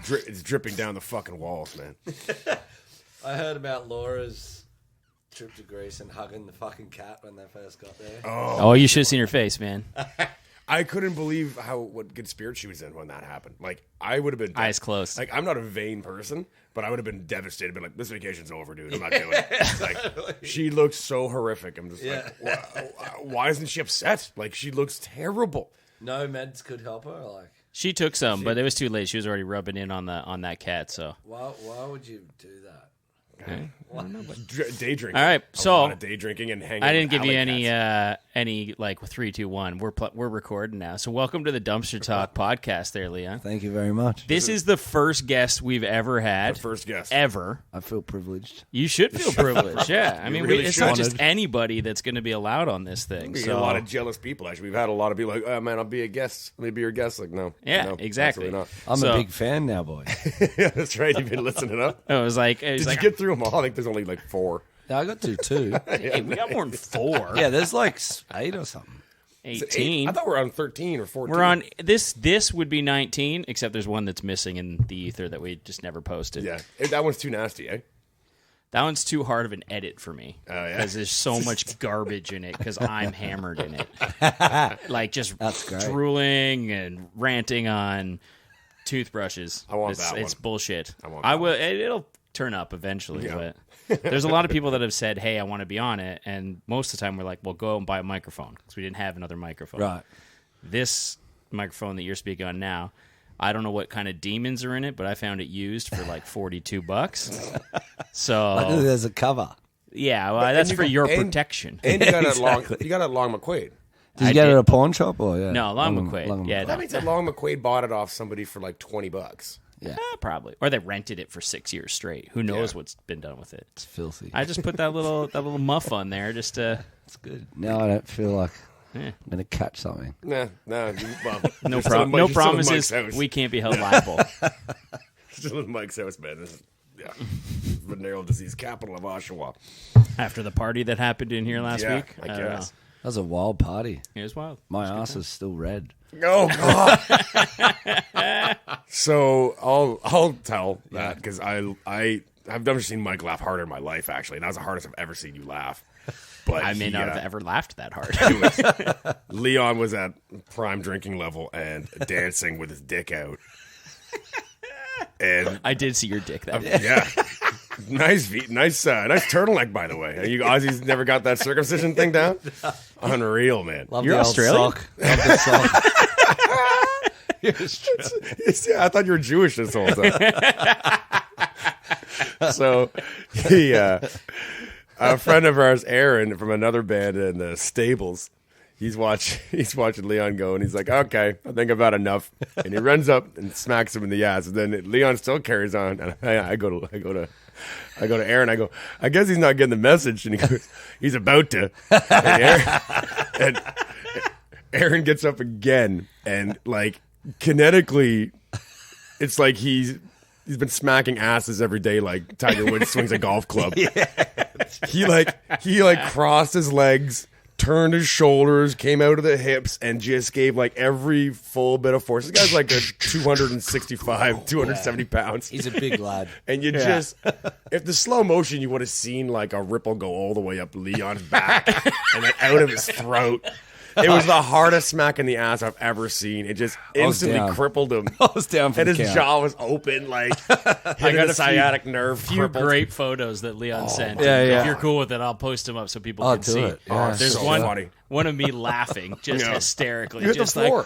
it's dripping down the fucking walls, man. I heard about Laura's trip to Greece and hugging the fucking cat when they first got there. Oh, you should have seen her face, man. I couldn't believe what good spirit she was in when that happened. Like, I would have been eyes closed. Like, I'm not a vain person, but I would have been devastated. Been like, this vacation's over, dude. I'm not doing it. Like, she looks so horrific. I'm just why isn't she upset? Like, she looks terrible. No meds could help her. Like, she took some, but it was too late. She was already rubbing in on that cat. So why would you do that? Okay. Day drinking. All right, so a lot of day drinking and hanging. I didn't give you cats. any like 3, 2, 1. We're recording now. So welcome to the Dumpster Talk podcast, there, Leon. Thank you very much. This is the first guest we've ever had. The first guest ever. I feel privileged. You should feel privileged. Yeah, I mean, really it's should. not just anybody that's going to be allowed on this thing. We So get a lot of jealous people. Actually, we've had a lot of people like, "Oh man, I'll be a guest. Let me be your guest." Like, no, Yeah, no, exactly. absolutely I'm So- a big fan now, boy. not. Yeah, that's right. You've been listening up. it was like, Did you get through them all? I think there's only like 4. Yeah, I got to 2. hey, we got more than 4. Yeah, there's like 8 or something. 18. I thought we were on 13 or 14. We're on this would be 19, except there's one that's missing in the ether that we just never posted. Yeah, that one's too nasty, eh? That one's too hard of an edit for me yeah? because there's so much garbage in it because I'm hammered in it. Like just That's great. drooling and ranting on toothbrushes. I want it's, that It's one. bullshit. want I that will. It'll turn up eventually, Yeah. but there's a lot of people that have said, "Hey, I want to be on it," and most of the time we're like, "Well, go out and buy a microphone," because we didn't have another microphone. Right. This microphone that you're speaking on now, I don't know what kind of demons are in it, but I found it used for like $42. So There's a cover. yeah, well, that's for your and- protection. And you got Exactly. you got a Long McQuaid. Did you I get it did. at a pawn shop or yeah? No, Long McQuaid. Yeah, That means that Long McQuaid bought it off somebody for like $20. probably, or they rented it for 6 years straight. Who knows Yeah. what's been done with it? It's filthy. I just put that little muff on there just to. It's good. Now I don't feel like I'm going to catch something. Nah. Well, No, you're still in no Mike's promises. house. We can't be held liable. Still in Mike's house, man. This is, venereal disease capital of Oshawa. After the party that happened in here last week, I don't guess. That was a wild party. know. It was wild. My ass is still red. Oh God! So I'll tell that because I've never seen Mike laugh harder in my life. Actually, and that was the hardest I've ever seen you laugh. But I may not have ever laughed that hard. Leon was at prime drinking level and dancing with his dick out. And I did see your dick that day. yeah, nice turtleneck, by the way. You Aussies never got that circumcision thing down. Unreal, man. Love You're the old Australian? sock. Love the sock. Yeah, I thought you were Jewish this whole time. So, a friend of ours, Aaron, from another band in the Stables, he's watching Leon go, and he's like, "Okay, I think I've had enough." And he runs up and smacks him in the ass. And then Leon still carries on. And I go to Aaron. I go, "I guess he's not getting the message." And he goes, "He's about to." And Aaron gets up again, and like kinetically, it's like he's been smacking asses every day, like Tiger Woods swings a golf club. He crossed his legs, turned his shoulders, came out of the hips, and just gave like every full bit of force. This guy's like a 270 pounds. He's a big lad. And you just, if the slow motion, you would have seen like a ripple go all the way up Leon's back and then out of his throat. It was the hardest smack in the ass I've ever seen. It just instantly down. crippled him. I was down for And the his count. jaw was open, like I got a sciatic nerve. few crippled. great photos that Leon sent. yeah, yeah. If you're cool with it, I'll post them up so people I'll can do see. it. Yeah. There's so one funny. one of me laughing just Yeah. hysterically, You hit the just like floor.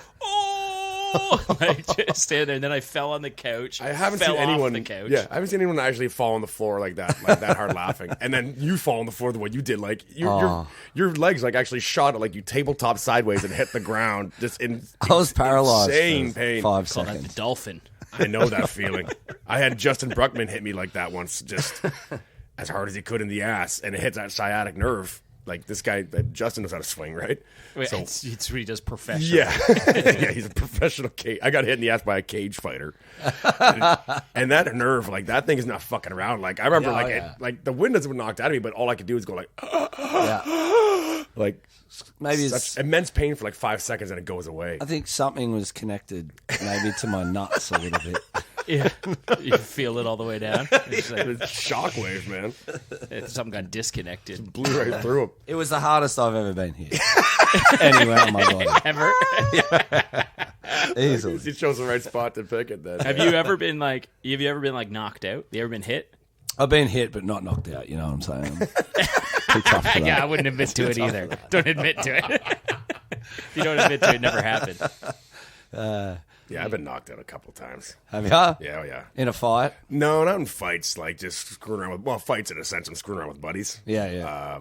like just stand there, and then I fell on the couch. I haven't fell seen anyone. off the couch. Yeah, I haven't seen anyone actually fall on the floor like that hard laughing. And then you fall on the floor the way you did. Like your legs like actually shot it, like you tabletop sideways and hit the ground. Just in I was paralyzed insane for pain. 5 Call that the seconds. dolphin. I know that feeling. I had Justin Bruckman hit me like that once, just as hard as he could in the ass, and it hits that sciatic nerve. Like this guy, Justin knows how to swing, right? Wait, So- it's what he does professionally. Yeah, yeah, he's a professional cage. I got hit in the ass by a cage fighter, and that nerve, like that thing is not fucking around. Like I remember, like the wind doesn't knocked out of me, but all I could do was go like, like Maybe such it's, immense pain for like 5 seconds, and it goes away. I think something was connected maybe to my nuts a little bit. Yeah, you feel it all the way down. It's like, It's shockwave, man. something got disconnected. Blew right through him. It was the hardest I've ever been hit. Anywhere on my body. Ever? Easily. He chose the right spot to pick it then. Have you ever been like knocked out? You ever been hit? I've been hit, but not knocked out. You know what I'm saying? Too tough for that. Yeah, I wouldn't admit to it either. Don't admit to it. If you don't admit to it, it never happened. Yeah, I've been knocked out a couple times. Have you? Yeah, yeah. In a fight? No, not in fights. Like just screwing around with. Well, fights in a sense. I'm screwing around with buddies. Yeah.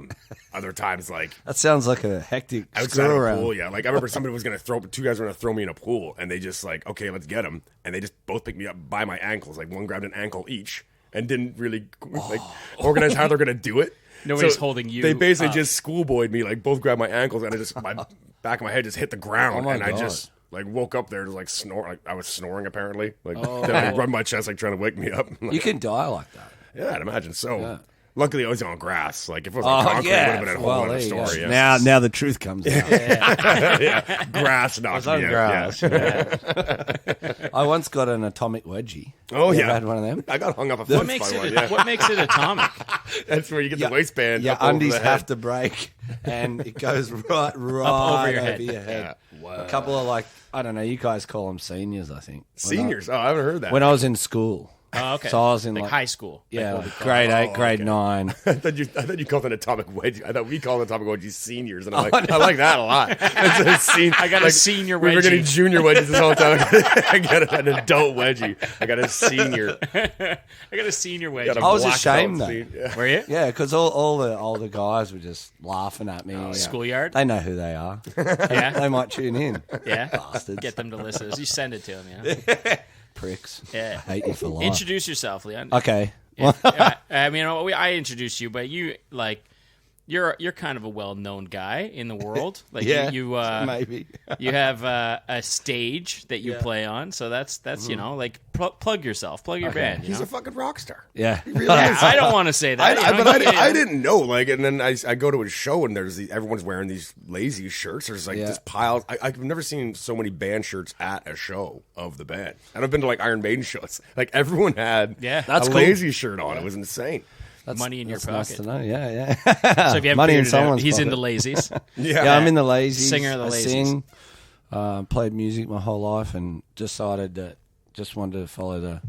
Other times, like That sounds like a hectic outside screw of the around. pool. Yeah, like I remember somebody was gonna two guys were gonna throw me in a pool, and they just like, okay, let's get them, and they just both picked me up by my ankles. Like one grabbed an ankle each, and didn't really like organize how they're gonna do it. Nobody's holding you They basically up. just schoolboyed me. Like both grabbed my ankles, and I just my back of my head just hit the ground, Oh my and I God. just. Like woke up there to like snore. Like I was snoring apparently. Like then I rubbed my chest like trying to wake me up. Like, You can die like that. yeah, I'd imagine so. Yeah. Luckily, I was on grass. Like if it was on concrete, it would have been a whole Well, other there you go. story. Yeah. Now the truth comes out. Yeah, grass knocked me on out. grass. Yeah. I once got an atomic wedgie. Oh You yeah, ever had one of them? I got hung up a What foot makes by one. it? Yeah. What makes it atomic? That's where you get the waistband. Your up over undies the head. have to break, and it goes right over your head. Yeah. Wow. A couple of like, I don't know, you guys call them seniors, I think. Seniors. Oh, I haven't heard that. When I was in school. Oh, okay. So I was in like like high school. Yeah, Like, like grade 8, grade 9. I thought you called it an atomic wedgie. I thought we called it atomic wedgie seniors, and I'm like, I like that a lot. I got a senior We were getting wedgie. junior wedgies this whole time. I got an adult wedgie. I got a senior. I got a senior wedgie. Got a I was black ashamed, belt though. Yeah. Were you? Yeah, because all the older guys were just laughing at me. Schoolyard? They know who they are. Yeah. They might tune in. Yeah. Bastards. Get them to listen. You send it to them, yeah. Pricks. Yeah. I hate you for life. Introduce yourself, Leon. Okay. I mean, I introduced you, but you like you're kind of a well-known guy in the world. Like Yeah, you maybe. you have a stage that you play on, so that's you know, like plug yourself, plug your band. You He's know? a fucking rock star. Yeah. Yeah, I don't want to say that. I didn't know. Like, and then I go to a show and everyone's wearing these lazy shirts. There's like this piles. I've never seen so many band shirts at a show of the band. And I've been to like Iron Maiden shows. Like everyone had That's a cool. lazy shirt on. It was insane. money in your That's pocket. nice to know. Yeah. So if you haven't Money in figured it out, someone's he's in pocket. the lazies. Yeah, I'm in the lazies. Singer of the I Lazies. sing. Played music my whole life and decided that just wanted to follow the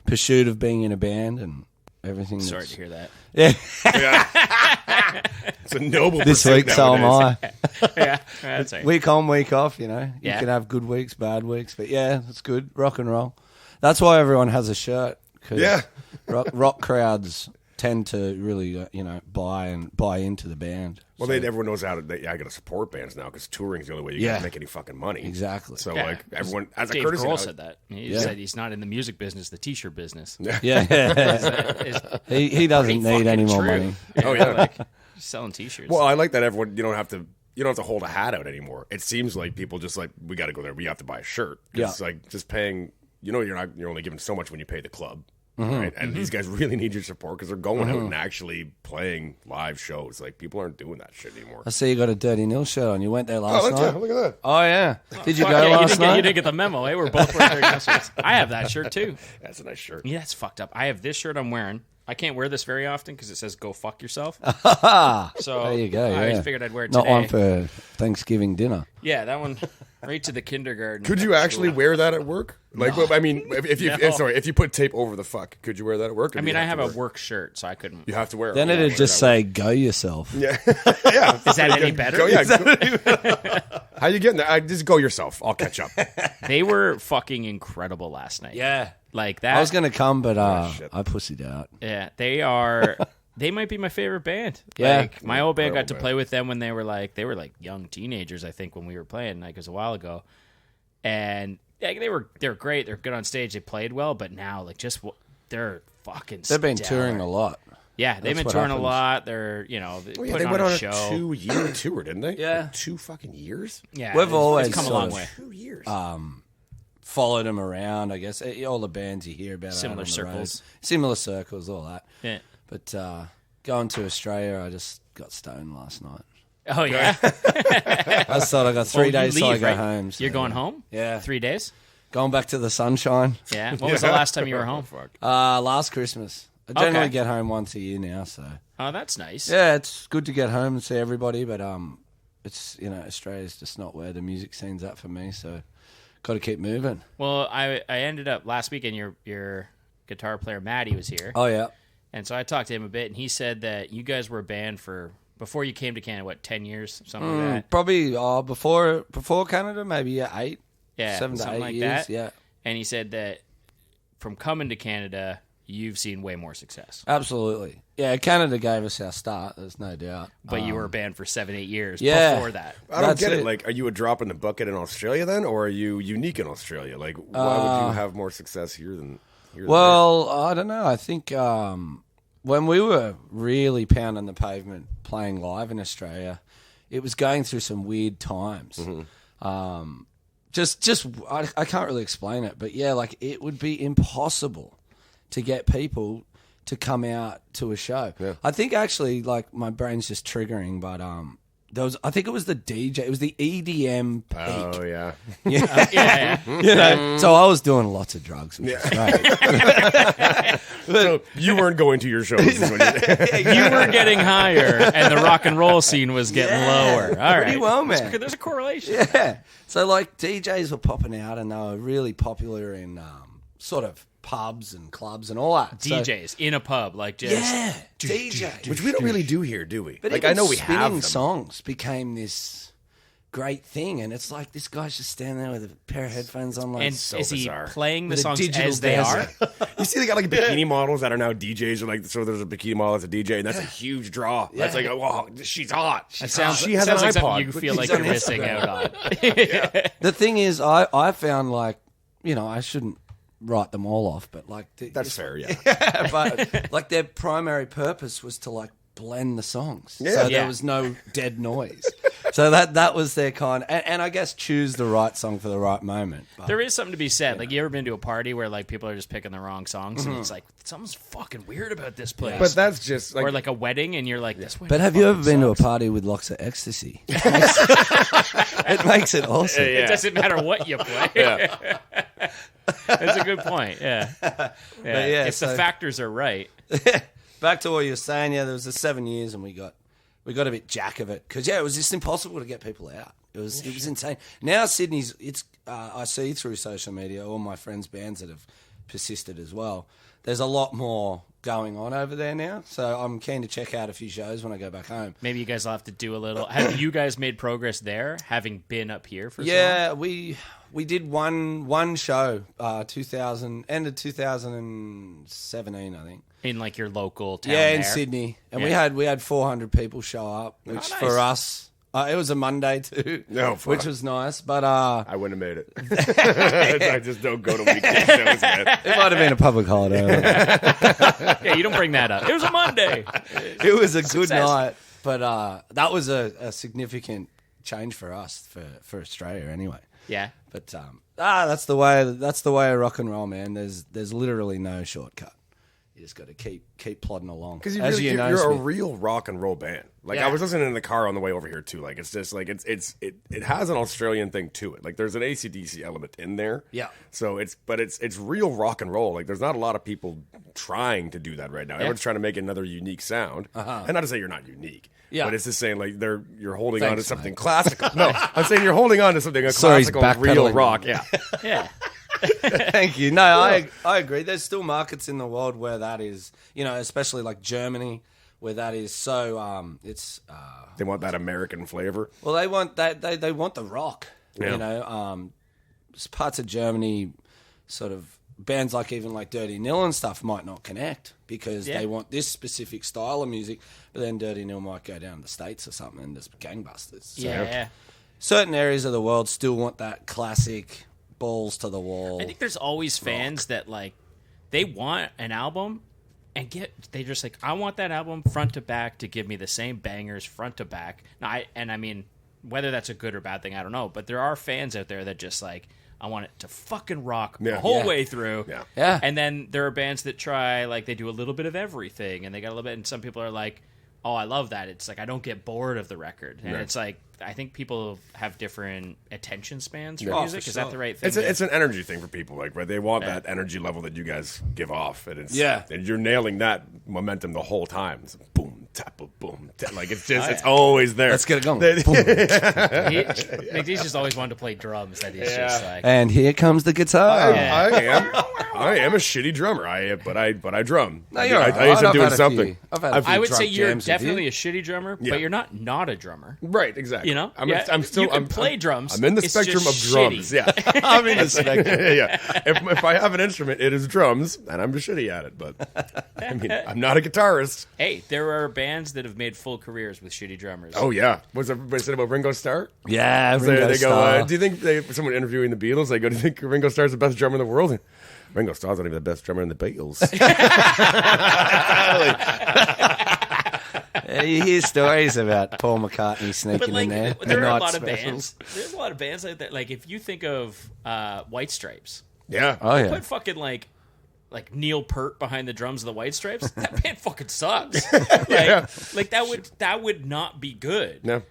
pursuit of being in a band and everything. Sorry to hear that. Yeah. It's a noble This pursuit week, so am nowadays. I. Yeah, that's right. Week on, week off, you know. You Yeah. can have good weeks, bad weeks. But yeah, it's good. Rock and roll. That's why everyone has a shirt. 'Cause Yeah. rock crowds tend to really, buy into the band. Well, everyone knows how to. I got to support bands now because touring's the only way you Yeah. can make any fucking money. Exactly. So Yeah. like everyone, as a Dave courtesy, Grohl now- said that. He said he's not in the music business, the T-shirt business. Yeah. It's he doesn't pretty need any fucking more true. money. Oh yeah. like selling T-shirts. Well, I like that everyone. You don't have to hold a hat out anymore. It seems like people just like we got to go there. We have to buy a shirt. It's like just paying. You're only given so much when you pay the club. Right? And these guys really need your support because they're going out and actually playing live shows. Like people aren't doing that shit anymore. I see you got a Dirty Nil shirt on. You went there last night. Look at that. Oh yeah. Did you Fuck go yeah, last you night? didn't get the memo, eh? We're both wearing their shirts. I have that shirt too. That's a nice shirt. Yeah, it's fucked up. I have this shirt I'm wearing. I can't wear this very often because it says "Go fuck yourself." So There you go. I Yeah. figured I'd wear it Not today. one for Thanksgiving dinner. Yeah, that one right to the kindergarten. Could you actually wear that at work? Like, I mean, if you No. if you put tape over the fuck, could you wear that at work? Or I do mean, you I have to a wear it? work shirt, so I couldn't. You have to wear it. Then Yeah, it'd wear just that say, "Go yourself." Yeah, yeah. Is that any better? Go, How you getting there? Just go yourself. I'll catch up. They were fucking incredible last night. Yeah. Like that. I was gonna come, but shit. I pussied out. Yeah, they are. They might be my favorite band. Yeah. Like, my old band got Incredible to play with them when they were like young teenagers. I think when we were playing, like it was a while ago, and yeah, they were great. They're good on stage. They played well, but now like they're fucking. They've been stellar. touring a lot. Yeah, they've That's been what touring a happens. lot. They're putting they on went a on a show. 2-year tour, didn't they? Yeah. Like 2 fucking years. Yeah, We've always it's come a sort long of- way. 2 years. Followed them around, I guess. All the bands you hear about. out Similar on the circles. road. Similar circles, all that. Yeah. But going to Australia, I just got stoned last night. Oh yeah. I just thought I got 3 you days till I leave, go right? home. so- You're going home? Yeah. 3 days. Going back to the sunshine. Yeah. What was the last time you were home? Fuck. Last Christmas. I generally Okay. get home once a year now, so Oh, that's nice. yeah, it's good to get home and see everybody. But it's Australia's just not where the music scene's at for me, so got to keep moving. Well, I ended up last weekend. Your guitar player Matty was here, Oh yeah, and so I talked to him a bit, and he said that you guys were a band for before you came to Canada. What, 10 years, something like that? probably before Canada, maybe 8, Yeah, 7 to something 8 like years. that. Yeah, And he said that from coming to Canada, you've seen way more success. absolutely. Yeah, Canada gave us our start. There's no doubt. But you were a band for 7-8 years yeah. before that. I don't That's get it. it. Like, are you a drop in the bucket in Australia then, or are you unique in Australia? Like, why would you have more success here than here? Well, I don't know. I think when we were really pounding the pavement playing live in Australia, it was going through some weird times. I can't really explain it, but yeah, like it would be impossible to get people to come out to a show. Yeah. I think actually, like my brain's just triggering, but I think it was the DJ. It was the EDM peak. Oh yeah. Yeah. So I was doing lots of drugs, which is great. So you weren't going to your shows. is what you- You were getting higher, and the rock and roll scene was getting lower. All right. Pretty well, man. There's a correlation. Yeah. So like DJs were popping out, and they were really popular in sort of pubs and clubs and all that. So- DJs in a pub, like just yeah, DJ. Which we don't really do here, do we? But like, even I know we spinning have them. songs became this great thing, and it's like this guy's just standing there with a pair of headphones on, like and so is he bizarre. playing the With a songs digital as they are? desert. You see, they got like bikini models that are now DJs, or like, so there's a bikini model that's a DJ, and that's a huge draw. That's like, wow, she's hot. It sounds, She has sounds an like iPod, something you but feel she's like you're on missing Instagram. out on. The thing is, I found like, I shouldn't write them all off, but like That's fair, yeah. but like their primary purpose was to like blend the songs, so Yeah. there was no dead noise. So that was their and I guess choose the right song for the right moment. But, There is something to be said. Like, you ever been to a party where like people are just picking the wrong songs, and it's like something's fuking weird about this place. But that's just like, or like a wedding, and you're like, this. but have you ever been to a party with lots of ecstasy? It makes it awesome. It doesn't matter what you play. That's a good point. Yeah. yeah, if the so- factors are right. Back to what you were saying, there was the 7 years, and we got a bit jack of it because it was just impossible to get people out. It was insane. Now Sydney's, I see through social media all my friends' bands that have persisted as well. There's a lot more going on over there now, so I'm keen to check out a few shows when I go back home. Maybe you guys will have to do a little. Have you guys made progress there, having been up here for so long? Yeah, we did one show, end of 2017, I think. In like your local town. Yeah, in there? Sydney, and Yeah. we had 400 people show up, which nice. for us, it was a Monday too, No, fuck. which was nice. But I wouldn't have made it. I just don't go to weekend shows, man. it might have been a public holiday. Yeah, you don't bring that up. It was a Monday. It was a good Success. night, but that was a significant change for us for Australia anyway. Yeah. But that's the way of rock and roll, man. There's literally no shortcut. You just got to keep plodding along. Because As you know, you're a Smith. real rock and roll band. Like, Yeah. I was listening in the car on the way over here too. Like, it's just like it has an Australian thing to it. Like, there's an AC/DC element in there. Yeah. So it's real rock and roll. Like, there's not a lot of people trying to do that right now. Everyone's trying to make another unique sound. And not to say you're not unique. Yeah. But it's just saying like you're holding on to Thanks, something mate. classical. No, I'm saying you're holding on to something Sorry, he's classical, real backpedaling. rock. Yeah. Yeah. Thank you. No, I agree. There's still markets in the world where that is, especially like Germany, where that is so. It's They want that American flavor. well, they want that. They want the rock. Yeah. Parts of Germany, sort of bands like even like Dirty Nil and stuff might not connect because Yeah. they want this specific style of music. But then Dirty Nil might go down to the States or something and there's gangbusters. So Yeah. certain areas of the world still want that classic balls to the wall. I think there's always fans that like they want an album and they just like, I want that album front to back to give me the same bangers front to back. Now, I mean, whether that's a good or bad thing, I don't know. But there are fans out there that just like, I want it to fucking rock the Yeah. whole Yeah. way through. Yeah. Yeah. And then there are bands that try, like, they do a little bit of everything, and they got a little bit, and some people are like, oh, I love that. It's like I don't get bored of the record, and Right. it's like I think people have different attention spans for Yeah. music. for Is that sure. the right thing? It's an energy thing for people, like, right? They want that energy level that you guys give off, and it's Yeah. and you're nailing that momentum the whole time. It's boom, tap, boom, tap. Like it's just it's always there. Let's get it going. He's just always wanted to play drums. That he's just like. And here comes the guitar. I am a shitty drummer. But I drum. No, you're I all right. used to I've doing had a something. few- I've had a few I would say drunk you're jams with you. definitely a shitty drummer, Yeah. but you're not a drummer. Right, exactly. You know, I'm still. You can play drums. I'm in the It's spectrum of just drums. shitty. Yeah, I'm in the spectrum. Yeah. If I have an instrument, it is drums, and I'm just shitty at it. But I mean, I'm not a guitarist. Hey, there are bands that have made full careers with shitty drummers. Oh yeah, what's everybody said about Ringo Starr? Yeah, So Ringo they go, Starr. do you think someone interviewing the Beatles? They go, do you think Ringo Starr's the best drummer in the world? And Ringo Starr's not even the best drummer in the Beatles. You hear stories about Paul McCartney sneaking But like, in there. there are a Midnight lot of specials. bands. There's a lot of bands like that. Like if you think of White Stripes, Yeah. Oh yeah. put fucking like Neil Peart behind the drums of the White Stripes. That band fucking sucks. Like that would not be good. No.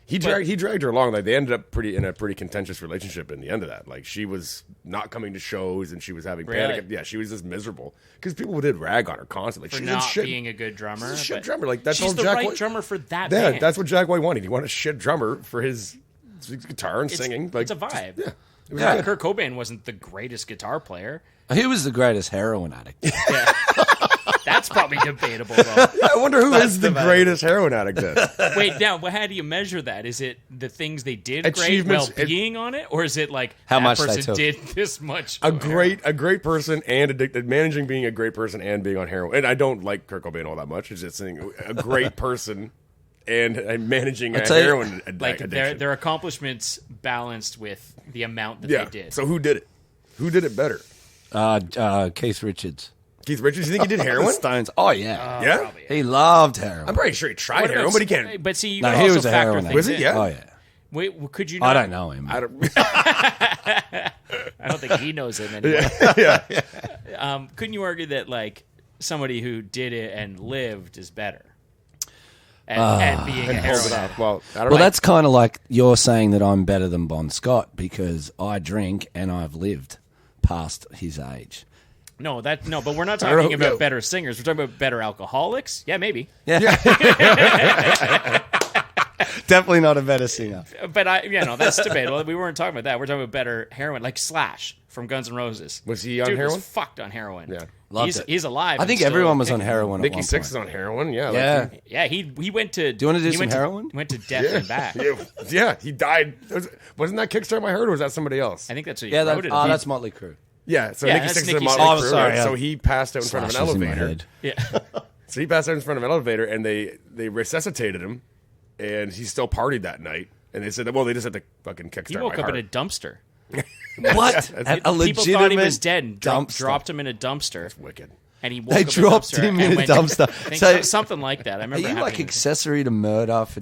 He dragged her along. Like they ended up in a pretty contentious relationship in the end of that. Like she was not coming to shows and she was having panic. Really? Yeah, she was just miserable because people did rag on her constantly. For She's not a shit, being a good drummer. she's a shit but drummer. Like that's she's all the Jack right White- drummer for that Yeah, band. that's what Jack White wanted. He wanted a shit drummer for his guitar and it's, singing. Like it's a vibe. yeah. Yeah. Kurt Cobain wasn't the greatest guitar player. He was the greatest heroin addict. Yeah. That's probably debatable, though. I wonder who is the greatest heroin addict then. Wait, now, how do you measure that? Is it the things they did great Achievements- while being on it, or is it like How that much they person took? did this much? a great person and addicted, managing being a great person and being on heroin. And I don't like Kurt Cobain all that much. It's just saying a great person and managing a tell you- heroin like addiction. their accomplishments balanced with the amount that Yeah. they did. So who did it? Who did it better? Keith Richards. Keith Richards. You think he did heroin? Stones. Oh yeah. Yeah. Probably. He loved heroin. I'm pretty sure he tried What about- heroin, but he can't. But see, you No, gotta he also was a factor heroin things Was he? in. Yeah. Oh yeah. Wait, could you not? I don't know him. I don't. I don't think he knows him anyway. Yeah. Couldn't you argue that like somebody who did it and lived is better? And being a heroin addict. Well, I don't Well, know. that's kind of like you're saying that I'm better than Bon Scott because I drink and I've lived past his age. No, but we're not don't know, talking about no. better singers. We're talking about better alcoholics. Yeah, maybe. Definitely not a better singer. But that's debatable. We weren't talking about that. We're talking about better heroin, like Slash from Guns N' Roses. Was he on Dude heroin? was fucked on heroin. Yeah. Loved it. He's alive. I and think still everyone was on kicking. heroin at Nikki one Sixx point. is on heroin. Yeah. Yeah. Yeah, he went to. Do you want to do he some went to- heroin? Went to death and back. Yeah. He died. Wasn't that Kickstart I heard, or was that somebody else? I think that's what he Yeah, wrote it. that's Motley Crue. Yeah. So Yeah, Nikki that's Sixx is a Nikki Motley Sixx. Crue. Oh, sorry, right? yeah. So he passed out in front of an Slash is in my elevator. head. Yeah. So he passed out in front of an elevator, and they resuscitated him, and he still partied that night. And they said, well, they just had to fucking kickstart He woke my up in heart. a dumpster. What? At a People thought he was legitimate dead and dumpster. dropped him in a dumpster. Wicked. And he woke They up dropped in a dumpster him and in a went- dumpster. I think So- something like that. I Are remember. you like happening. accessory to murder for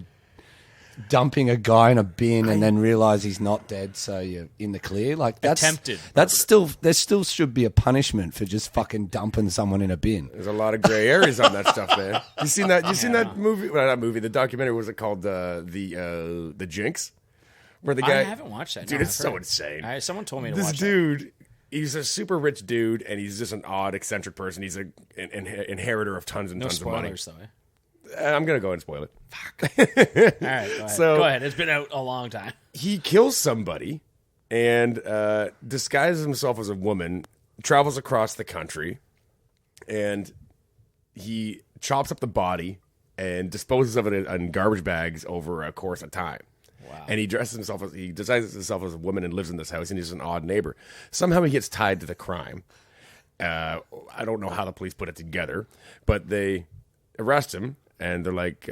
dumping a guy in a bin and then realize he's not dead, so you're in the clear? Like that's Attempted That's still there. Still should be a punishment for just fucking dumping someone in a bin. There's a lot of gray areas on that stuff, man. You seen that? You seen that movie? Well, not movie. The documentary. What was it called? The Jinx, where the guy. I haven't watched that. Dude, No, it's I've so heard. insane. Someone told me to This watch dude, he's a super rich dude, and he's just an odd, eccentric person. He's an inheritor of tons and that. No tons of money. spoilers, though. I'm gonna go ahead and spoil it. All right, go ahead. So- go ahead. It's been out a long time. He kills somebody and disguises himself as a woman, travels across the country, and he chops up the body and disposes of it in garbage bags over a course of time. Wow. And he disguises himself as a woman and lives in this house, and he's an odd neighbor. Somehow he gets tied to the crime. I don't know how the police put it together, but they arrest him, and they're like,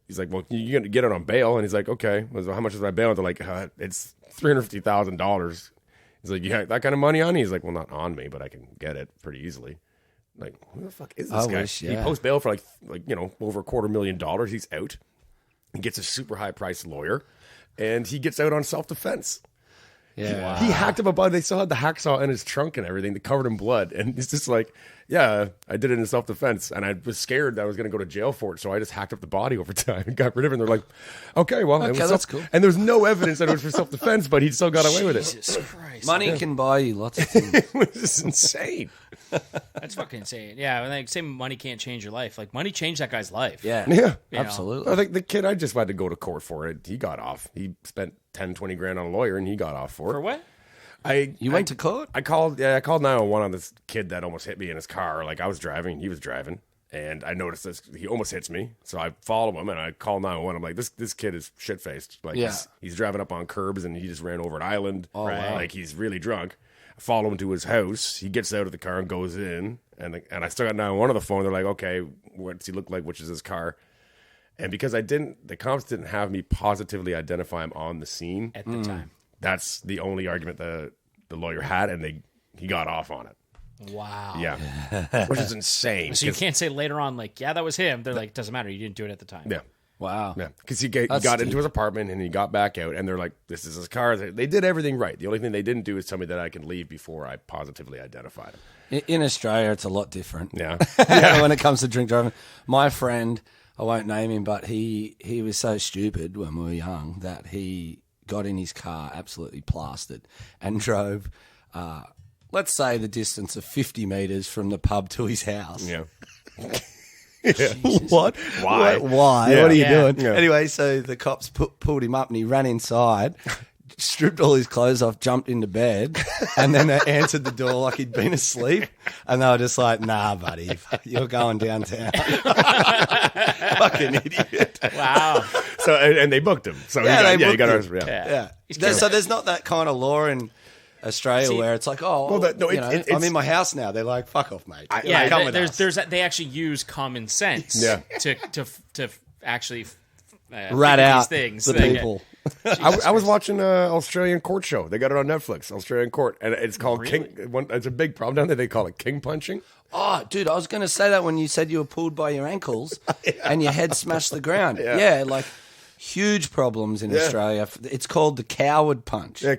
he's like, well, you're going to get it on bail. And he's like, okay, well, how much is my bail? And they're like, it's $350,000. He's like, you got that kind of money on you? He's like, well, not on me, but I can get it pretty easily. Like, who the fuck is this I guy? wish, He yeah. posts bail for like over $250,000. He's out. He gets a super high priced lawyer, and he gets out on self defense. Yeah. He hacked up a body. They still had the hacksaw in his trunk and everything, covered in blood. And he's just like, yeah, I did it in self-defense. And I was scared that I was going to go to jail for it. So I just hacked up the body over time and got rid of it. And they're like, okay, well, it was that's cool. And there's no evidence that it was for self-defense, but he still got away with it. Jesus Christ. Money can buy you lots of things. It was just insane. That's fucking insane. Yeah, like say money can't change your life. Like money changed that guy's life. Yeah. Yeah. You know? Absolutely. I think the kid I just had to go to court for it. He got off. He spent 10, 20 grand on a lawyer and he got off for it. For what? You went to court? I called 911 on this kid that almost hit me in his car. Like I was driving, he was driving, and I noticed this. He almost hits me, so I follow him and I call 911. I'm like, this kid is shit faced. Like he's driving up on curbs and he just ran over an island. Oh, wow. Like he's really drunk. I follow him to his house. He gets out of the car and goes in, and I still got 911 on the phone. They're like, okay, what does he look like? Which is his car? And because the cops didn't have me positively identify him on the scene At the time. that's the only argument the lawyer had, and he got off on it. Wow. Yeah, which is insane. So you can't say later on, like, yeah, that was him. They're like, doesn't matter. You didn't do it at the time. Yeah, Wow. yeah, because he got steep. into his apartment and he got back out, and they're like, "This is his car." They did everything right. The only thing they didn't do is tell me that I can leave before I positively identified him. In Australia, it's a lot different. Yeah, When it comes to drink driving. My friend, I won't name him, but he was so stupid when we were young that he got in his car absolutely plastered and drove, let's say, the distance of 50 metres from the pub to his house. yeah. What? Why? Why? Yeah. What are you Yeah. doing? Yeah. Anyway, so the cops pulled him up and he ran inside, stripped all his clothes off, jumped into bed, and then they answered the door like he'd been asleep. And they were just like, nah, buddy, you're going downtown. Fucking idiot. Wow. So and they booked him. So Yeah, he got booked him. arrested. Yeah. Yeah. So there's not that kind of law in Australia where it's like, I'm in my house now. They're like, fuck off, mate. Yeah, Come with us. they actually use common sense Yeah. to actually rat figure out these things. the people. I was watching an Australian court show. They got it on Netflix, Australian Court, and it's called King. It's a big problem down there. They call it king punching. Oh, dude, I was going to say that when you said you were pulled by your ankles and your head smashed the ground. Yeah, like huge problems in Australia. It's called the coward punch. Yeah,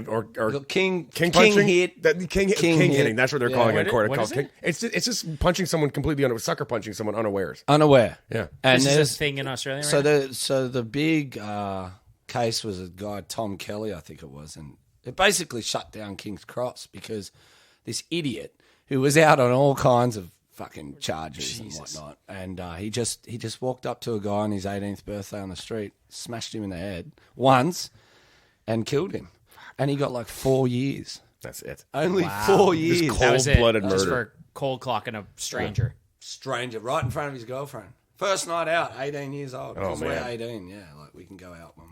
or King punching. hit. King hit. hitting. That's what they're calling it in court. What It's is called king. It's just punching someone completely sucker punching someone unawares. Unaware. Yeah. And This is there's a thing in Australia right now? so the big case was a guy, Tom Kelly, I think it was, and it basically shut down King's Cross because this idiot who was out on all kinds of fucking charges and whatnot, and he just walked up to a guy on his 18th birthday on the street, smashed him in the head once, and killed him, and he got like 4 years. That's it. Only 4 years. Just That was it. cold-blooded Just murder. for cold clocking a stranger. Stranger right in front of his girlfriend. First night out, 18 years old. Oh, Because we're man. 18, yeah. Like we can go out when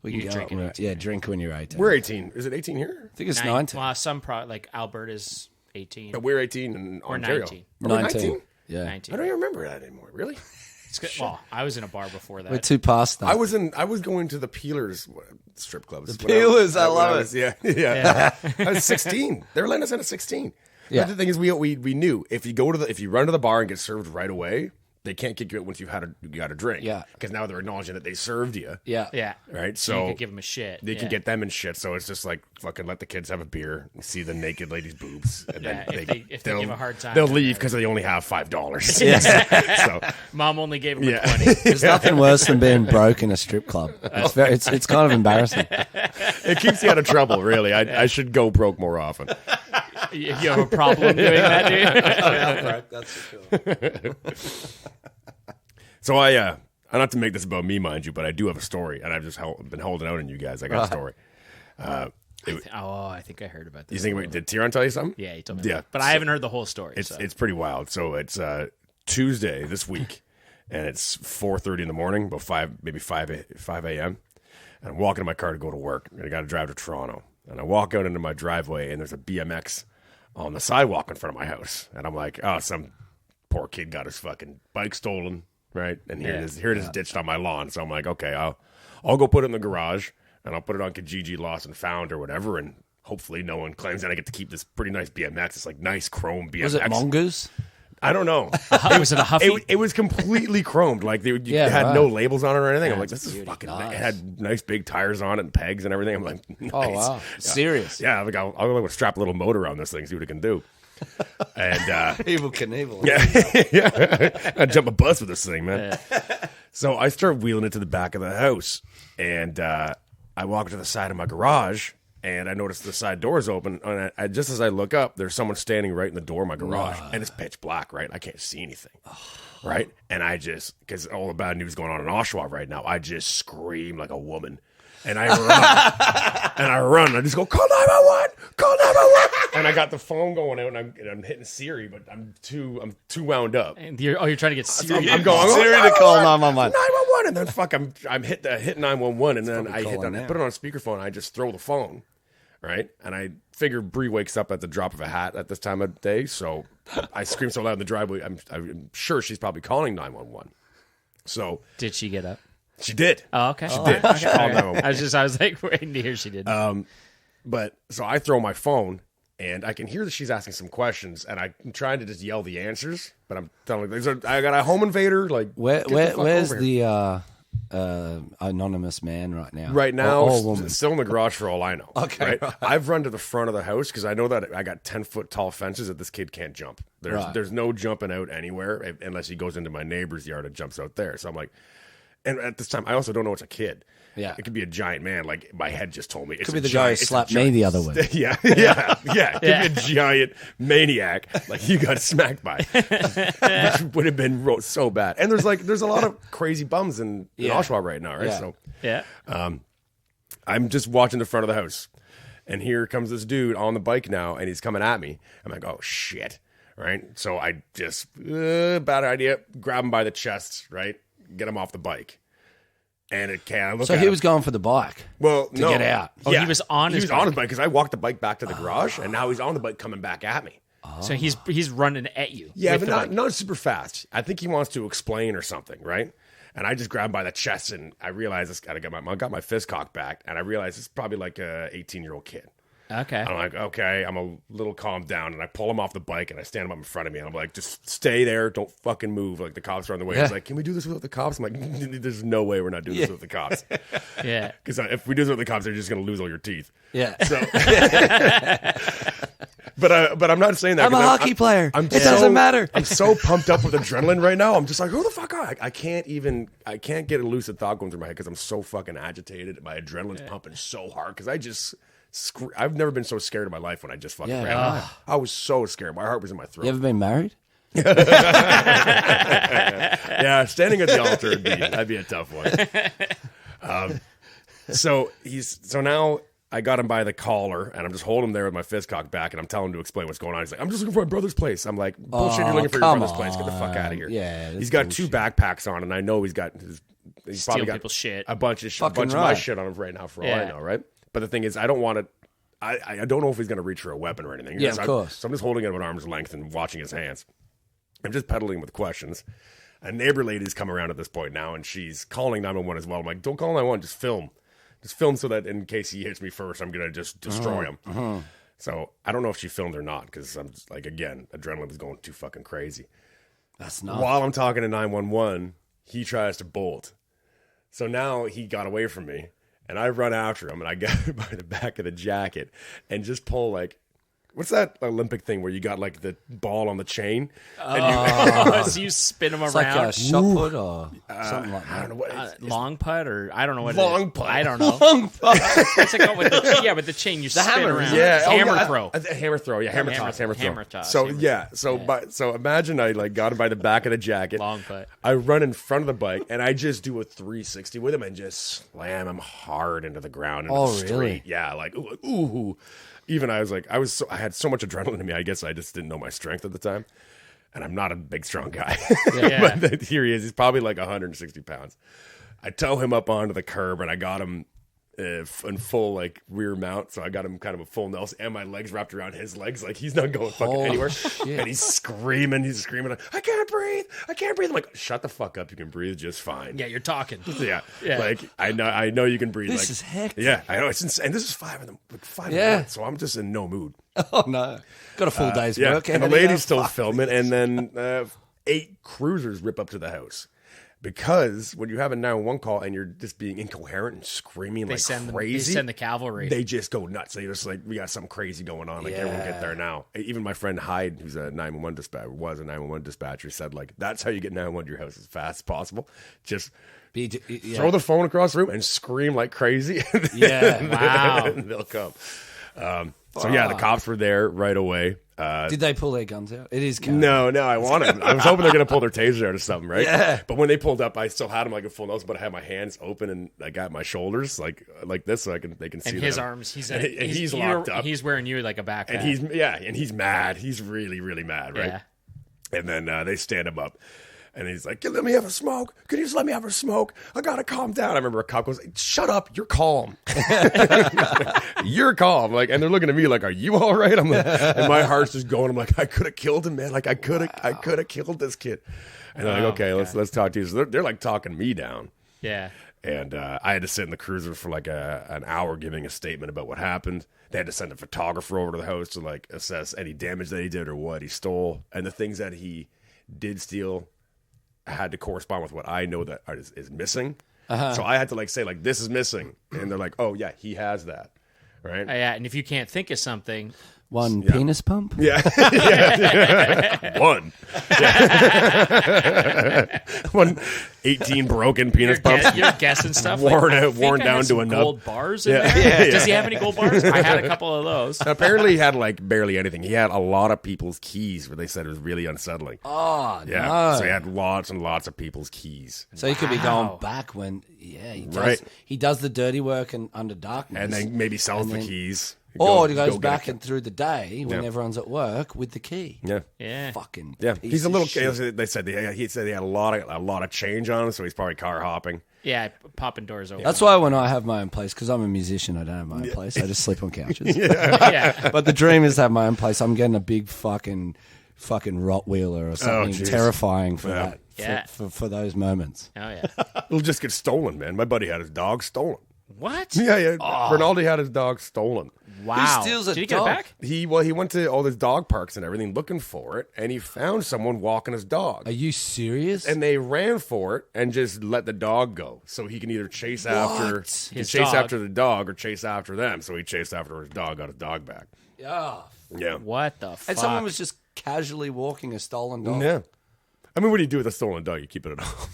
we You can go drink out at when 18, drink when you're 18. We're 18. Is it 18 here? I think it's 19. 19. Well, some like Alberta's 18 But we're 18 in or Ontario. 19. Are we 19. Yeah. 19. I don't even remember that anymore. Really? It's good. Well, I was in a bar before that. We're too past that. I was going to the Peelers strip clubs. The Peelers, I love it. Yeah. I was 16. They were letting us in at 16. Yeah. But the thing is, we knew if you run to the bar and get served right away, they can't kick you out once you got a drink. Yeah. Because now they're acknowledging that they served you. Yeah. yeah. Right. So So you could give them a shit. they yeah. can get them in shit. So it's just like fucking let the kids have a beer, and see the naked lady's boobs, and Yeah, then if they give a hard time, they'll then leave because they only have $5. Yeah. So Mom only gave them Yeah. a 20. There's nothing worse than being broke in a strip club. It's kind of embarrassing. it keeps you out of trouble. Really, I should go broke more often. You have a problem doing that, dude? That's for sure. So I not to make this about me, mind you, but I do have a story, and I've just been holding out on you guys. I got a story. I think I heard about this. You think did Tyrone tell you something? Yeah, he told me. Yeah, But I haven't heard the whole story. It's pretty wild. So it's Tuesday this week, and it's 4:30 in the morning, about 5 a.m. And I'm walking in my car to go to work, and I got to drive to Toronto. And I walk out into my driveway, and there's a BMX on the sidewalk in front of my house, and I'm like, oh, some poor kid got his fucking bike stolen, right? And here it is ditched on my lawn. So I'm like, okay, I'll go put it in the garage, and I'll put it on Kijiji Lost and Found or whatever, and hopefully no one claims that I get to keep this pretty nice BMX. It's like nice chrome BMX. Was it Mongoose? I don't know. Was it a Huffy? It was completely chromed. Like you had no labels on it or anything. I'm like, this is fucking. Nice. It had nice big tires on it and pegs and everything. I'm like, nice. Oh wow, serious? Yeah, like I'll strap a little motor on this thing, see what it can do. And Evil Knievel. Yeah, I jump a bus with this thing, man. Yeah. So I start wheeling it to the back of the house, and I walk to the side of my garage. And I noticed the side door is open, and just as I look up, there's someone standing right in the door of my garage, and it's pitch black, right? I can't see anything, right? And I just, because all the bad news going on in Oshawa right now, I just scream like a woman, and I run, and I just go, call 911, call 911, and I got the phone going out, and I'm hitting Siri, but I'm too wound up. And you're trying to get Siri. I'm going Siri to call 911. 911, and then fuck, I'm hit 911, and then I put it on speakerphone, and I just throw the phone. Right, and I figure Bree wakes up at the drop of a hat at this time of day, so I scream so loud in the driveway. I'm sure she's probably calling 911. So did she get up? She did. Oh, okay. She did. She called 911. I was like waiting to hear she did. But so I throw my phone, and I can hear that she's asking some questions, and I'm trying to just yell the answers, but I'm telling her, I got a home invader. Like, where's the anonymous man right now? Right now, or woman? still in the garage for all I know. Okay, right? I've run to the front of the house because I know that I got 10-foot tall fences that this kid can't jump. There's no jumping out anywhere unless he goes into my neighbor's yard and jumps out there. So I'm like, and at this time, I also don't know it's a kid. Yeah, it could be a giant man. Like my head just told me. It could be the guy who slapped me the other way. Yeah. It could be a giant maniac like you got smacked by, which would have been so bad. And there's a lot of crazy bums in Oshawa right now, right? Yeah. So I'm just watching the front of the house, and here comes this dude on the bike now, and he's coming at me. I'm like, oh shit, right? So I just bad idea, grab him by the chest, right, get him off the bike. And it can. So he was going for the bike. Well, to get out. Oh, he was on his bike because I walked the bike back to the garage, and now he's on the bike coming back at me. So he's running at you. Yeah, but not super fast. I think he wants to explain or something, right? And I just grabbed him by the chest, and I realized I got my fist cocked back, and I realized it's probably like a 18-year-old kid. Okay. I'm like, okay, I'm a little calmed down, and I pull him off the bike, and I stand him up in front of me, and I'm like, just stay there, don't fucking move. Like the cops are on the way. He's like, can we do this without the cops? I'm like, there's no way we're not doing this with the cops. Yeah. Because if we do this with the cops, they're just going to lose all your teeth. Yeah. So, but I'm not saying that. I'm a hockey player. It doesn't matter. I'm so pumped up with adrenaline right now. I'm just like, who the fuck are I? I can't get a lucid thought going through my head because I'm so fucking agitated. My adrenaline's pumping so hard because I've never been so scared in my life when I just fucking ran. I was so scared. My heart was in my throat. You ever been married? Yeah, standing at the altar that'd be a tough one. So now I got him by the collar, and I'm just holding him there with my fist cocked back, and I'm telling him to explain what's going on. He's like, I'm just looking for my brother's place. I'm like, bullshit, you're looking for your brother's place. Get the fuck out of here. Yeah, he's got two backpacks on, and I know he's probably got people's shit. a bunch of my shit on him right now for all I know, right? But the thing is, I don't want to. I don't know if he's going to reach for a weapon or anything. Yeah, of course. So I'm just holding him at arm's length and watching his hands. I'm just peddling with questions. A neighbor lady's come around at this point now, and she's calling 911 as well. I'm like, don't call 911, just film. Just film so that in case he hits me first, I'm going to just destroy him. So I don't know if she filmed or not because I'm just like, again, adrenaline was going too fucking crazy. That's not. While I'm talking to 911, he tries to bolt. So now he got away from me. And I run after him, and I get him by the back of the jacket and just pull, like, what's that Olympic thing where you got, like, the ball on the chain? And so you spin him It's around. like a shot put or something like that. I don't know what Long putt, or I don't know what Long it is. putt. I don't know. It's like with the chain you spin hammer, around. Yeah, Hammer throw. Hammer throw, yeah, hammer toss. So So imagine I like got him by the back of the jacket. Long putt. I run in front of the bike and I just do a 360 with him and just slam him hard into the ground. Into the street. Really? Yeah, like ooh. Even I had so much adrenaline in me. I guess I just didn't know my strength at the time, and I'm not a big strong guy. Yeah. But here he is. He's probably like 160 pounds. I tow him up onto the curb, and I got him in full like rear mount, so I got him kind of a full Nelson, and my legs wrapped around his legs, like he's not going fucking anywhere. Shit. And he's screaming, I can't breathe. I'm like, shut the fuck up, you can breathe just fine. Yeah, you're talking. Yeah. Yeah. Like I know you can breathe. This like, is hectic. Yeah, I know it's insane. And this is 5 Yeah. minutes, so I'm just in no mood. Oh no, got a full day's Yeah, work. and the ahead of you. lady's still Fuck. filming, and then 8 cruisers rip up to the house. Because when you have a 911 call and you're just being incoherent and screaming They like send crazy, They send the cavalry. they just go nuts. They just like, we got something crazy going on. Like, everyone get there now. Even my friend Hyde, who's a 911 dispatcher, said like, that's how you get 911 to your house as fast as possible. Just throw the phone across the room and scream like crazy. Yeah. Wow. And they'll come. So yeah, the cops were there right away. Did they pull their guns out? It is No, I wanted. I was hoping they're gonna pull their taser out or something, right? Yeah. But when they pulled up, I still had them like a full nose, but I had my hands open and I got my shoulders like this, so they can see. and his them. arms. He's he's locked up. He's wearing you like a backpack. And he's mad. He's really, really mad, right? Yeah. And then they stand him up. And he's like, let me have a smoke. Can you just let me have a smoke? I got to calm down. I remember a cop goes, shut up. You're calm. You're calm. Like, and they're looking at me like, are you all right? I'm like, and my heart's just going. I'm like, I could have killed him, man. Like, I could have killed this kid. And they're like, okay, let's talk to you. So they're like talking me down. Yeah. And I had to sit in the cruiser for like an hour giving a statement about what happened. They had to send a photographer over to the house to like assess any damage that he did or what he stole. And the things that he did steal had to correspond with what I know that is missing. So I had to like say like, this is missing. And they're like, oh yeah, he has that. Right? Yeah, and if you can't think of something, one penis pump. Yeah. One. Yeah. 18 broken penis pumps. you're guessing stuff. Worn like, out- worn I had down some to a nub. gold bars in Yeah. there. Yeah. Does he have any gold bars? I had a couple of those. Apparently he had like barely anything. He had a lot of people's keys where they said it was really unsettling. Oh Yeah. no. So he had lots and lots of people's keys. So he could be going Wow. back when, he does. Right. He does the dirty work and under darkness, And then maybe sells And the then- keys. or he Go goes get back a- and through the day when Yeah. everyone's at work with the key. Yeah. Yeah. Fucking Yeah. piece He's a of little. shit. They said he said he had a lot of change on him, so he's probably car hopping. Yeah, popping doors open. That's why when I have my own place, because I'm a musician, I don't have my own place. I just sleep on couches. yeah. But the dream is to have my own place. I'm getting a big fucking Rottweiler or something jeez. terrifying for Yeah. that. Yeah. For those moments. Oh yeah. It'll just get stolen, man. My buddy had his dog stolen. What? Yeah. Rinaldi had his dog stolen. Wow. Who steals a Did he get it dog? back? He went to all these dog parks and everything looking for it, and he found someone walking his dog. Are you serious? And they ran for it and just let the dog go, so he can either chase after His dog. after the dog or chase after them. So he chased after his dog, got his dog back. yeah. Yeah, What the fuck? And someone was just casually walking a stolen dog. yeah. I mean, what do you do with a stolen dog? You keep it at home.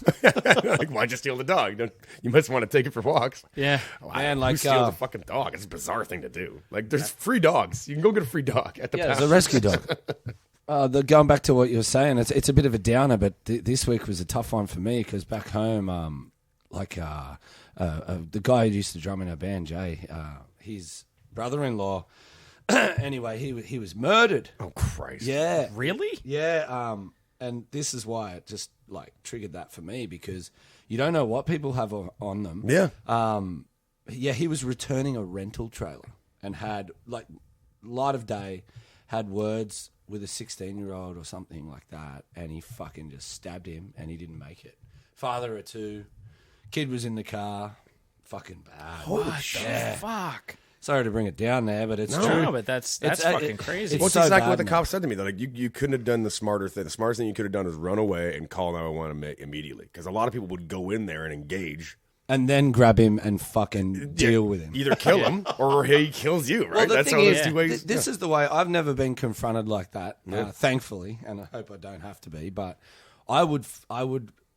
Like, why'd you steal the dog? You must want to take it for walks. Yeah. Man, Who like, steals a fucking dog? It's a bizarre thing to do. Like, there's free dogs. You can go get a free dog at the Yeah, it's pound. a rescue dog. Going back to what you were saying, it's a bit of a downer, but this week was a tough one for me because back home, the guy who used to drum in our band, Jay, his brother-in-law, anyway, he was murdered. Oh Christ! Yeah, Really? yeah. And this is why it just like triggered that for me because you don't know what people have on them. Yeah. Yeah, he was returning a rental trailer and had like light of day, had words with a 16-year-old or something like that, and he fucking just stabbed him, and he didn't make it. Father of two, kid was in the car, fucking bad. Fuck. Sorry to bring it down there, but it's No. true. No, but that's It's, fucking it- crazy. it's Well, it's so exactly bad, what the man. cops said to me. They're like, you couldn't have done the smarter thing. The smartest thing you could have done is run away and call 911 immediately. Because a lot of people would go in there and engage. And then grab him and fucking deal with him. Either kill him or he kills you, right? Well, the That's thing how is, those two ways. this is the way I've never been confronted like that, thankfully, and I hope I don't have to be. But I would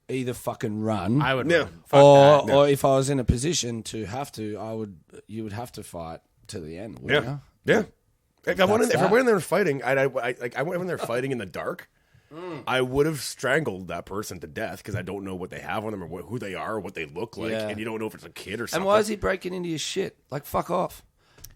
either fucking run, I would. Yeah. run. Fuck or that. or if I was in a position to have to, you would have to fight to the end. Wouldn't Yeah. you? Yeah. Like, if I went that. in there fighting, I went in there fighting in the dark. I would have strangled that person to death because I don't know what they have on them or who they are or what they look like, Yeah. and you don't know if it's a kid or something. And why is he breaking into your shit? Like, fuck off.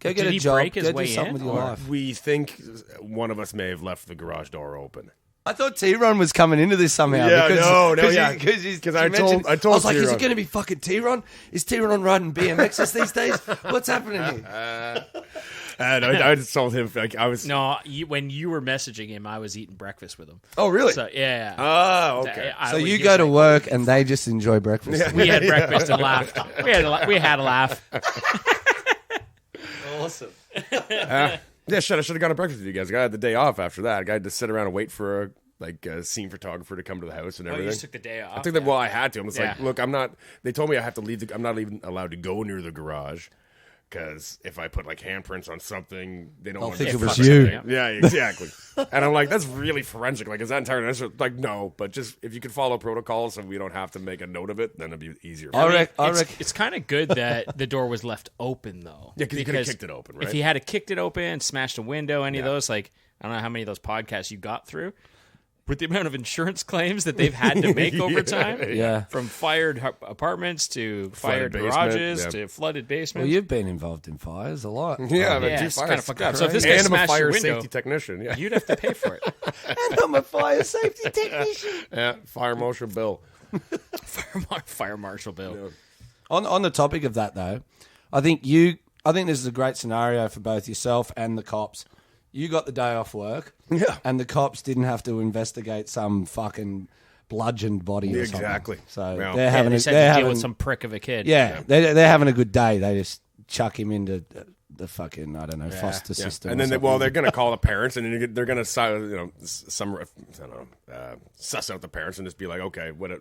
Go get Did a he job. break his Go do way something in, with your or- life. We think one of us may have left the garage door open. I thought T-Ron was coming into this somehow. Yeah, Because I told I was like, is T-Ron. it going to be fucking T-Ron? Is T-Ron riding BMXs these days? What's happening here? And I just told him like I was. No, when you were messaging him, I was eating breakfast with him. Oh, really? So yeah. Oh, okay. So you go to work and they just enjoy breakfast. We had breakfast and laughed. We had a laugh. Awesome. Yeah, I should have got a breakfast with you guys. I had the day off after that. I had to sit around and wait for a scene photographer to come to the house and Oh, everything. you just took the day off. I think that well, I had to. I was like, Yeah. look, I'm not. They told me I have to leave. I'm not even allowed to go near the garage because if I put like handprints on something, they don't want think to it was fuck you. something. Yeah, exactly. And I'm like, that's really forensic. Like, is that entirely necessary? Like, no, but just if you could follow protocol so we don't have to make a note of it, then it'd be easier. It's kind of good that the door was left open, though. Yeah, because you could have kicked it open, right? If he had kicked it open, smashed a window, any of those, like, I don't know how many of those podcasts you got through. With the amount of insurance claims that they've had to make over time, from fired apartments to fired basement, garages to flooded basements. Well, you've been involved in fires a lot. Yeah, but Yeah, two it's fires. kind of fucked up. So if this guy and I'm a smashed your fire window, safety technician. Yeah, you'd have to pay for it. And I'm a fire safety technician. yeah, fire marshal Bill. Fire Marshal Bill. On the topic of that, though, I think this is a great scenario for both yourself and the cops. You got the day off work, and the cops didn't have to investigate some fucking bludgeoned body or something. Exactly. So Yeah. they're Yeah, having they a, just had they're to having, deal with some prick of a kid. they're having a good day. They just chuck him into the fucking foster Yeah. system. And or then something. they're going to call the parents, and then they're going to suss out the parents and just be like, okay, what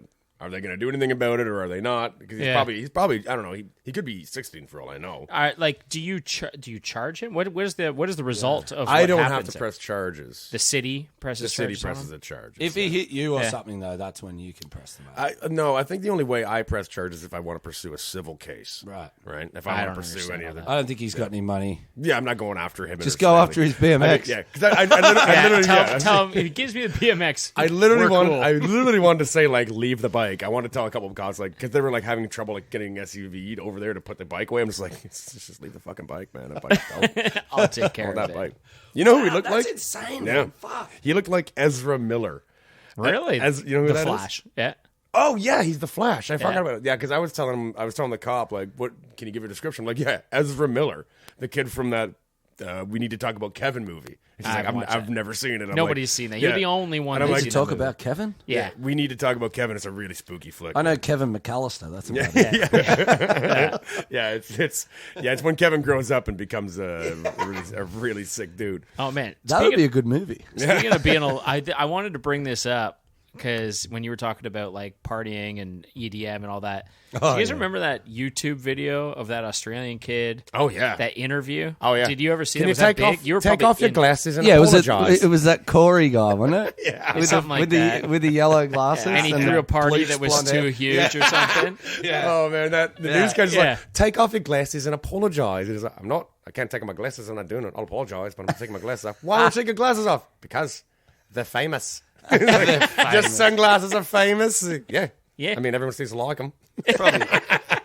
are they going to do anything about it, or are they not? Because he's probably I don't know. He could be 16 for all I know. All right, like, do you charge him? What is the result of? I what don't have happens to there? press charges. The city presses. The city charges on presses him? the charges. If he hit you or something, though, that's when you can press them out. I think the only way I press charges is if I want to pursue a civil case. Right. If I I want don't to pursue understand any of all that. I don't think he's got any money. Yeah, I'm not going after him. Just go after his BMX. Yeah, because I literally Tell him if he gives me the BMX. I literally cool. wanted to say like leave the bike. I wanted to tell a couple of cops like because they were like having trouble like getting SUV'd over there to put the bike away. I'm just like just leave the fucking bike, man. I'll take care of that it. bike. You know who he looked That's like? insane, Yeah, man. Fuck. he looked like Ezra Miller. Really? You know who the that is? Flash. Yeah. Oh yeah, he's the Flash. I forgot Yeah. about it. Yeah, because I was telling the cop like, "What can you give a description?" I'm like, yeah, Ezra Miller, the kid from that We Need to Talk About Kevin movie. And she's I like, haven't watched I've that. never seen it. I'm Nobody's like, seen that. You're yeah. the only one. And I'm that's like, seen Talk that movie. about Kevin? Yeah. We Need to Talk About Kevin. It's a really spooky flick. I know Kevin McAllister. That's about it. Yeah, it's when Kevin grows up and becomes a really sick dude. Oh man, That would be a good movie. Speaking of being, I wanted to bring this up because when you were talking about like partying and EDM and all that, do you guys remember that YouTube video of that Australian kid? Oh yeah, That interview. Oh yeah. Did you ever see Can that? you Was that take big? off? You were take probably off your in- glasses and Yeah, apologize. it was that Corey guy, wasn't it? Yeah. with Something like the, that. with the yellow glasses. and he and threw the a party bleached that was blonde too hair. huge or something. Oh man, the news guy's Yeah. like, take off your glasses and apologize. He's like, I can't take my glasses. I'm not doing it. I'll apologize, but I'm taking my glasses off. Why don't you take your glasses off? Because they're famous. Your sunglasses are famous. Yeah. Yeah. I mean, everyone seems to like them.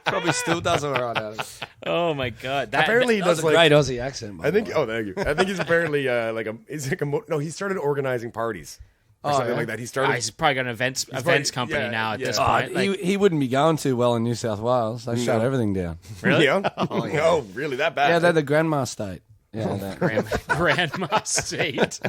Probably still does all right out of it. Oh my god! Apparently, he That does was a like. great Aussie accent. by I the think. way. Oh, thank you. I think he's apparently he started organizing parties or something yeah? like that. He started. he's probably got an events probably- company yeah, now at yeah. this Oh, point. Like, he wouldn't be going too well in New South Wales. They shut everything down. really? Yeah. Oh, really? That bad? Yeah, they're the grandma state. Yeah, that. Grandma State.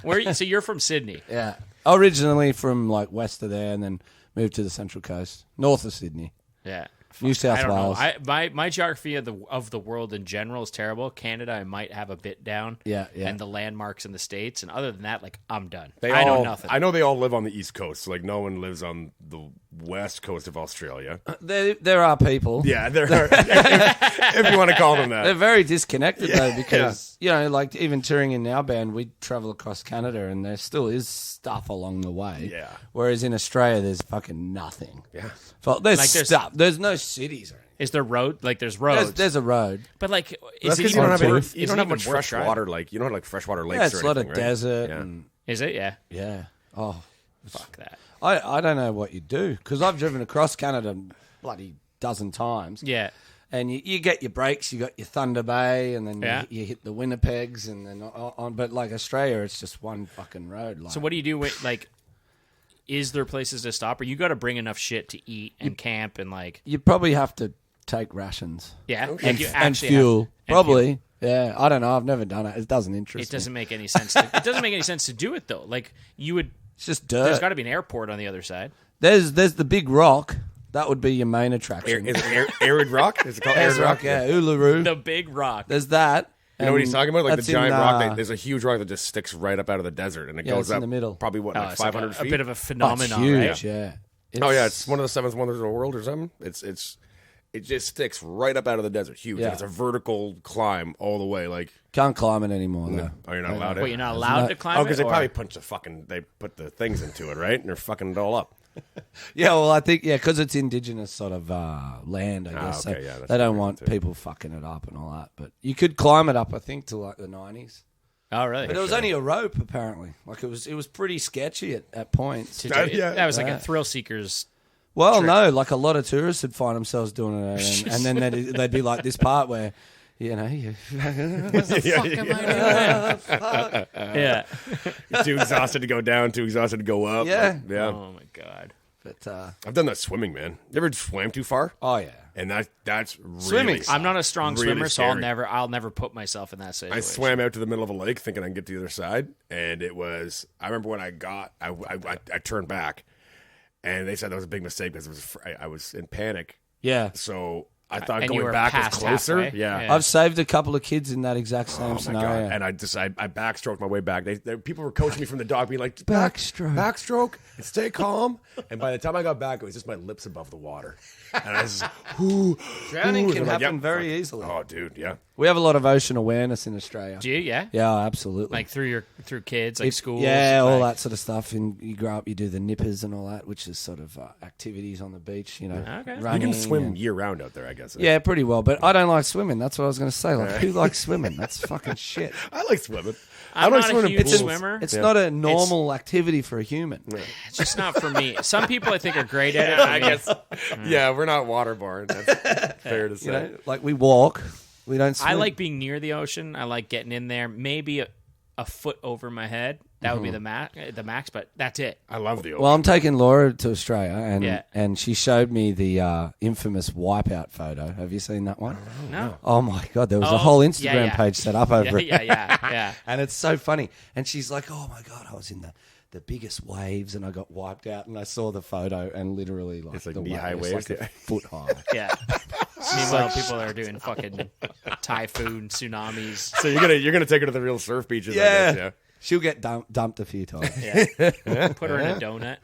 Where? So you're from Sydney? Yeah. Originally from like west of there, and then moved to the Central Coast, north of Sydney, Yeah. New South I don't Wales. know. My geography of the world in general is terrible. Canada, I might have a bit down. Yeah. And the landmarks in the States, and other than that, like I'm done. They I know all- nothing. I know they all live on the East Coast. So like no one lives on the west coast of Australia. There are people. Yeah, there are. If you want to call them They're that. very disconnected though, because you know, like even touring in our band, we travel across Canada, and there still is stuff along the way. Yeah. Whereas in Australia, there's fucking nothing. Yeah. But there's Like, there's- stuff. There's no cities or anything. Is there road? Like there's roads, There's a road. but like That's is it because you even don't have worth? you is don't it have even much worth fresh driving? water. Like you don't have like freshwater lakes. Yeah, it's or a lot of anything, right? desert. Yeah. And, Is it? Yeah. yeah. Oh, Fuck that. I don't know what you do, because I've driven across Canada bloody dozen times. Yeah. And you get your breaks, you got your Thunder Bay, and then Yeah. you hit the Winnipegs, and then on. But like Australia, it's just one fucking road. Like, So what do you do with like? Is there places to stop, or you got to bring enough shit to eat and camp and like? you probably have to take rations Yeah, Okay. like you and actually fuel. have- and Probably, yeah. I don't know. I've never done it. It doesn't interest It me. doesn't make any sense. It doesn't make any sense to do it though. Like you would. It's just There's dirt. got to be an airport on the other side. There's the big rock. That would be your main attraction. Is it Arid Rock? Is it called Arid Rock? yeah, Uluru. The big rock. There's that. You know what he's talking about? Like the That's giant in, rock. There's a huge rock that just sticks right up out of the desert, and it Yeah, goes it's in up the middle. probably what, Oh, like it's like 500 feet. a bit of a Oh, it's phenomenon, huge, right? yeah. Oh yeah, it's one of the 7 wonders of the world or something. It just sticks right up out of the desert, huge. Yeah. And it's a vertical climb all the way. Like, Can't climb it anymore, though. oh, you're not allowed Wait, it. you're not allowed to climb because it? they or- probably they put the things into it, right? And they're fucking it all up. Yeah, well, I think, because it's indigenous sort of land, I guess. okay, so yeah, that's they don't fair want too. people fucking it up and all that. But you could climb it up, I think, to like the 90s. Oh, really? But it was only a rope, apparently. Like, it was pretty sketchy at points. That was like Yeah. a thrill seekers. Well, no, like a lot of tourists would find themselves doing it, and then they'd be like this part where, you know, Yeah. You're too exhausted to go down, too exhausted to go up. Yeah. Like, yeah. Oh my god. but I've done that swimming, man. You ever swam too far? oh yeah, And that's really Swimming. I'm not a strong really swimmer, so scary. I'll never put myself in that situation. I swam out to the middle of a lake thinking I can get to the other side, and I remember when I turned back, and they said that was a big mistake because I was in panic. yeah. So I thought And you going were back was past closer. halfway? Yeah. Yeah. I've saved a couple of kids in that exact same Oh my scenario. god! And I backstroked my way back. People were coaching me from the dock, being like, Backstroke. backstroke, and stay calm." And by the time I got back, it was just my lips above the water, and I was just, "Ooh, Drowning ooh," can and I'm like, happen "Yep, very fuck." easily. Oh, dude, yeah. We have a lot of ocean awareness in Australia. Do you? Yeah. Yeah, absolutely. Like through kids, like schools. Yeah, all like- that sort of stuff. And you grow up, you do the nippers and all that, which is sort of activities on the beach. You know, Okay. You You running. can swim and- year round out there, I guess. Yeah, pretty well. But I don't like swimming. That's what I was going to say. Like, who likes swimming? That's fucking shit. I like swimming. I'm I like not a swimming in huge pools. swimmer. It's not a normal activity for a human. It's just not for me. Some people I think are great at it. I guess. Yeah, we're not waterborne. That's fair to say. You know, like we walk, we don't swim. I like being near the ocean. I like getting in there, maybe a foot over my head. That would be the max, but that's it. I love the ocean. Well, I'm taking Laura to Australia, and Yeah. and she showed me the infamous wipeout photo. Have you seen that one? No. Oh my god, there was a Oh, whole yeah, Instagram yeah. page set up over Yeah, it. yeah. And it's so funny. And she's like, "Oh my god, I was in the biggest waves, and I got wiped out." And I saw the photo, and literally, like, It's like the knee-high wave was waves, like yeah. a foot high. Yeah. Meanwhile, people are doing fucking typhoon, tsunamis. So you're gonna take her to the real surf beaches. I guess, yeah. She'll get dumped a few times. Yeah. Put her in a donut.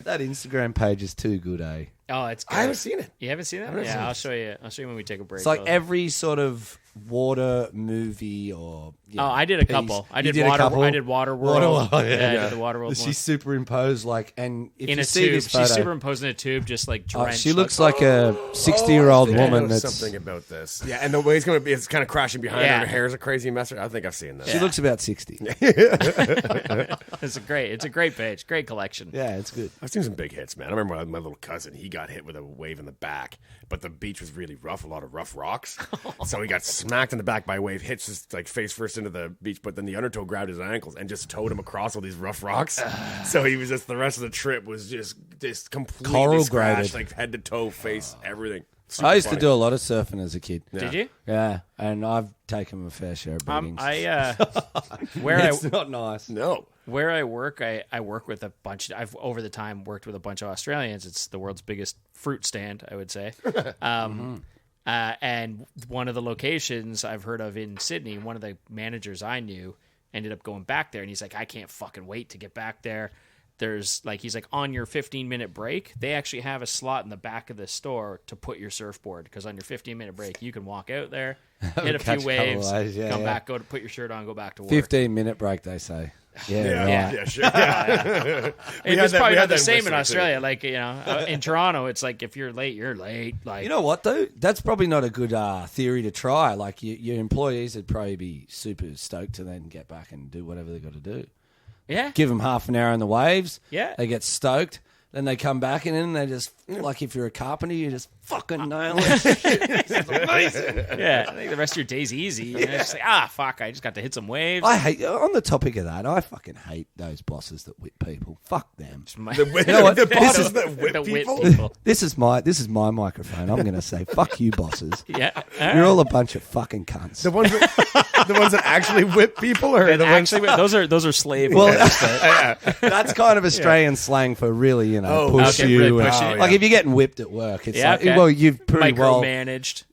That Instagram page is too good, eh? Oh, it's good. I haven't seen it. You haven't seen that? Yeah, I'll show you. I'll show you when we take a break. It's like I'll- every sort of water movie or. You know, Oh, I did a piece. couple. I You did a water. couple? I did Waterworld. Waterworld, I yeah. did the Waterworld She's one. superimposed, like, and if In you a see tube. this photo, She's superimposed in a tube, just like oh, drenched. she looks like a 60-year-old I woman. know That's something about this. Yeah, and the way it's kind of crashing behind her. Yeah. Her hair's a crazy mess. I think I've seen this. she looks about 60. Yeah, It's a great page, great collection. it's good. I've seen some big hits, man. I remember my little cousin. He got hit with a wave in the back, but the beach was really rough, a lot of rough rocks. So he got smacked in the back by a wave, hits his like face first into the beach, but then the undertow grabbed his ankles and just towed him across all these rough rocks. So he was just the rest of the trip was just completely Coral scratched, graded. like head to toe, face, everything. Super I used funny. to do a lot of surfing as a kid. Did you? Yeah, and I've taken a fair share of beatings. Where it's not nice. No. Where I work, I work with a bunch. I've over the time worked with a bunch of Australians. It's the world's biggest fruit stand, I would say. And one of the locations I've heard of in Sydney, one of the managers I knew ended up going back there, and he's like, I can't fucking wait to get back there. There's like, he's like, on your 15-minute break, they actually have a slot in the back of the store to put your surfboard, because on your 15-minute break, you can walk out there, hit a Catch a few couple of waves, waves, yeah, come yeah. back, go to put your shirt on, go back to work. 15-minute break, they say. Yeah, Yeah, right. yeah, sure. Yeah. It's that- probably we not had the that in same in Whistler, too. Australia. Like, you know, in Toronto, it's like if you're late, you're late. Like, You know what, though? That's probably not a good theory to try. Like, your employees would probably be super stoked to then get back and do whatever they got to do. yeah, Give them half an hour in the waves. Yeah. They get stoked. Then they come back in and they just, like if you're a carpenter, you just fucking nail it. It's amazing. Yeah, I think the rest of your day's easy. And it's just like, fuck, I just got to hit some waves. I hate, on the topic of that, I fucking hate those bosses that whip people. Fuck them. The bosses that whip The whip people. people. This is my microphone. I'm going to say, fuck you, bosses. Yeah. You're all a bunch of fucking cunts. The ones that actually whip people, or the ones Actually, those are slave. Well, whips. that's kind of Australian slang for really, push okay, you. really and- push you. Like if you're getting whipped at work, it's like, okay. well, you've pretty Micromanaged.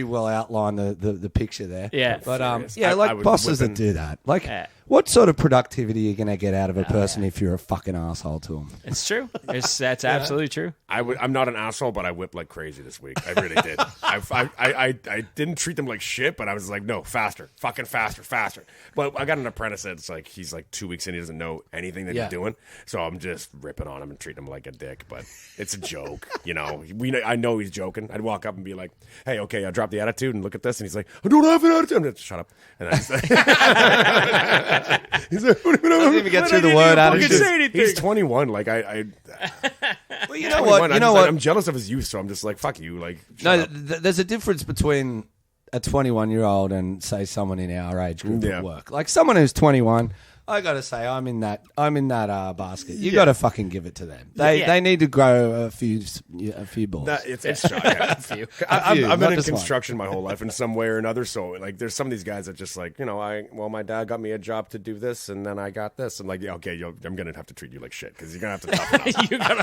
well outlined the picture there. Yeah. But Furious. yeah, I like would bosses whip that do that. Like, Yeah. what sort of productivity are you going to get out of a person if you're a fucking asshole to them? It's true. That's absolutely true. I'm not an asshole, but I whipped like crazy this week. I really did. I didn't treat them like shit, but I was like, no, faster, fucking faster. But I got an apprentice that's like, he's like 2 weeks in, he doesn't know anything that he's doing, so I'm just ripping on him and treating him like a dick. But it's a joke, I know he's joking. I'd walk up and be like, hey, okay, I drop the attitude and look at this, and he's like, I don't have an attitude. I'm like, shut up. And I just he's like, Doesn't even get through the word attitude. He's 21. Like Well, you know what? I'm jealous of his youth, so I'm just like, fuck you. Like, No, shut up. there's a difference between a 21-year-old and say someone in our age group Yeah. at work. Like someone who's 21, I got to say I'm in that basket. You got to fucking give it to them. They need to grow a few balls. It's shocking. I've not been in just one. construction my whole life in some way or another. So like, there's some of these guys that just like, my dad got me a job to do this, and then I got this. I'm like, yeah, okay, I'm gonna have to treat you like shit because you're gonna have to toughen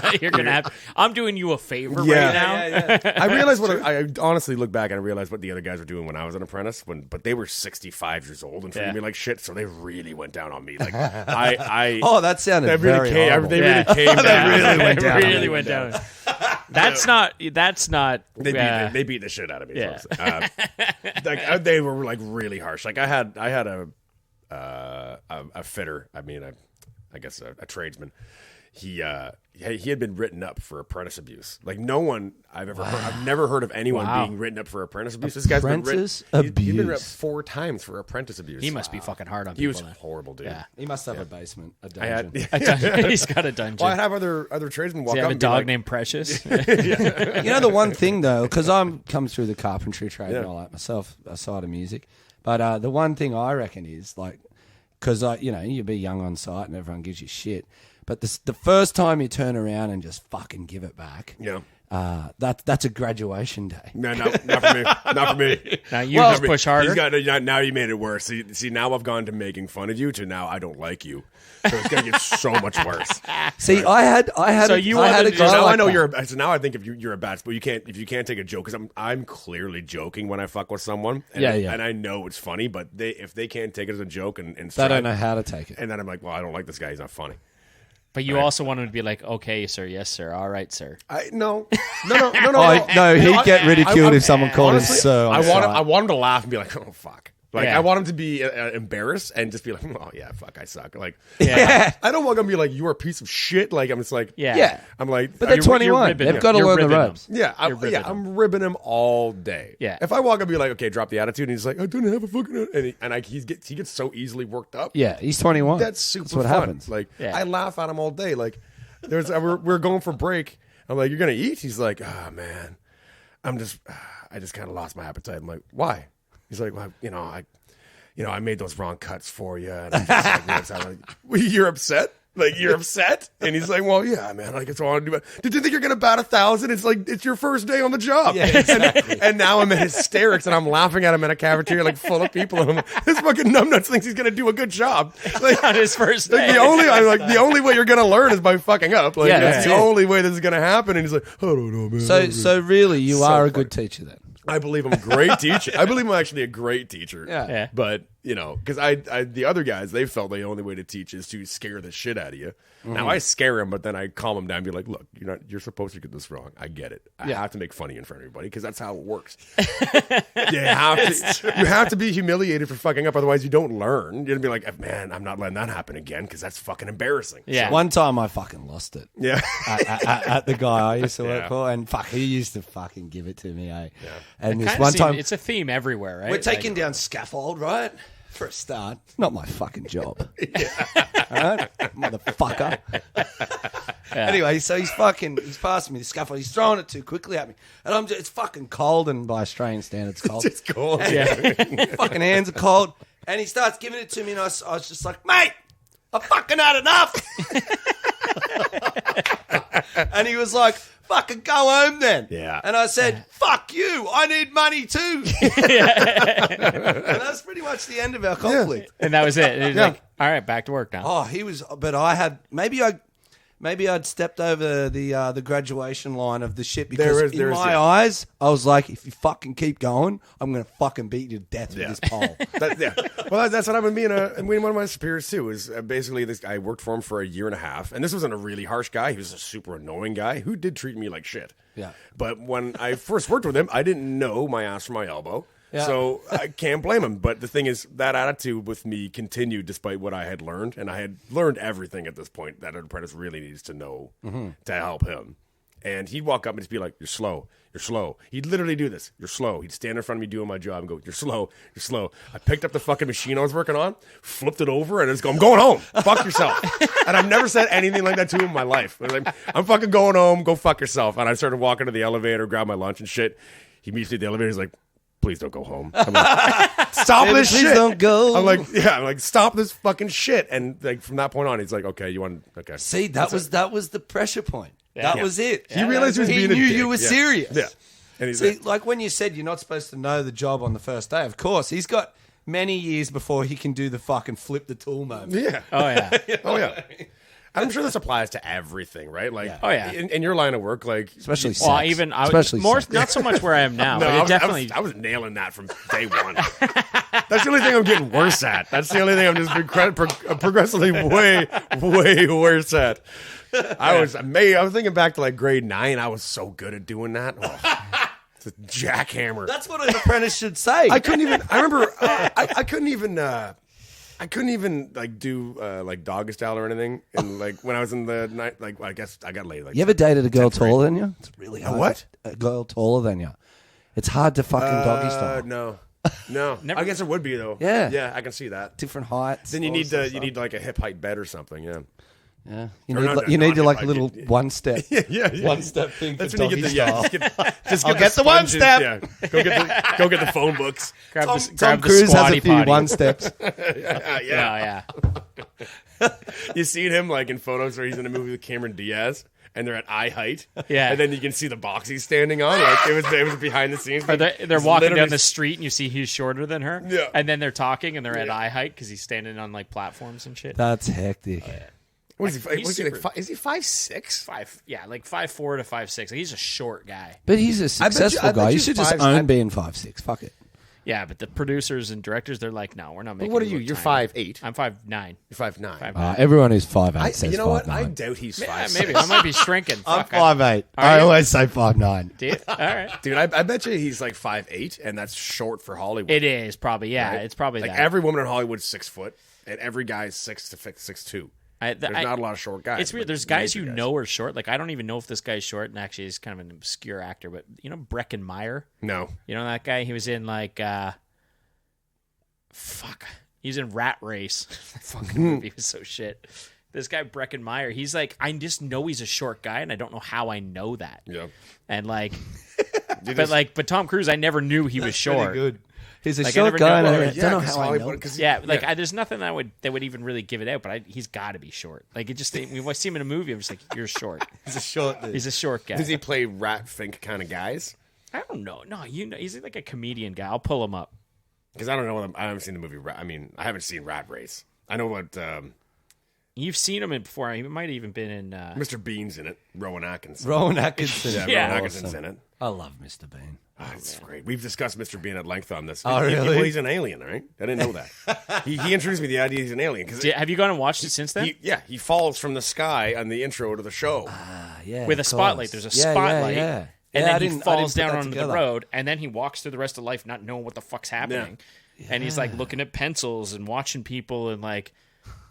up. You're gonna have. I'm doing you a favor Yeah. right now. I realized I honestly look back and I realized what the other guys were doing when I was an apprentice. But they were 65 years old and treating me like shit, so they really went down on me. Like Oh, that sounded they really very came. horrible. They really came down. really went down. Really went down. That's not. They beat the shit out of me. Yeah. Folks. They were like really harsh. Like I had a fitter. I mean, I guess a tradesman. He had been written up for apprentice abuse. Like no one I've ever heard. I've never heard of anyone being written up for apprentice abuse. This guy's been written. He's been written up 4 times for apprentice abuse. He must be fucking hard on He was people. then. horrible, dude. Yeah. He must have a basement, a I had. dungeon. He's got a dungeon. Well, I'd have other tradesmen walk Does he up have a and be dog like, named Precious? You know the one thing though, because I'm come through the carpentry trade and all that myself, aside of music. But the one thing I reckon is like, because you be young on site and everyone gives you shit. But the first time you turn around and just fucking give it back, that's a graduation day. No, not for me. Not for me. Now you just push harder. Now you made it worse. See, now I've gone to making fun of you to now I don't like you. So it's gonna get so much worse. See, I had So a wanted to- guy Now like I know that. So now I think if you're a bad sport, if you can't take a joke, because I'm clearly joking when I fuck with someone. And, Yeah. And I know it's funny, but if they can't take it as a joke and They don't know how to take it. and then I'm like, well, I don't like this guy. He's not funny. But you also want him to be like, okay, sir, yes, sir, all right, sir. No. Oh, no, he'd get ridiculed if someone called him Honestly, sir. I want him to laugh and be like, oh fuck. Like Yeah. I want him to be embarrassed and just be like, oh yeah, fuck, I suck. Like Yeah. I don't want him to be like, you're a piece of shit. Like I'm just like, Yeah. I'm like, But they're you're- 21. ribbing They've him. got to You're learn the ribbing ropes. him. Yeah, ribbing him. I'm ribbing him all day. Yeah. If I walk up and be like, okay, drop the attitude, and he's like, I don't have a fucking, he gets so easily worked up. Yeah, he's 21. That's super That's what fun. happens. Like Yeah. I laugh at him all day. Like we're going for break. I'm like, you're gonna eat? He's like, oh man, I just kind of lost my appetite. I'm like, why? He's like, well, I made those wrong cuts for you. And I'm just like, well, you're upset? Like, you're upset? And he's like, well, yeah, man, I guess I want to do it. Did you think you're going to bat 1,000? It's like, it's your first day on the job. Yeah, exactly. And now I'm in hysterics and I'm laughing at him in a cafeteria like full of people. And I'm like, this fucking numbnuts thinks he's going to do a good job. Like, On his first like, day. the only way you're going to learn is by fucking up. Like, Yeah, that's that's the it. only way this is going to happen. And he's like, I don't know, man. So really, you So are a funny. good teacher then. I believe I'm a great teacher. I believe I'm actually a great teacher. Yeah. But, because the other guys, they felt the only way to teach is to scare the shit out of you. Now I scare them, but then I calm them down and be like, look, you're supposed to get this wrong. I get it. I have to make fun of you in front of everybody because that's how it works. You have to be humiliated for fucking up. Otherwise you don't learn. You're going to be like, man, I'm not letting that happen again because that's fucking embarrassing. Yeah. One time I fucking lost it Yeah. at the guy I used to work Yeah. for, and he used to fucking give it to me. And this Kinda one seem- time, it's a theme everywhere, right? we're taking down scaffold, right? For a start, it's not my fucking job. All right, motherfucker. Anyway, so he's passing me the scaffold. He's throwing it too quickly at me, and it's fucking cold, and by Australian standards, cold. It's cold. Fucking hands are cold, and he starts giving it to me, and I was just like, mate, I fucking had enough. And he was like, fucking go home then. Yeah. And I said, fuck you, I need money too. And that's pretty much the end of our conflict. And that was it. It was like, all right, back to work now. Oh, he was, but I had, maybe I'd stepped over the graduation line of the shit because in my eyes, I was like, if you fucking keep going, I'm going to fucking beat you to death with this pole. Well, that's what happened to me and one of my superiors too. Was basically this guy worked for him for a year and a half, and this wasn't a really harsh guy. He was a super annoying guy who did treat me like shit. Yeah. But when I first worked with him, I didn't know my ass from my elbow. Yeah. So I can't blame him. But the thing is, that attitude with me continued despite what I had learned. And I had learned everything at this point that an apprentice really needs to know to help him. And he'd walk up and just be like, you're slow. You're slow. He'd literally do this. You're slow. He'd stand in front of me doing my job and go, you're slow. You're slow. I picked up the fucking machine I was working on, flipped it over, and just go, I'm going home. Fuck yourself. And I've never said anything like that to him in my life. I was like, I'm fucking going home. Go fuck yourself. And I started walking to the elevator, grab my lunch and shit. He meets me at the elevator. He's like, please don't go home. I'm like, stop this shit. Please don't go. I'm like, stop this fucking shit. And like from that point on, he's like, okay, you want, okay. See, that was the pressure point. Yeah. That was it. He realized he was being a knew dick. you were serious. Yeah. And he's See, like when you said you're not supposed to know the job on the first day, of course, he's got many years before he can do the fucking flip the tool moment. yeah. Oh, yeah. Oh, yeah. I'm sure this applies to everything, right? Like, Oh, yeah. in your line of work, like, Especially sex. Well, even I would, Especially more, sex. not so much where I am now. no, but I it was, definitely. I was nailing that from day one. That's the only thing I'm getting worse at. That's the only thing I'm just progressively way worse at. I was thinking back to like grade 9. I was so good at doing that. Oh, it's a jackhammer. That's what an apprentice should say. I couldn't even. I remember. I couldn't even. I couldn't even like do like doggy style or anything. And like when I was in the night, like I guess I got laid. Like You ever dated a girl 10th grade. taller than you? It's really hard. what? A girl taller than you. It's hard to fucking doggy style. No. Never- I guess it would be though. Yeah. Yeah, I can see that. Different heights. Then you all need sorts you of need like a hip height bed or something. Yeah. Yeah. Or You need to like not a little hip-hike. one step. Yeah. One step thing. That's for when you get the doggy style. just I'll get the one sponges, step. Yeah. Go get the phone books. grab Tom, the, Tom grab the Cruise has squatty a few potty. one steps. Yeah. Yeah. You seen him like in photos where he's in a movie with Cameron Diaz and they're at eye height. Yeah. And then you can see the box he's standing on. Like it was behind the scenes. Or they're It's walking down literally- the street and you see he's shorter than her. Yeah. And then they're talking and they're at eye height because he's standing on like platforms and shit. That's hectic. What is he? He's What's he like, super- is he 5'6"? Like 5'4" to 5'6". He's a short guy. But he's a I successful bet guy. you You should just 5'6". own being 5'6". Fuck it. Yeah, but the producers and directors, they're like, no, we're not making. What are you? you? look You're tiny. 5'8". I'm 5'9". You're 5'9". 5'9". Everyone who's 5'8" says You know what? 5'9". I doubt he's 5'6". Maybe I might be shrinking. I'm Fuck, 5'8". Are I you? always say 5'9". Dude, all right. Dude, I bet you he's like 5'8", and that's short for Hollywood. It is probably right? It's probably like that. every woman in Hollywood's 6 foot, and every guy's 6'2". There's not a lot of short guys. It's weird. but There's guys major you know are short. Like I don't even know if this guy's short, and actually he's kind of an obscure actor. But you know Breckin Meyer? No. You know that guy? He was in like He's in Rat Race. That fucking movie was so shit. This guy Breckin Meyer, he's like, I just know he's a short guy, and I don't know how I know that. Yeah. And like, but Tom Cruise, I never knew he was short. Good. He's a Like, I short never guy. knew- And I Yeah, don't know 'cause how I know. Hollywood- 'cause- Yeah, like there's nothing that would even really give it out, but he's got to be short. Like it just we see him in a movie, I'm just like, you're short. He's a short dude. He's a short guy. Does he play rat fink kind of guys? I don't know. No, he's like a comedian guy. I'll pull him up. Because I don't know. I haven't seen the movie. I mean, I haven't seen Rat Race. I know what You've seen him in before. He might have even been in. Mr. Bean's in it. Rowan Atkinson. Rowan Atkinson. Yeah. Rowan Atkinson's in it. I love Mr. Bean. Oh, it's great. We've discussed Mr. Bean at length on this. Oh, really? Well, he's an alien, right? I didn't know that. he introduced me to the idea he's an alien. Have you gone and watched it since then? He falls from the sky on the intro to the show. Yeah, With a of spotlight. course. There's a Yeah, spotlight. Yeah. And Yeah, I then he didn't- I falls didn't put down that onto the together. road, and then he walks through the rest of life not knowing what the fuck's happening. And he's like looking at pencils and watching people and like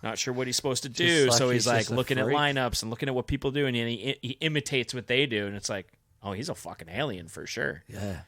not sure what he's supposed to do. like So he's he's like just a looking at freak. lineups and looking at what people do, and he imitates what they do, and it's like, oh, he's a fucking alien for sure. Yeah.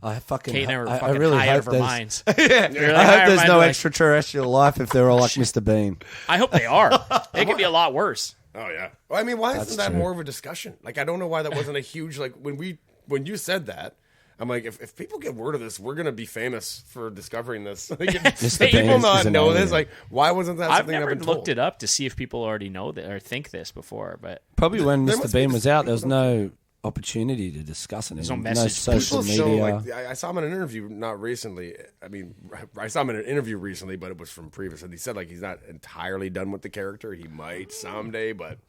I fucking. Kate and I were I fucking really high out hope of our there's. minds. I hope there's no extraterrestrial life if they're all like Mr. Bean. I hope they are. It could be a lot worse. Oh yeah. Well, I mean, why That's isn't that true. more of a discussion? Like, I don't know why that wasn't a huge like when you said that. I'm like, if people get word of this, we're gonna be famous for discovering this. Like, if people Bean not is an know this, alien. like, why wasn't that I've something never I've been looked told? it up to see if people already know that or think this before, but Probably when There Mr. must be Bean just was out, there was people no opportunity to discuss it. There's no No message. social People show, media. like, I saw him in an interview not recently. I mean, I saw him in an interview recently, but it was from previous. And he said like he's not entirely done with the character. He might someday, but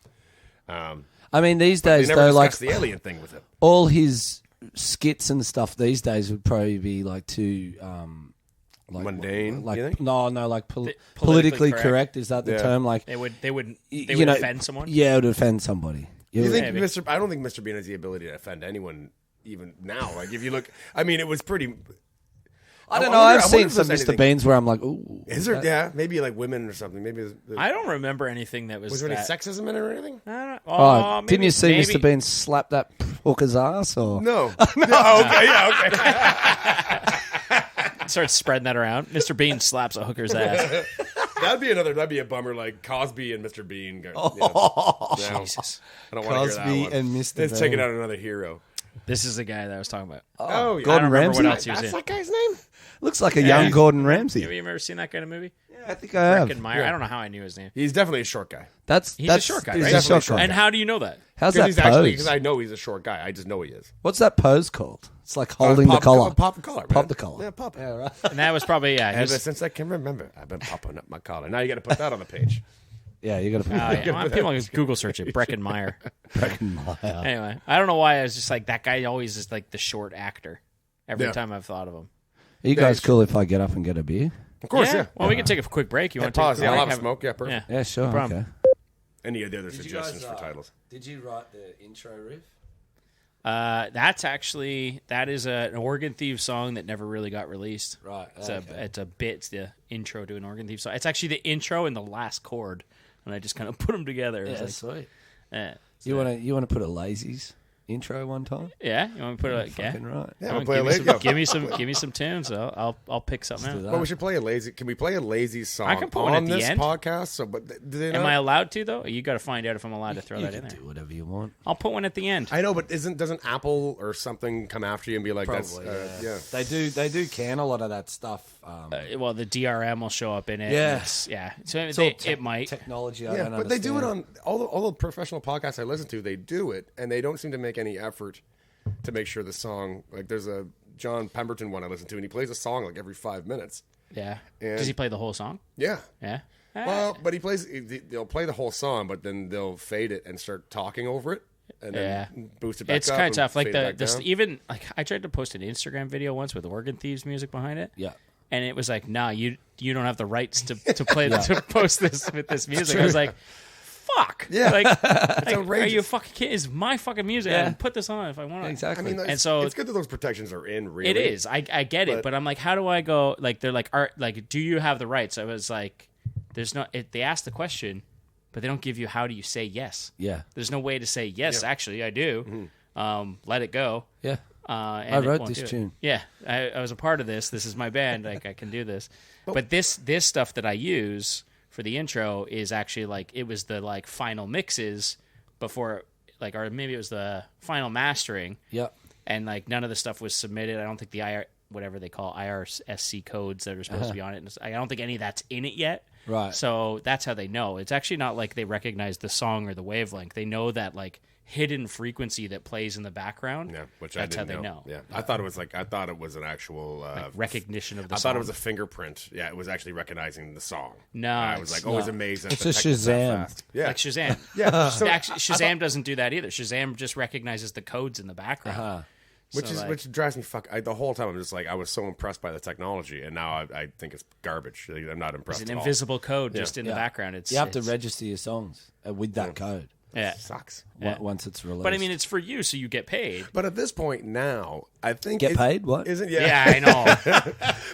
I mean, these they days, never though, discussed like the alien thing with him. all his skits and stuff these days would probably be like too like, Mundane, Like you think? no, like Politically politically correct. correct. Is that the Yeah. term? Like they would you know, offend someone. Yeah, it would offend somebody. You think Maybe. Mr. I don't think Mr. Bean has the ability to offend anyone even now. Like if you look, I mean, it was pretty. I don't I know. wonder- I've I wonder seen if some there's Mr. anything- Beans where I'm like, ooh. Is there? Yeah, maybe like women or something. Maybe I don't remember anything that was. was there any that, sexism in it or anything? I don't, Oh, maybe- didn't you see maybe- Mr. Bean slap that hooker's ass? Or No. Oh, okay. Yeah. Okay. Starts spreading that around. Mr. Bean slaps a hooker's ass. That'd be a bummer. Like Cosby and Mr. Bean. Jesus. I don't want to hear Cosby that one. and Mr. It's Bean. taking out another hero. This is the guy that I was talking about. Oh, yeah. I Gordon don't remember Ramsay. what else he was That's in. that guy's name. Looks like a young Gordon Ramsay. Have you ever seen that kind of movie? Yeah, I think I have. Breckenmeyer. I don't know how I knew his name. He's definitely a short guy. That's He's a short guy, He's right? a Definitely short short guy. And how do you know that? How's Because that he's actually pose? because I know he's a short guy. I just know he is. What's that pose called? It's like holding the Pop- collar. Pop the collar. Man. Pop the collar. Yeah, pop it. Yeah, right. And that was probably he Ever was- since I can remember, I've been popping up my collar. Now you got to put that on the page. Yeah, you got to. Oh, yeah. Well, people can Google search it. Breckenmeyer. Breckenmeyer. Anyway, I don't know why I was just like that guy. Always is like the short actor. Every Yeah. time I've thought of him. Are you guys cool if I get up and get a beer? Of course, yeah. Well, we can take a quick break. You want to Pause. take Yeah, a I'll break? have a smoke. Yeah, perfect. Yeah. Yeah, sure. problem. Okay. Any other Did you suggestions guys, for titles? Did you write the intro riff? That is an Organ Thieves song that never really got released. Right. It's okay. a bit. It's the intro to an Organ Thieves song. It's actually the intro and the last chord, and I just kind of put them together. It was Yeah, like, sweet. eh. You want to put a Lazy's intro one time? Yeah, you want me to put it like yeah? Fucking right. Yeah, Come we'll on, play a lazy. give me some tunes. I'll pick something Let's do out. that. Well, we should play a lazy. Can we play a lazy song I can put one on at the this end. podcast? So, but do they Am not? I allowed to though? You got to find out if I'm allowed to throw You that in can there. do whatever you want. I'll put one at the end. I know, but doesn't Apple or something come after you and be like, Probably, that's yeah. yeah. They do can a lot of that stuff. Well, the DRM will show up in it. Yeah. yeah. So It's all it might. technology. I Yeah, don't but they do it understand. on all the professional podcasts I listen to. They do it, and they don't seem to make any effort to make sure the song. Like, there's a John Pemberton one I listen to, and he plays a song like every 5 minutes. Yeah. And- Does he play the whole song? Yeah. Yeah. Well, but they'll play the whole song, but then they'll fade it and start talking over it, and then boost it back It's up. kind of and tough. Like fade it back down. even like I tried to post an Instagram video once with Organ Thieves music behind it. Yeah. And it was like, nah, you don't have the rights to play to post this with this music. I was like, fuck. Yeah. Like, are outrageous. you a fucking kid? It's my fucking music. I Yeah. can put this on if I want. Exactly. I mean, And so- it's good that those protections are in. Really, It is. I get it, but I'm like, how do I go? Like, they're like, do you have the rights? I was like, there's no. They ask the question, but they don't give you how do you say yes. Yeah. There's no way to say yes. Actually, I do. Let it go. Yeah. And I it wrote won't this do it. tune. Yeah, I was a part of this. This is my band. Like, I can do this. But this stuff that I use for the intro is actually like it was the like final mixes before, like, or maybe it was the final mastering. Yep. And like none of the stuff was submitted. I don't think the whatever they call IRSC codes that are supposed to be on it. I don't think any of that's in it yet. Right. So that's how they know. It's actually not like they recognize the song or the wavelength. They know that like hidden frequency that plays in the background. Yeah, which that's I didn't how they know. know. Yeah, I thought it was an actual Recognition of the I song. thought it was a fingerprint. Yeah, it was actually recognizing the song. No, I was it's like always amazed. That It's the a tech was that Shazam. fast. Yeah, like Shazam. yeah. So, Actually, Shazam doesn't do that either. Shazam just recognizes the codes in the background. which drives me the whole time. I'm just like I was so impressed by the technology, and now I think it's garbage. Like, I'm not impressed. It's an at all. invisible code just in the Yeah. background. It's You have to it's- register your songs with that code Yeah. Sucks. once it's released. But I mean, it's for you, so you get paid. But at this point now, I think get paid? What? Isn't Yeah, I know.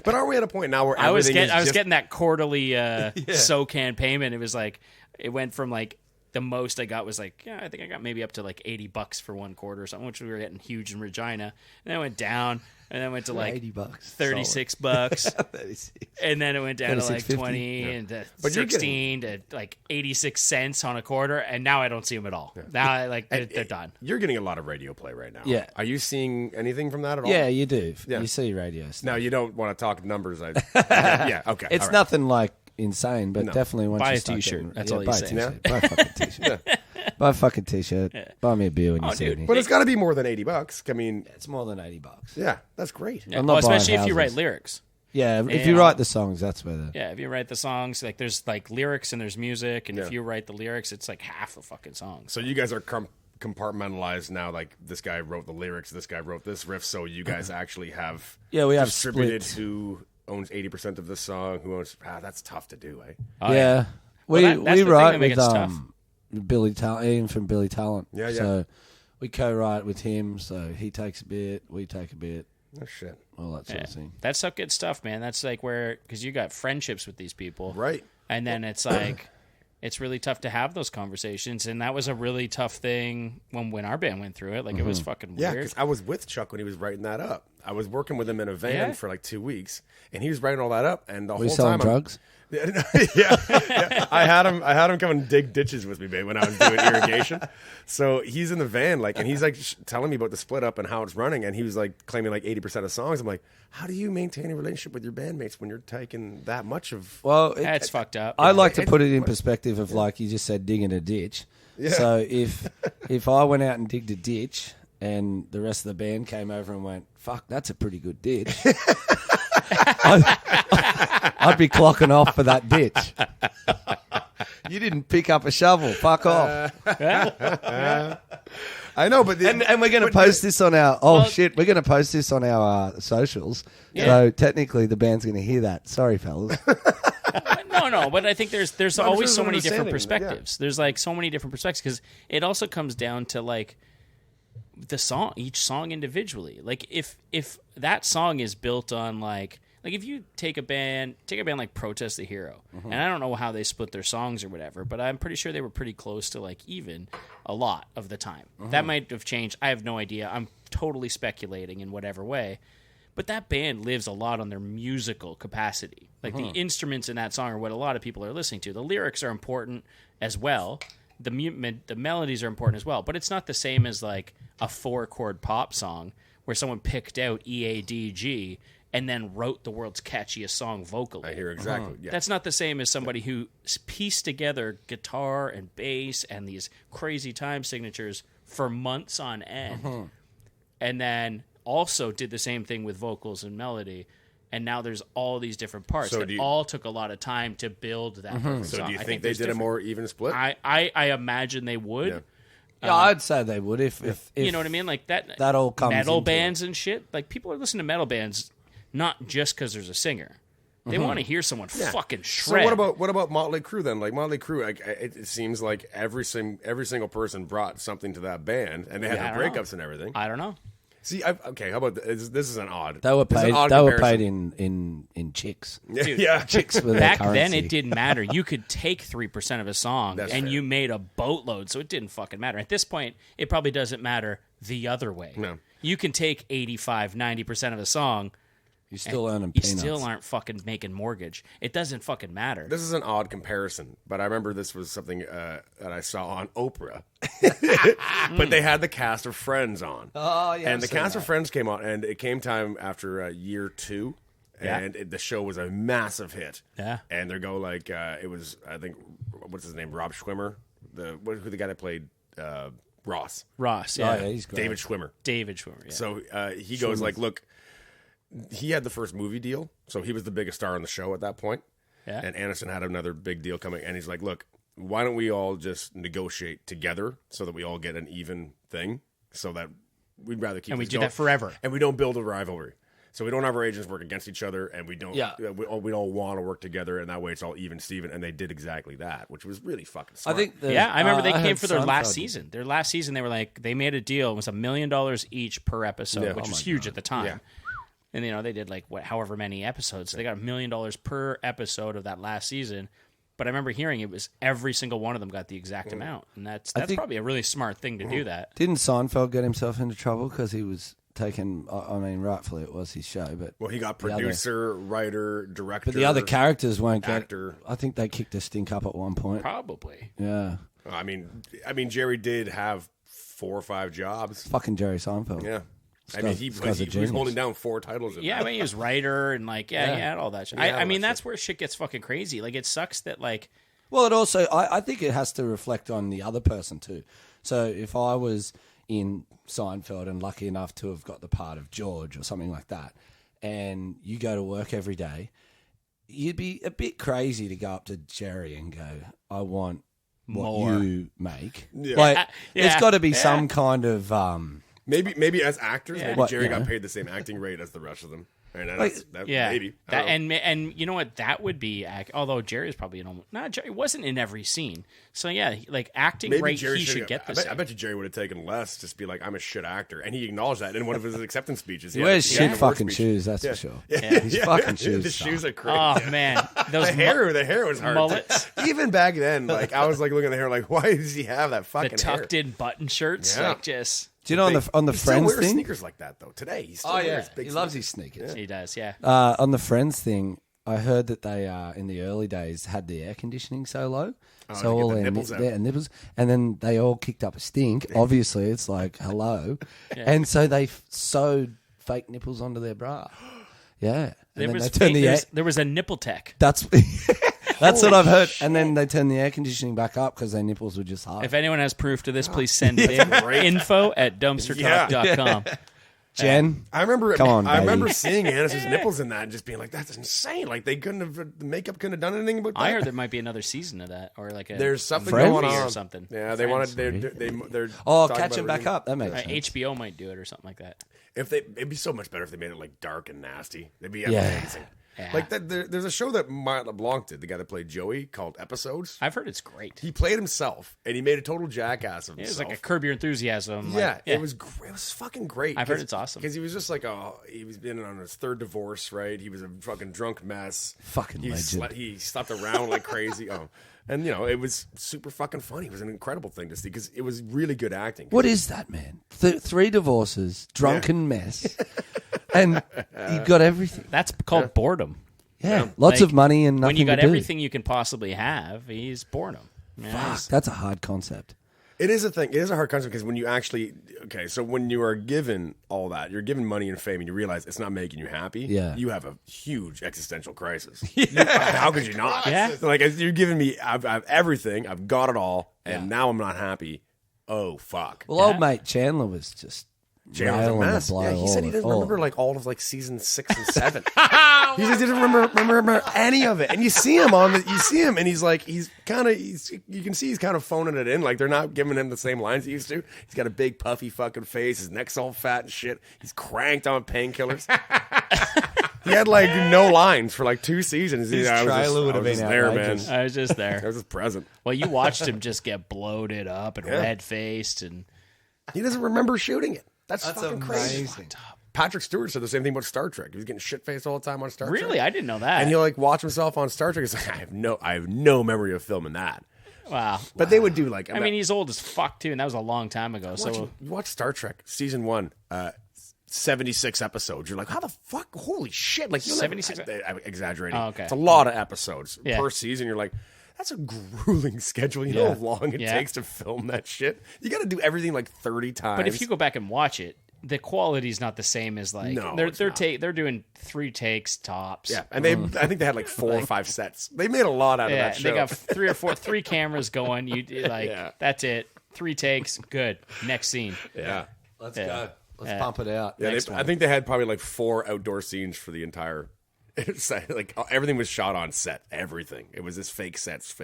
But are we at a point now where I was everything is getting just- that quarterly SOCAN payment. It was like it went from like the most I got was like, I think I got maybe up to like $80 for one quarter or something, which we were getting huge in Regina. And then it went down, and then it went to like $80, $36, 36. and then it went down to like 36.50. 20 and to But you're 16 to like 86 cents on a quarter, and now I don't see them at all. Now they're done. You're getting a lot of radio play right now. Yeah. Are you seeing anything from that at all? Yeah, you do. Yeah. You see radio stuff. No, you don't want to talk numbers. Yeah. Okay. It's all right. nothing like insane, but definitely once Buy you a start t-shirt. getting- That's all you buy say. a t-shirt. Buy a fucking t-shirt. Buy a fucking t-shirt. Buy me a beer when you see dude. me. But it's got to be more than $80. I mean, It's more than $80. yeah, that's great. Yeah. I'm Well, not buying especially if you write houses. lyrics. Yeah, if Yeah. you write the songs, that's where the... Yeah, if you write the songs, like there's like lyrics and there's music, and if Yeah. you write the lyrics, it's like half the fucking songs. So you guys are compartmentalized now. Like this guy wrote the lyrics, this guy wrote this riff. So you guys actually have Yeah, we have distributed splits. who owns 80% of the song, who owns. That's tough to do, eh? Oh, yeah. Well, We that's the thing write that makes with it tough. Billy Talent, Ian from Billy Talent. Yeah, yeah. So we co-write with him, so he takes a bit, we take a bit, Oh shit! all that sort Yeah. of thing. That's some good stuff, man. That's like where, because you got friendships with these people, Right. and then it's like it's really tough to have those conversations, and that was a really tough thing when our band went through it. Like it was fucking Yeah, weird. because I was with Chuck when he was writing that up. I was working with him in a van Yeah. for like 2 weeks, and he was writing all that up. And the Were you whole selling time, drugs? yeah. I had him come and dig ditches with me, babe, when I was doing irrigation. So he's in the van, like, and he's like telling me about the split up and how it's running, and he was like claiming like 80% of songs. I'm like, how do you maintain a relationship with your bandmates when you're taking that much of? Well, That's fucked up. I like to put it in perspective of like you just said, digging a ditch. Yeah. So if I went out and digged a ditch and the rest of the band came over and went, "Fuck, that's a pretty good ditch," I'd be clocking off for that ditch. You didn't pick up a shovel. Fuck off. I know, but And we're going to post this on our shit. We're going to post this on our socials. Yeah. So technically, the band's going to hear that. Sorry, fellas. No, but I think there's I'm always sure so there's many different understanding, perspectives. There's like so many different perspectives because it also comes down to like each song individually. Like if that song is built on like if you take a band like Protest the Hero, and I don't know how they split their songs or whatever, but I'm pretty sure they were pretty close to like even a lot of the time. That might have changed. I have no idea. I'm totally speculating in whatever way. But that band lives a lot on their musical capacity. Like the instruments in that song are what a lot of people are listening to. The lyrics are important as well. The melodies are important as well. But it's not the same as like a 4-chord pop song where someone picked out E, A, D, G and then wrote the world's catchiest song vocally. I hear exactly. Yeah. That's not the same as somebody who pieced together guitar and bass and these crazy time signatures for months on end. And then also did the same thing with vocals and melody. And now there's all these different parts So that all took a lot of time to build that. perfect So song. do you I think they there's did a different- more even split? I imagine they would. Yeah. Yeah, I'd say they would if You know what I mean? Like that all comes metal into it. bands and shit. Like people are listening to metal bands not just because there's a singer. They want to hear someone fucking So shred. what about Motley Crue then? Like Motley Crue, it seems like every single person brought something to that band, and they had Yeah, their I don't know. breakups and everything. I don't know. See, okay, how about this? This is an odd. They were this is an paid. odd They were comparison. paid in chicks. Yeah, Chicks with Back their then, currency. it didn't matter. You could take 3% of a song, That's and fair. you made a boatload, so it didn't fucking matter. At this point, it probably doesn't matter the other way. No. You can take 85, 90% of a song, You still earning you peanuts. still aren't fucking making mortgage. It doesn't fucking matter. This is an odd comparison, but I remember this was something that I saw on Oprah. But they had the cast of Friends on. Oh, yeah, and I've the seen cast that. of Friends came on, and it came time after year 2, Yeah. and the show was a massive hit. Yeah. And they go like it was, I think, what's his name, Rob Schwimmer, who the guy that played Ross, Ross, Oh, yeah. yeah, he's great. David Schwimmer. David Schwimmer, yeah. So he goes like, look, he had the first movie deal, so he was the biggest star on the show at that point. Yeah. And Anderson had another big deal coming, and he's like, look, why don't we all just negotiate together so that we all get an even thing, so that we'd rather keep And we this do going, that forever. and we don't build a rivalry. So we don't have our agents work against each other, and we don't. Yeah. We all want to work together, and that way it's all even, Steven. And they did exactly that, which was really fucking smart. I think. Yeah, I remember they I came heard for their last Seinfeld- season. Their last season, they were like, they made a deal. It was $1 million each per episode, Yeah. which Oh was my huge at the time. Yeah. And, they did like, however many episodes. So they got $1 million per episode of that last season. But I remember hearing it was every single one of them got the exact amount, and that's think- probably a really smart thing to do that. Didn't Seinfeld get himself into trouble because he was taken? I mean, rightfully it was his show, but Well, he got the other- producer, writer, director. But the other characters won't get. actor. I think they kicked a stink up at one point. Probably. Yeah, I mean, Jerry did have 4 or 5 jobs. fucking Jerry Seinfeld. Yeah. This I mean, guy's- he this guy's a was genius. holding down 4 titles. Yeah, I mean, he was writer and like, he had all that shit. Yeah, I mean, all that that's where shit gets fucking crazy. Like, it sucks that like, Well, it also, I think it has to reflect on the other person too. So if I was in Seinfeld and lucky enough to have got the part of George or something like that, and you go to work every day, you'd be a bit crazy to go up to Jerry and go, I want what More. you make. Yeah. Like, Yeah. there's got to be some kind of... Maybe as actors, maybe What, Jerry yeah. got paid the same acting rate as the rest of them. And yeah, maybe. I that, don't know. and you know what, that would be. Although Jerry's probably in almost. No, Jerry wasn't in every scene. So yeah, like acting Maybe rate, Jerry he should've should get got- the I bet you Jerry would have taken less. Just be like, I'm a shit actor, and he acknowledged that in one of his acceptance speeches. He wears had shit an award fucking speech. shoes, that's for sure. Yeah. His fucking shoes The suck. shoes are crazy. Oh man, those The hair was hard. mullets, Even back then, like I was like looking at the hair, like why does he have that the fucking hair? tucked in button shirts, Yeah. like just Do you know on the he still Friends wears thing? sneakers like that though. Today, he still wears big he loves sneakers. his sneakers. he does. Yeah, On the Friends thing, I heard that they in the early days had the air conditioning so low, to so get all the their nipples out. their nipples, and then they all kicked up a stink. Obviously, it's like hello, and so they sewed fake nipples onto their bra. Yeah, and then they turned the air. there was a nipple tech. That's that's what I've heard. And then they turned the air conditioning back up because their nipples were just hard. If anyone has proof to this, please send it in. info@dumpstertalk.com. Jen, I remember. Come on, I remember baby. seeing Anis's nipples in that and just being like, "That's insane!" Like they couldn't have. The makeup couldn't have done anything about that. I heard there might be another season of that, or like a There's something Friends? going movie on or something. Yeah, they wanted. Friends. They're oh, talking catch about him it back really- up. That makes sense. HBO might do it or something like that. It'd be so much better if they made it like dark and nasty. It'd be Yeah. amazing. Yeah. Like that. There's a show that Matt LeBlanc did, the guy that played Joey, called Episodes. I've heard it's great. He played himself, and he made a total jackass of It was himself. like a Curb Your Enthusiasm. Yeah, like, it was fucking great. I've heard it's awesome. Because he was just like he was been on his 3rd divorce, right? He was a fucking drunk mess. Fucking legend. He slept around like crazy. And it was super fucking funny. It was an incredible thing to see because it was really good acting. What is that, man? 3 divorces, drunken mess, and you got everything. That's called boredom. Yeah, lots Like, of money and nothing When you got to do. everything you can possibly have, he's boredom. Yeah, Fuck, he's- that's a hard concept. It is a thing. It is a hard concept because when you actually so when you are given all that, you're given money and fame, and you realize it's not making you happy. Yeah. You have a huge existential crisis. How could you not? Yeah. Like you're giving me, I've everything, I've got it all, and now I'm not happy. Oh fuck. Well, old mate Chandler was just Chandler's a railing mess. the blow. Yeah, he said he doesn't remember like all of like season 6 and 7. He just didn't remember any of it. And you see him and he's like, you can see he's kind of phoning it in. Like they're not giving him the same lines he used to. He's got a big puffy fucking face. His neck's all fat and shit. He's cranked on painkillers. He had like no lines for like 2 seasons. His I was trailer would have just been there, man. outrageous. I was just I there. was just present. Well, you watched him just get bloated up and Yeah. red faced, and He doesn't remember shooting it. That's fucking crazy. amazing. Patrick Stewart said the same thing about Star Trek. He was getting shit faced all the time on Star Trek. really, I didn't know that. And he'll like watch himself on Star Trek. He's like, I have no memory of filming that. wow. But they would do like, I mean, he's old as fuck too, and that was a long time ago. So you watch Star Trek season 1, 76 episodes. You're like, how the fuck? Holy shit! Like 76 I'm exaggerating. Oh, okay. It's a lot of episodes Yeah. per season. You're like, that's a grueling schedule. You know how long it Yeah. takes to film that shit. You got to do everything like 30 times. but if you go back and watch it, the quality's not the same as like No, they're it's they're not. they're doing 3 takes tops. yeah, and I think they had like 4 or 5 sets. They made a lot out of Yeah, that show. they got 3 or 4 3 cameras going. You like Yeah. that's it. 3 takes, good. Next scene. yeah. Let's Yeah. go. Let's Yeah. pump it out. Yeah, Next one. I think they had probably like 4 outdoor scenes for the entire set. Like everything was shot on set. Everything. It was just fake sets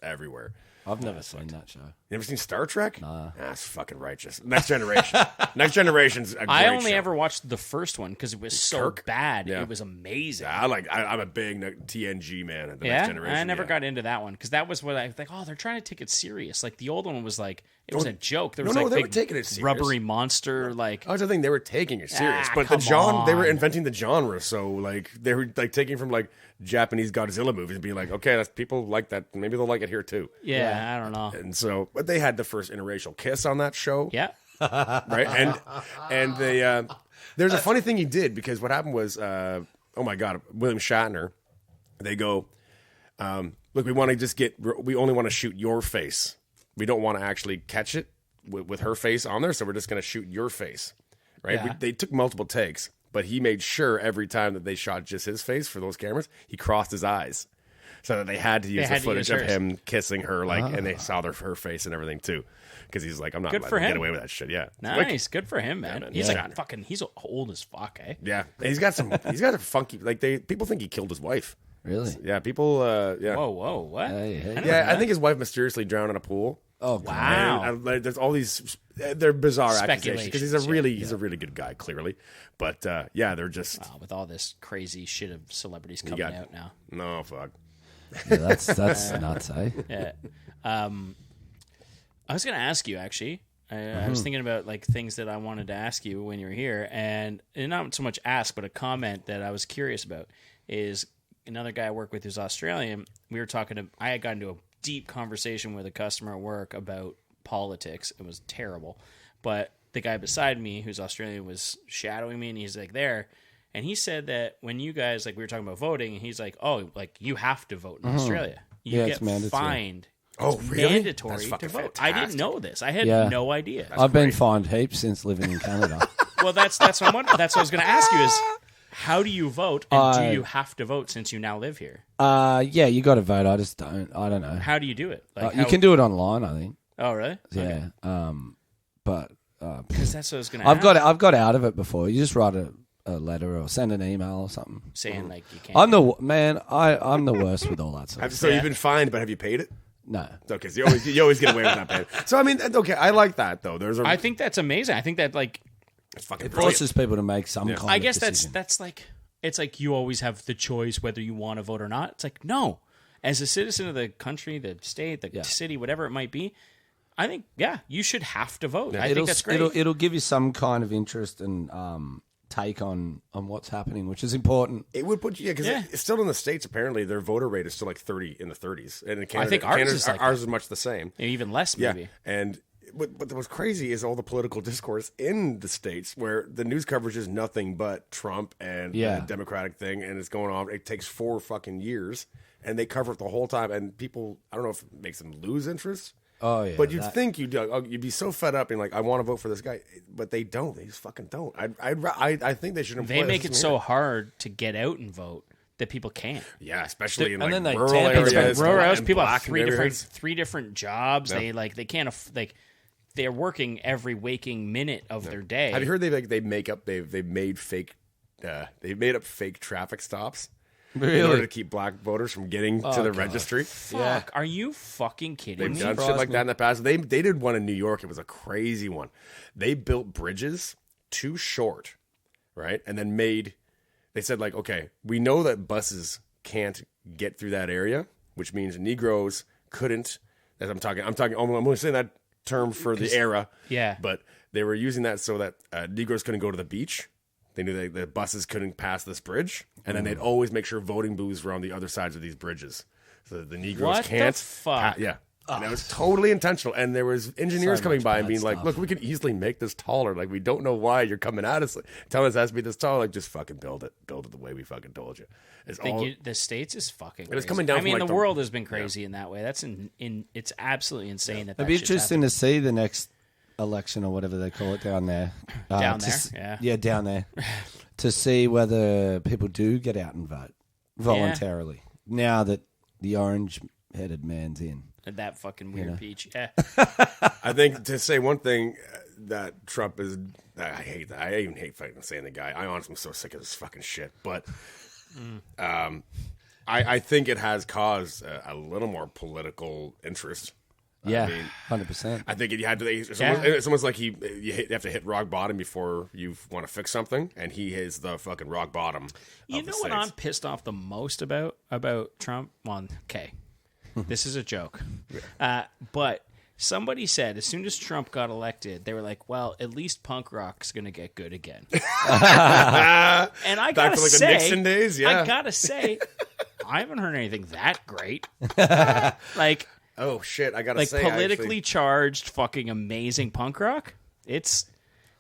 everywhere. I've never seen that show. You ever seen Star Trek? Nah. That's fucking righteous. Next Generation. Next Generation's a great I only show. ever watched the first one because it was so Kirk? bad. Yeah. It was amazing. I'm a big TNG man. The Yeah, Next Generation. I never got into that one because that was what I was like. Oh, they're trying to take it serious. Like the old one was like It was a joke. There was no, like they big were taking it serious. rubbery monster. Like I was the thing they were taking it serious, Ah, but the come they were on. inventing the genre. So like they were like taking from like Japanese Godzilla movies and being like, okay, that's people like that. Maybe they'll like it here too. I don't know. And so, but they had the first interracial kiss on that show. Yeah. Right. And they there's a funny thing he did because what happened was oh my God, William Shatner. They go, look, we want to just we only want to shoot your face. We don't want to actually catch it with her face on there, so we're just going to shoot your face, right? Yeah. They took multiple takes, but he made sure every time that they shot just his face for those cameras, he crossed his eyes, so that they had to use the footage of him kissing her, and they saw her face and everything too, because he's like, I'm not Good letting for him get him. away with that shit. Yeah, Nice. Good for him, man. man. He's Yeah. like fucking. He's old as fuck, eh? yeah. And he's got a funky people think he killed his wife. Really? Yeah, people. Yeah, Whoa. What? Hey. yeah. I think his wife mysteriously drowned in a pool. Oh, Wow. And there's all these, they're bizarre accusations because he's a Speculations, really good guy, clearly. But yeah, they're just With all this crazy shit of celebrities coming out now. no fuck. Yeah, that's nuts, eh? Yeah. I was going to ask you, actually. I was thinking about like things that I wanted to ask you when you were here, and not so much ask, but a comment that I was curious about is another guy I work with who's Australian. We were talking I had gotten into a deep conversation with a customer at work about politics. It was terrible, but the guy beside me who's Australian was shadowing me, and he's like there. And he said that when you guys, like we were talking about voting, and he's like, oh, like you have to vote in Australia. You Yeah, it's get mandatory. fined. Oh, It's really? mandatory That's to fucking vote. I didn't fantastic. know this. I had Yeah. no idea. I've been fined heaps since living in Canada. Well, that's what I'm wondering. That's what I was going to ask you is how do you vote, and do you have to vote since you now live here? Yeah, you got to vote. I just don't. I don't know. How do you do it? Like You can do it online, I think. Oh, really? Yeah. But Because that's what I was going to. I've got out of it before. You just write a letter or send an email or something. saying like you can't. I'm the worst with all that stuff. So you've been fined, but have you paid it? No. Okay, so you always get away with not paying. So I mean, okay, I like that though. I think that's amazing. I think that like it's fucking It brilliant. forces people to make some kind I of guess decision. that's like it's like you always have the choice whether you want to vote or not. It's like no, as a citizen of the country, the state, the city, whatever it might be, I think you should have to vote. I think that's great. It'll give you some kind of interest and take on what's happening, which is important. It would put you, because it's still in the States, apparently, their voter rate is still like 30 in the 30s. And in Canada, think ours is like ours is much the same. Even less, Yeah. maybe. And what was crazy is all the political discourse in the States where the news coverage is nothing but Trump and the Democratic thing, and it's going on. It takes 4 fucking years, and they cover it the whole time. And people, I don't know if it makes them lose interest. Oh yeah, But you'd think you'd be so fed up and like, I want to vote for this guy, but they don't. They just fucking don't. I think they should. They make it so hard to get out and vote that people can't. Yeah, especially in and then like they rural tamp it. areas. Rural areas, and people have black neighborhoods. three different jobs. Yeah. They can't they're working every waking minute of their day. Have you heard they've made up fake traffic stops in order to keep black voters from getting to the registry? Fuck, are you fucking kidding They've me? done shit like that in the past. They did one in New York. It was a crazy one. They built bridges too short, right? And then they said like, okay, we know that buses can't get through that area, which means Negroes couldn't. As I'm only saying that term for the era. Yeah. But they were using that so that Negroes couldn't go to the beach. They knew the buses couldn't pass this bridge, and then they'd always make sure voting booths were on the other sides of these bridges, so that the Negroes What the can't. fuck? Yeah, and it was totally intentional. And there was engineers So coming much by and bad being like, stuff. "Look, we could easily make this taller. Like, we don't know why you're coming at us, telling us it has to be this tall. Like, just fucking build it the way we fucking told you." It's all. The States is fucking was crazy. coming down I mean, from, like, the the- world has been crazy in that way. That's it's absolutely insane that It'd be shit's interesting to see the next election or whatever they call it down there. Down to there, s- yeah. Yeah, down there. To see whether people do get out and vote voluntarily now that the orange-headed man's in. that fucking weird peach. Yeah. I think to say one thing that Trump is, I hate that. I even hate fucking saying the guy. I honestly am so sick of this fucking shit. But I think it has caused a little more political interest. Yeah, I mean, 100%. I think it's almost like you have to hit rock bottom before you want to fix something, and he is the fucking rock bottom. You of the know what States. I'm pissed off the most about Trump? Well, okay, this is a joke, but Somebody said as soon as Trump got elected, they were like, "Well, at least punk rock's going to get good again." And I Back gotta to like say, the Nixon days, yeah. I gotta say, I haven't heard anything that great. Like, Oh shit! I gotta like say, politically charged, fucking amazing punk rock. It's,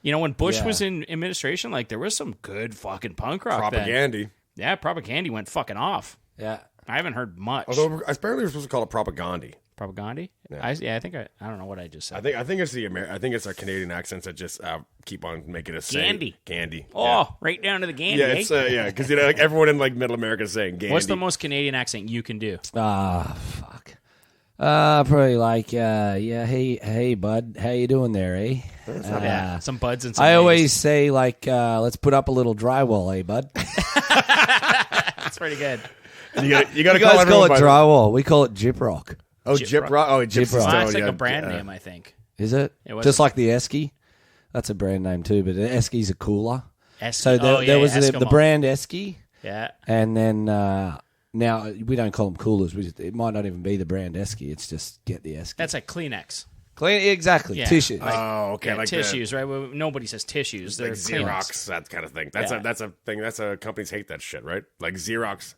you know, when Bush was in administration, like there was some good fucking punk rock. then. propaganda. Yeah, propaganda went fucking off. Yeah. I haven't heard much. Although apparently we're supposed to call it propaganda. Propaganda? Yeah. I think I don't know what I just said. I think it's I think it's our Canadian accents that just keep on making us say Gandy. Gandy. Oh, right down to the Gandy. Yeah, eh? it's because like everyone in like Middle America is saying Gandy. What's the most Canadian accent you can do? Fuck. Probably like, hey, bud, how you doing there, eh? Yeah, some buds and some I names. always say, like, let's put up a little drywall, eh, bud? That's pretty good. You got to You call guys call everyone it by drywall. We call it Gyprock. Oh, Gyp Rock. Oh, Gypsy Rock. Stone. That's like yeah. a brand name, I think. Is it? It was Just a- like the Esky? That's a brand name too, but the Esky's a cooler. Esky. So there was the Eskimo. brand Esky, Yeah. and then now we don't call them coolers. It might not even be the brand Esky. It's just get the Esky. That's like Kleenex. Clean, exactly. Yeah. Tissues. Oh, okay. Yeah, like tissues, right? Well, nobody says tissues. They're like Kleenex. Xerox, that kind of thing. That's Yeah. a thing. That's a companies hate that shit, right? Like Xerox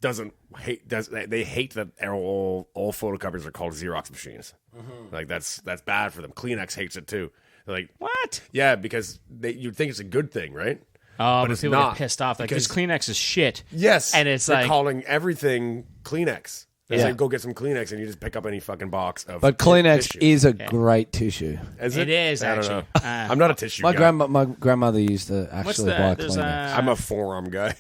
they hate that all photocopiers are called Xerox machines. Like that's bad for them. Kleenex hates it too. They're like, What? yeah, because you'd think it's a good thing, right? Oh, but it's people not, get pissed off. Like, because- this Kleenex is shit. Yes, And it's they're like- calling everything Kleenex. They Yeah. say go get some Kleenex, and you just pick up any fucking box of. But Kleenex tissue. is a great tissue. Is It is, I don't actually. know. I'm not a tissue guy. My grandmother used to actually buy there's Kleenex. I'm a forearm guy.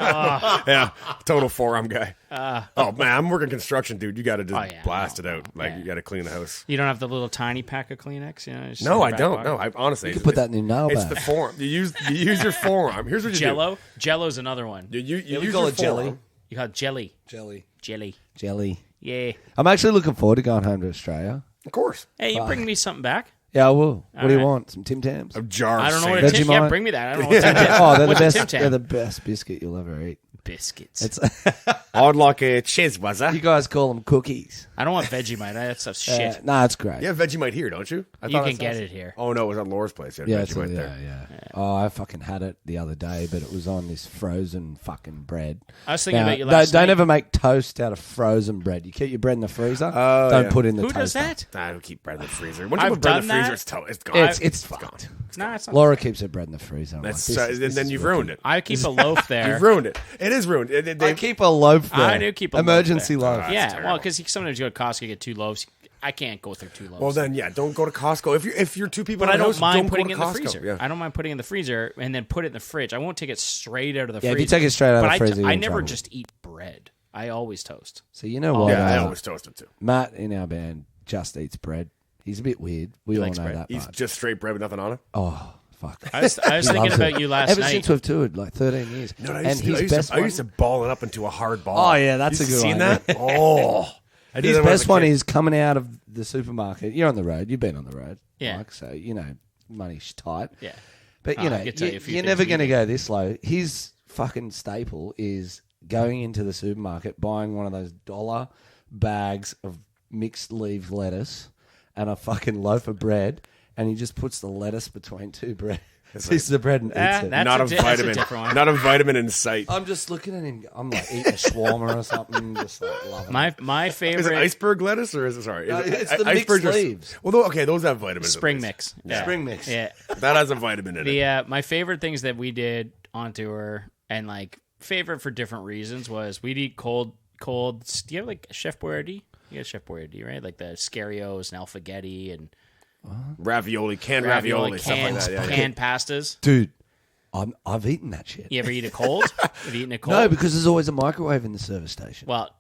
Yeah, total forearm guy. Oh man, I'm working construction, dude. You got to just blast it out. Like you got to clean the house. You don't have the little tiny pack of Kleenex? You know, just in No, your I back don't. pocket? No, I honestly. You put that in your nail It's bag. the forearm. You use your forearm. Here's what you Jello? Jello's another one. do. You we use call your it jelly. forearm. You call it jelly. Jelly. Jelly. Yeah. I'm actually looking forward to going home to Australia. Of course. Hey, you bring me something back? Yeah, I will. What do you right. want? Some Tim Tams? A jar. I don't know what of a Tim Vegemite? Yeah, bring me that. I don't know what Tim Tam. Oh, they're the What's a best. Tim Tam? They're the best biscuit you'll ever eat. Biscuits. It's I'd like a cheese, was you guys call them cookies. I don't want Vegemite. That stuff's shit. No, it's great. You have Vegemite here, don't you? I You thought can I saw get some- it here. Oh no, it was at Laura's place. You had Yeah, Vegemite there. yeah. Oh, I fucking had it the other day, but it was on this frozen fucking bread. I was thinking Now, about you last don't night. ever make toast out of frozen bread. You keep your bread in the freezer. Oh, don't yeah. put it in the Who toaster. does that? I don't keep bread in the freezer. Once you I've put bread in done the freezer, that. it's gone. It's fucked. Nah, it's not. Laura keeps her bread in the freezer. I'm That's like, and then you've ruined it. I keep a loaf there. You've ruined it. It is ruined. I keep a loaf there. I do keep a loaf emergency there. loaf. That's Yeah, terrible. well, because sometimes you go to Costco, you get 2 loaves. I can't go through 2 loaves. Well, then, yeah, don't go to Costco. If you're two people but I in the don't house, mind go putting to it in the Costco. freezer. Yeah. I don't mind putting it in the freezer and then put it in the fridge. I won't take it straight out of the Yeah, freezer. if you take it straight out of But the freezer, you're I in never trouble. just eat bread. I always toast. So you know what? Yeah, I always toast it too. Matt in our band just eats bread. He's a bit weird. We all likes know bread. that He's part. just straight bread with nothing on it. Oh, fuck. I was He thinking loves about it. you last Ever night. since we've toured, like 13 years. No, I and used, to, his I, used best to, I used to ball it up into a hard ball. Oh, yeah, that's You've a good seen one. that? Oh. I did His that when I was best a one kid. is coming out of the supermarket. You're on the road. You've been on the road. Yeah. Mike, so, you know, money's tight. Yeah. But, Oh, you know, I could tell you a few you're things never we going to did. go this low. His fucking staple is going into the supermarket, buying one of those dollar bags of mixed leaf lettuce and a fucking loaf of bread, and he just puts the lettuce between 2 bread pieces of bread and eats it. That's Not a that's vitamin. different one. Not a vitamin in sight. I'm just looking at him. I'm like eating a shawarma or something, just like loving it. My Is favorite it iceberg lettuce or is it sorry? No, Is it, it's the iceberg mixed or- leaves. Well, okay, those have vitamins. at spring least. mix. Yeah. Spring mix. Yeah. That has a vitamin in it. The my favorite things that we did on tour and like favorite for different reasons was we'd eat cold. Do you have like Chef Boyardee? You got Chef Boyardee, right? Like the Scarios and Alphagetti and Ravioli, canned ravioli, stuff like canned, that. Yeah, canned pastas. Dude, I've eaten that shit. You ever eat it cold? Have you eaten it cold? No, because there's always a microwave in the service station. Well,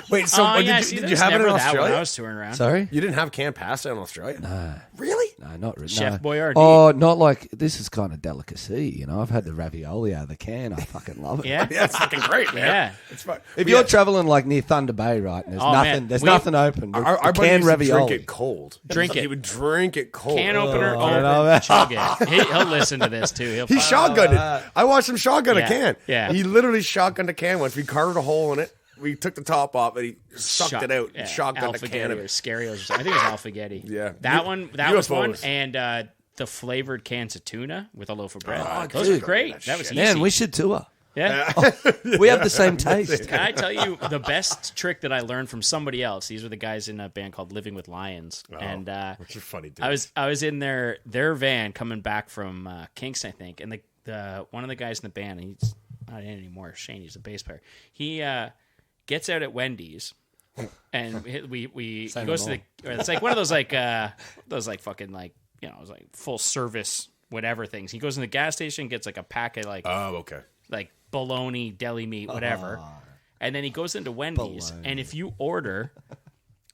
Wait, so oh did yeah, you, see, did there you was have it in never that when Australia? I was touring around. Sorry? You didn't have canned pasta in Australia? No. Really? No, not really. Chef no. Boyardee. Oh, not like this is kind of delicacy, you know. I've had the ravioli out of the can. I fucking love it. Yeah, Yeah, it's fucking great, man. yeah. It's fun. If you're traveling like near Thunder Bay, right, and there's Oh, nothing, man. there's We- nothing open. Our buddy canned used to ravioli. drink it cold. Drink He it. would drink it cold. Can opener, I don't know, open, man. chug it. He'll listen to this too. He'll He shotgunned it. I watched him shotgun Yeah, a can. yeah. He literally shotgunned a can once. We carved a hole in it. we took the top off and he sucked it out and shocked out the can of or it. Scarios. I think it was Alphagetti. Yeah. That was one. UFOs. And the flavored cans of tuna with a loaf of bread. Oh, Those dude. are great. That was easy. Man, we should tour. yeah. We have the same taste. Can I tell you the best trick that I learned from somebody else? These were the guys in a band called Living with Lions, and Which is funny, dude. I was in their van coming back from Kingston, I think, and the one of the guys in the band, he's not in anymore. Shane, he's a bass player. He gets out at Wendy's, and we he goes to the. It's like one of those fucking like it was like full service whatever things. He goes in the gas station, gets like a packet like okay. like bologna, deli meat, whatever. And then he goes into Wendy's, and if you order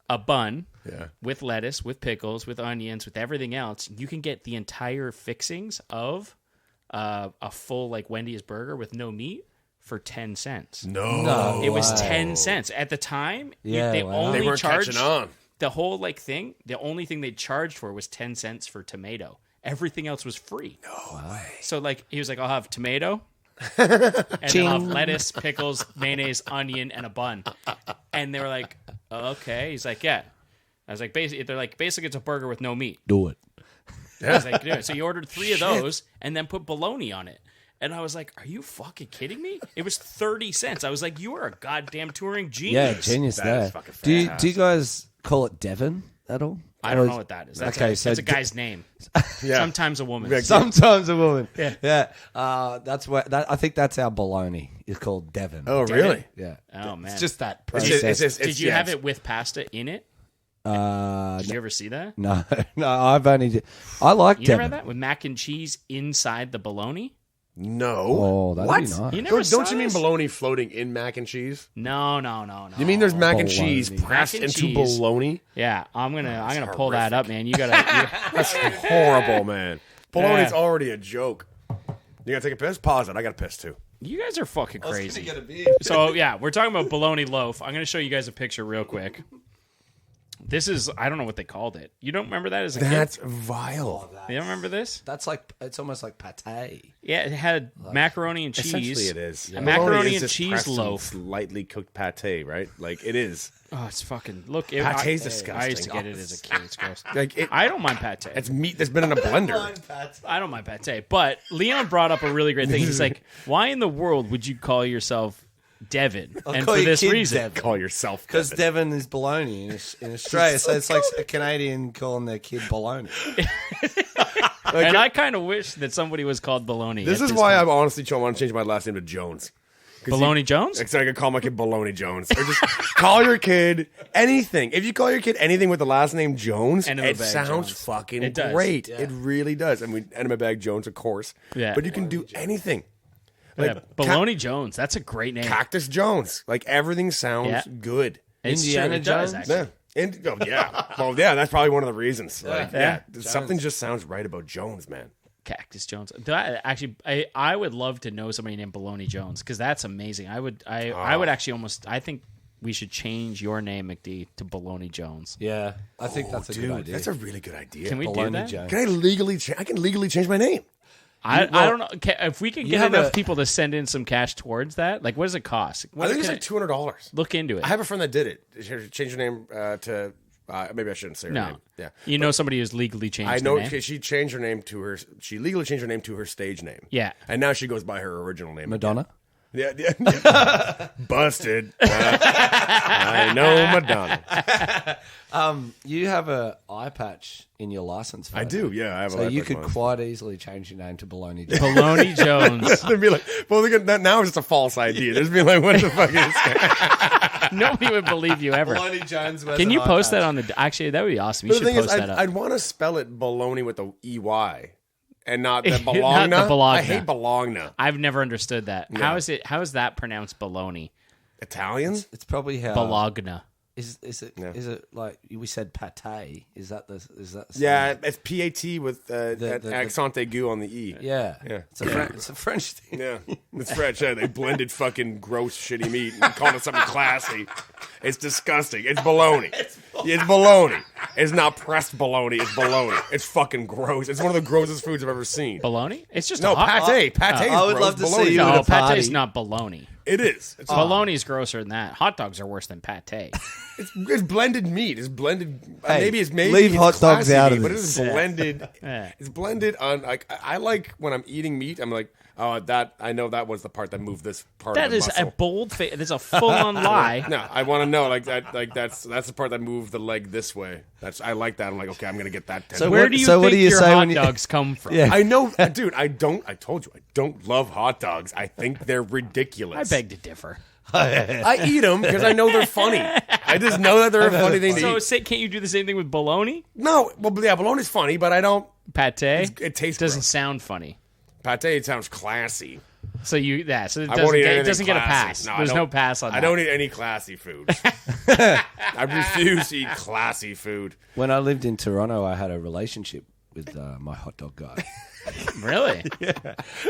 a bun with lettuce, with pickles, with onions, with everything else, you can get the entire fixings of a full like Wendy's burger with no meat for 10 cents. No. It was 10 cents. At the time, they only They weren't charged catching on. the whole like thing. The only thing they charged for was 10 cents for tomato. Everything else was free. No way. So like he was like, I'll have tomato, and then I'll have lettuce, pickles, mayonnaise, onion, and a bun. And they were like, okay. He's like, yeah. I was like, basically it's a burger with no meat. Do it. I was like, do it. So he ordered 3 of those and then put bologna on it. And I was like, are you fucking kidding me? It was 30 cents. I was like, you are a goddamn touring genius. Yeah, genius That there. is fucking Do you fantastic. guys call it Devon at all? I don't know what that is. That's a guy's name. Yeah. Sometimes a woman. Sometimes a woman. Yeah. That's what. I think that's our bologna. It's called Devon. Oh, really? Yeah. Oh, man. It's just that It's process. just- Did you have it with pasta in it? Did you ever see that? No, I've only. I like You never Devon. had that with mac and cheese inside the bologna? No. Oh, that'd what? be nice. You never Don't saw you mean this? bologna floating in mac and cheese? No. You mean there's mac and Bologna. cheese pressed Mac and into cheese. bologna? Yeah, I'm gonna pull that up, man. You gotta. That's horrible, man. Bologna's Yeah. already a joke. You gotta take a piss? Pause it. I got a piss too. You guys are fucking crazy. Get a beer. So yeah, we're talking about bologna loaf. I'm gonna show you guys a picture real quick. This is I don't know what they called it. You don't remember that as a That's kid? vile. You don't remember this? That's like it's almost like pate. Yeah, it had macaroni and cheese. Essentially, it is. A macaroni Bologna is and just cheese pressed in loaf. slightly cooked pate, right? Like it is. Oh, it's fucking look. Pate's I disgusting. used to get it as a kid. It's gross. Like it, I don't mind pate. it's meat that's been in a blender. I don't mind pate. But Leon brought up a really great thing. He's like, why in the world would you call yourself Devon? And call for your this kid reason. Devon. Call yourself Because Devon. Devon is bologna in Australia, so it's like a Canadian calling their kid bologna. And I kind of wish that somebody was called Baloney. This is why I'm honestly want to change my last name to Jones. Baloney Jones? So I could call my kid Baloney Jones. Or just call your kid anything. If you call your kid anything with the last name Jones, Enema it Bag sounds Jones. fucking It does. great. Yeah. It really does. I mean, Enema Bag Jones, of course. Yeah. But you can do anything. Like Yeah, Baloney Jones. That's a great name. Cactus Jones. Like everything sounds Yeah. good. It's Indiana true, it does, Jones? actually. Yeah. Well, yeah, that's probably one of the reasons. Like, Yeah. something just sounds right about Jones, man. Cactus Jones. Actually, I would love to know somebody named Baloney Jones because that's amazing. I would actually almost. I think we should change your name, McD, to Baloney Jones. Yeah, I think that's a good idea. That's a really good idea. Can we do Bologna that? Jones. Can I legally? I can legally change my name. I don't know if we can get have enough a- people to send in some cash towards that. Like, what does it cost? I think it's like $200. Look into it. I have a friend that did it. Change your name to. Maybe I shouldn't say her No. name. Yeah. You know somebody who's legally changed I their know name? she changed her name to her. She legally changed her name to her stage name. Yeah. And now she goes by her original name. Madonna. Yeah. Busted. I know Madonna. You have a eye patch in your license. I do. Yeah. I have a So life you like could mine. quite easily change your name to Baloney Jones. Baloney Jones. They'd be like, well, now it's just a false ID. They'd be like, what the fuck is that? Nobody would believe you ever. Baloney Jones. Can you post that on the? Actually, that would be awesome. You But should the thing is, post that up. I'd want to spell it baloney with the EY and not the Not Bologna. the Bologna. I hate Bologna. I've never understood that. How is it? How is that pronounced baloney? Italian? It's probably how. Bologna. Is it like we said pate? Is that the? Yeah, it's PAT with the- accent aigu on the E. Yeah. Yeah. It's a French thing. Yeah, it's French. Yeah, they blended fucking gross, shitty meat and called it something classy. It's disgusting. It's bologna. It's bologna. It's not pressed bologna. It's bologna. It's fucking gross. It's one of the grossest foods I've ever seen. Bologna? It's just No, a hot. pate. Pate is I would gross. love to Bologna see is you No, at a pate party. is not bologna. It is. It's Baloney's grosser than that. Hot dogs are worse than pate. It's blended meat. It's blended. Hey, maybe leave it's hot dogs classy out meat, of but it this. is blended. Yeah. It's blended on. Like I like when I'm eating meat. I'm like, oh, that I know that was the part that moved this part. That of the is muscle. a bold face. That's a full-on lie. No, I want to know like that. Like that's the part that moved the leg this way. I like that. I'm like, okay, I'm gonna get that. So Where what- do you so what think do you your say hot when you- dogs come from? Yeah. I know, dude. I told you, I don't love hot dogs. I think they're ridiculous. I beg to differ. I eat them because I know they're funny. I just know that they're a funny thing to So eat. can't you do the same thing with bologna? No, well, yeah, bologna's funny, but I don't. Pate? It tastes doesn't gross. sound funny. Pate. It sounds classy. So so it I won't doesn't eat get, it anything doesn't get a classy. pass. I There's don't- no pass on that. I don't eat any classy food. I refuse to eat classy food. When I lived in Toronto, I had a relationship with my hot dog guy. Really?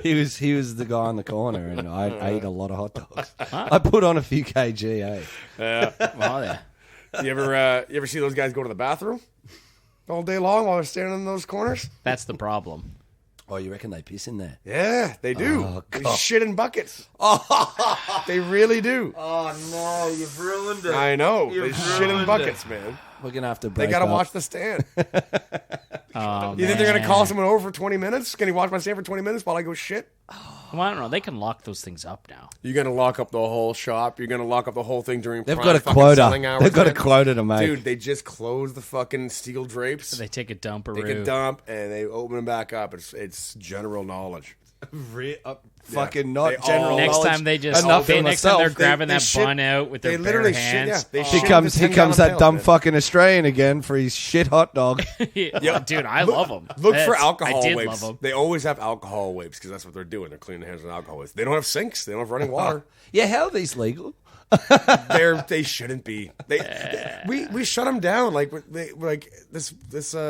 He was the guy on the corner, and I ate a lot of hot dogs. I put on a few kg. Well, yeah. You ever see those guys go to the bathroom all day long while they're standing in those corners? That's the problem. Oh, you reckon they piss in there? Yeah, they do. Oh, They God. shit in buckets. They really do. Oh no, you've ruined it. I know. They You've shit in ruined buckets, man. We're gonna have to They break got to up. watch the stand. Oh, You think they're going to call someone over for 20 minutes? Can he watch my stand for 20 minutes while I go shit? Well, I don't know. They can lock those things up now. You're going to lock up the whole shop. You're going to lock up the whole thing during They've prime got a fucking quota. selling hours, They've got a man. quota to make. Dude, they just closed the fucking steel drapes. They take a dump or Take a dump and they open them back up. It's general knowledge. Fucking not They general all- Next knowledge. time they just Enough for next time they're myself. grabbing They that shit- bun out with they their literally bare shit, hands. yeah, they Oh, shit. Here comes the 10 that gallon dumb pails, man. fucking Australian again for his shit hot dog. Yeah, dude, I love them. Look for alcohol I did wipes. love them. They always have alcohol wipes because that's what they're doing. They're cleaning their hands with alcohol wipes. They don't have sinks. They don't have running water. Yeah, how are these legal? They shouldn't be. We shut them down. Like this